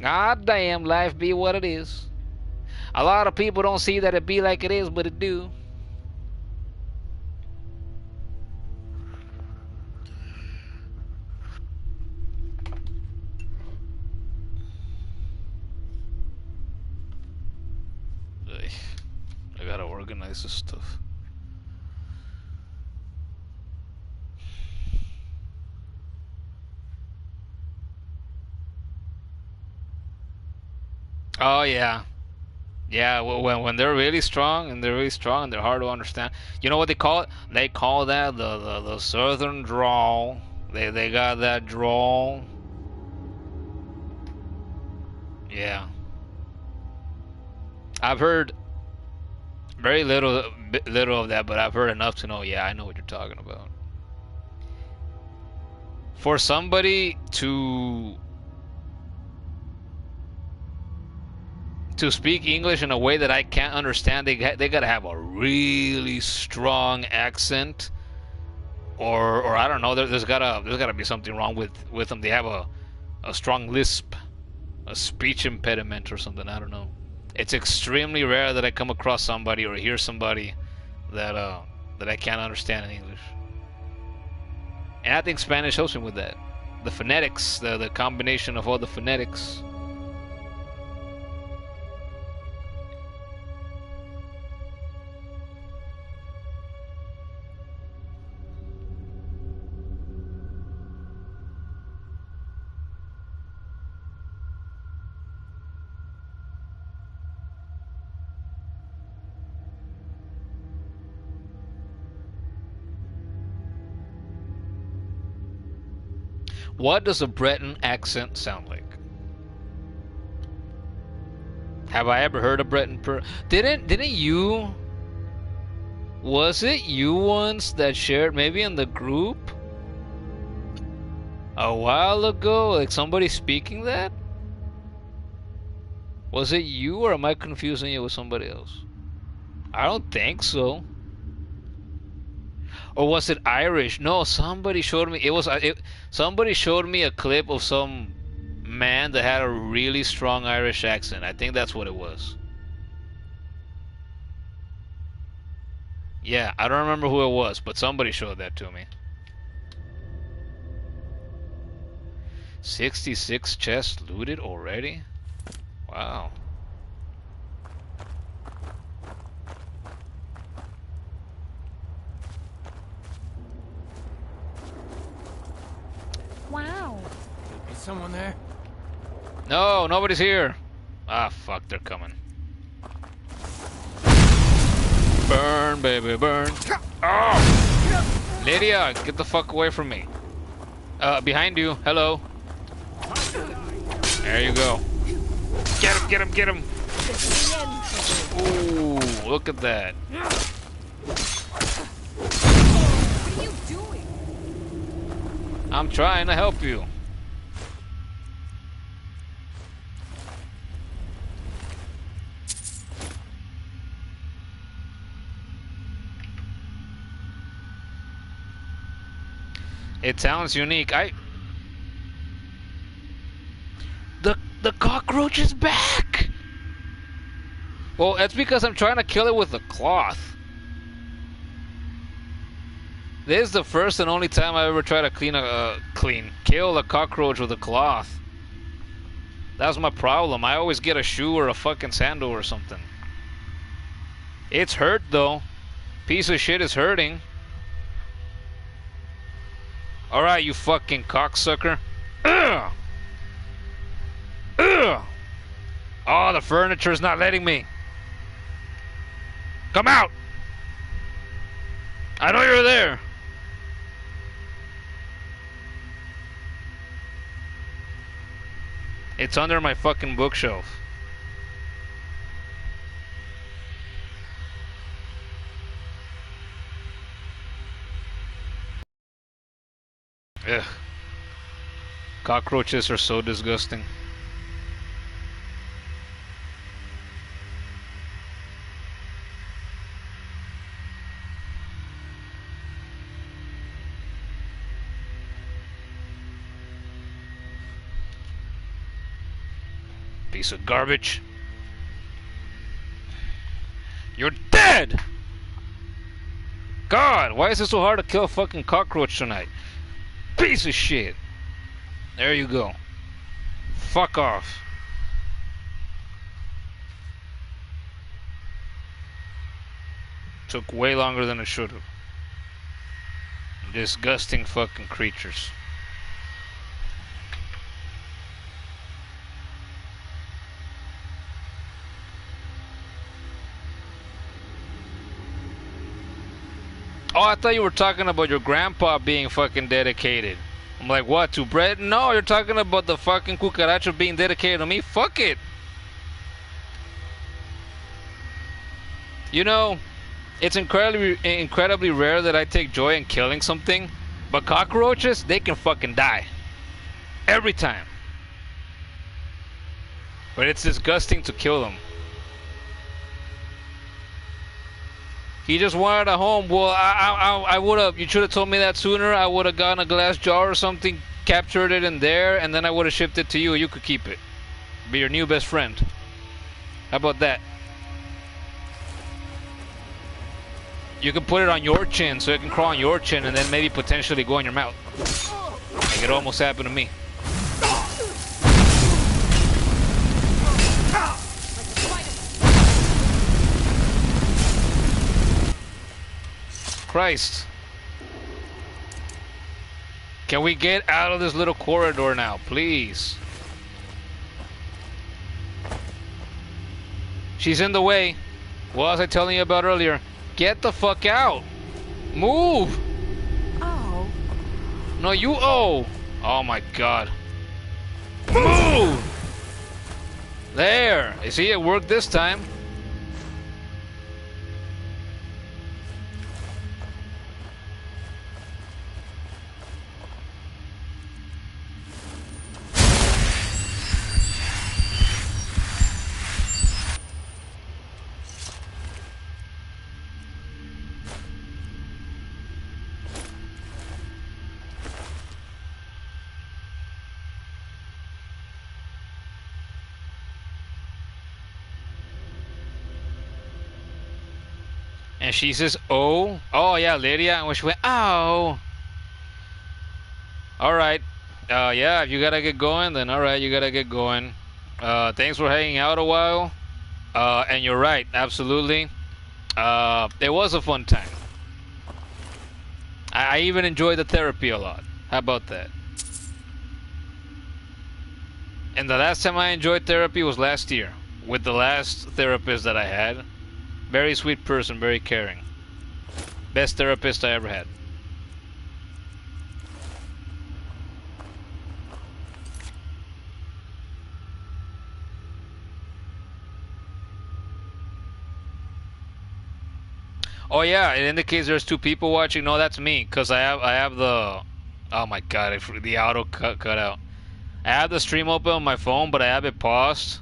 God damn, life be what it is. A lot of people don't see that it be like it is, but it do. I gotta organize this stuff. Oh yeah. Yeah, when they're really strong and they're hard to understand. You know what they call it? They call that the southern drawl. They got that drawl. Yeah. I've heard very little of that, but I've heard enough to know, yeah, I know what you're talking about. For somebody to speak English in a way that I can't understand, they gotta have a really strong accent, or I don't know. There's gotta be something wrong with them. They have a strong lisp, a speech impediment, or something. I don't know. It's extremely rare that I come across somebody or hear somebody that I can't understand in English. And I think Spanish helps me with that. The phonetics, the combination of all the phonetics. What does a Breton accent sound like? Have I ever heard a Breton Didn't you? Was it you once that shared maybe in the group a while ago, like somebody speaking that? Was it you, or am I confusing it with somebody else? I don't think so. Or was it Irish? No, somebody showed me. Somebody showed me a clip of some man that had a really strong Irish accent. I think that's what it was. Yeah, I don't remember who it was, but somebody showed that to me. 66 chests looted already? Wow. Wow. Is someone there? No, nobody's here. Ah, fuck, they're coming. Burn, baby, burn. Oh! Lydia, get the fuck away from me. Behind you. Hello. There you go. Get him, get him, get him. Ooh, look at that. What are you doing? I'm trying to help you. It sounds unique. The cockroach is back. Well, that's because I'm trying to kill it with a cloth. This is the first and only time I ever tried to kill a cockroach with a cloth. That's my problem. I always get a shoe or a fucking sandal or something. It's hurt though. Piece of shit is hurting. Alright, you fucking cocksucker. Ugh! Ugh! Oh, the furniture's not letting me. Come out! I know you're there. It's under my fucking bookshelf. Ugh. Cockroaches are so disgusting. Piece of garbage. You're dead! God, why is it so hard to kill a fucking cockroach tonight? Piece of shit. There you go. Fuck off. Took way longer than it should have. Disgusting fucking creatures. Oh, I thought you were talking about your grandpa being fucking dedicated. I'm like, what, to bread? No, you're talking about the fucking cucaracho being dedicated to me? Fuck it. You know, it's incredibly rare that I take joy in killing something, but cockroaches, they can fucking die. Every time. But it's disgusting to kill them. He just wanted a home. Well, I would have. You should have told me that sooner. I would have gotten a glass jar or something, captured it in there, and then I would have shipped it to you. You could keep it. Be your new best friend. How about that? You can put it on your chin, so it can crawl on your chin, and then maybe potentially go in your mouth. Like it almost happened to me. Christ. Can we get out of this little corridor now, please? She's in the way. What was I telling you about earlier? Get the fuck out. Move. Oh. No, you. Oh. Oh my god. Move! There! You see, it worked this time. And she says, oh. Oh, yeah, Lydia. And when she went, oh. Alright. Yeah, if you gotta get going, then alright, you gotta get going. Thanks for hanging out a while. And you're right, absolutely. It was a fun time. I even enjoyed the therapy a lot. How about that? And the last time I enjoyed therapy was last year. With the last therapist that I had. Very sweet person, very caring. Best therapist I ever had. Oh yeah, it indicates there's 2 people watching. No, that's me, cause I have the. Oh my god, the auto cut out. I have the stream open on my phone, but I have it paused,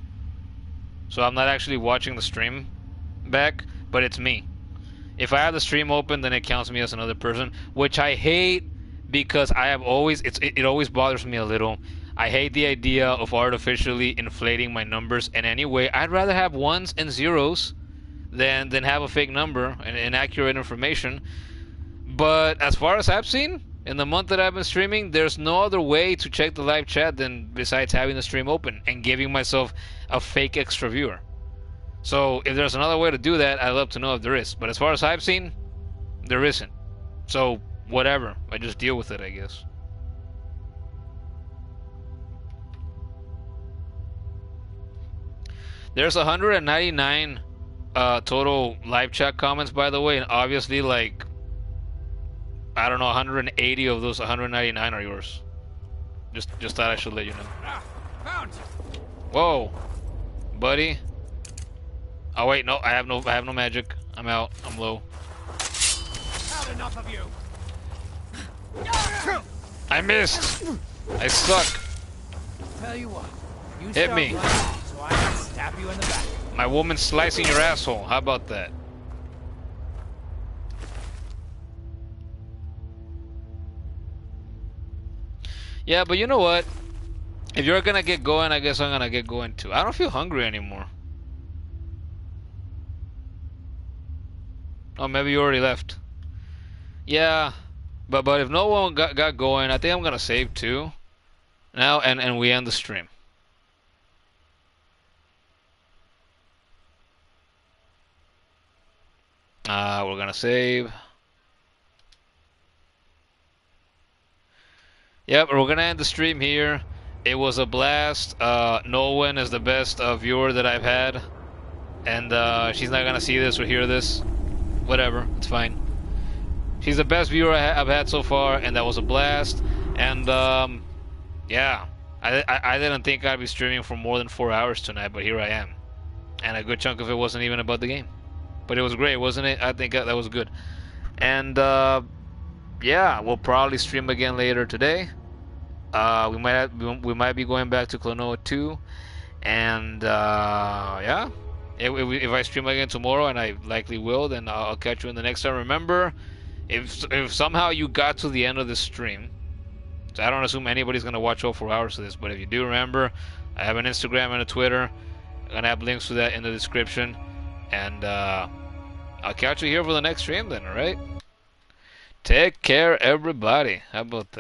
so I'm not actually watching the stream back. But it's me. If I have the stream open, then it counts me as another person, which I hate because I have always it always bothers me a little. I hate the idea of artificially inflating my numbers in any way. I'd rather have ones and zeros than have a fake number and inaccurate information. But as far as I've seen, in the month that I've been streaming, there's no other way to check the live chat than besides having the stream open and giving myself a fake extra viewer. So if there's another way to do that, I'd love to know if there is. But as far as I've seen, there isn't. So whatever, I just deal with it, I guess. There's 199 total live chat comments, by the way, and obviously, like, I don't know, 180 of those 199 are yours. Just thought I should let you know. Found. Whoa, buddy. Oh wait, no, I have no magic. I'm out. I'm low. Had enough of you. I missed. I suck. Tell you what, you Hit start me. running, so I can stab you in the back. My woman's slicing your asshole. How about that? Yeah, but you know what? If you're gonna get going, I guess I'm gonna get going too. I don't feel hungry anymore. Oh, maybe you already left. Yeah, but if no one got going, I think I'm gonna save too. Now and we end the stream. We're gonna save. Yep, we're gonna end the stream here. It was a blast. Nolwenn is the best viewer that I've had, and she's not gonna see this or hear this. Whatever, it's fine. She's the best viewer I've had so far, and that was a blast. And yeah, I didn't think I'd be streaming for more than 4 hours tonight, but here I am. And a good chunk of it wasn't even about the game, but it was great, wasn't it? I think that was good. And yeah, we'll probably stream again later today. We might be going back to Klonoa 2, and yeah. If I stream again tomorrow, and I likely will, then I'll catch you in the next time. Remember, if somehow you got to the end of this stream, so I don't assume anybody's gonna watch all 4 hours of this, but if you do, remember, I have an Instagram and a Twitter. I'm gonna have links to that in the description, and I'll catch you here for the next stream then. All right? Take care, everybody. How about that?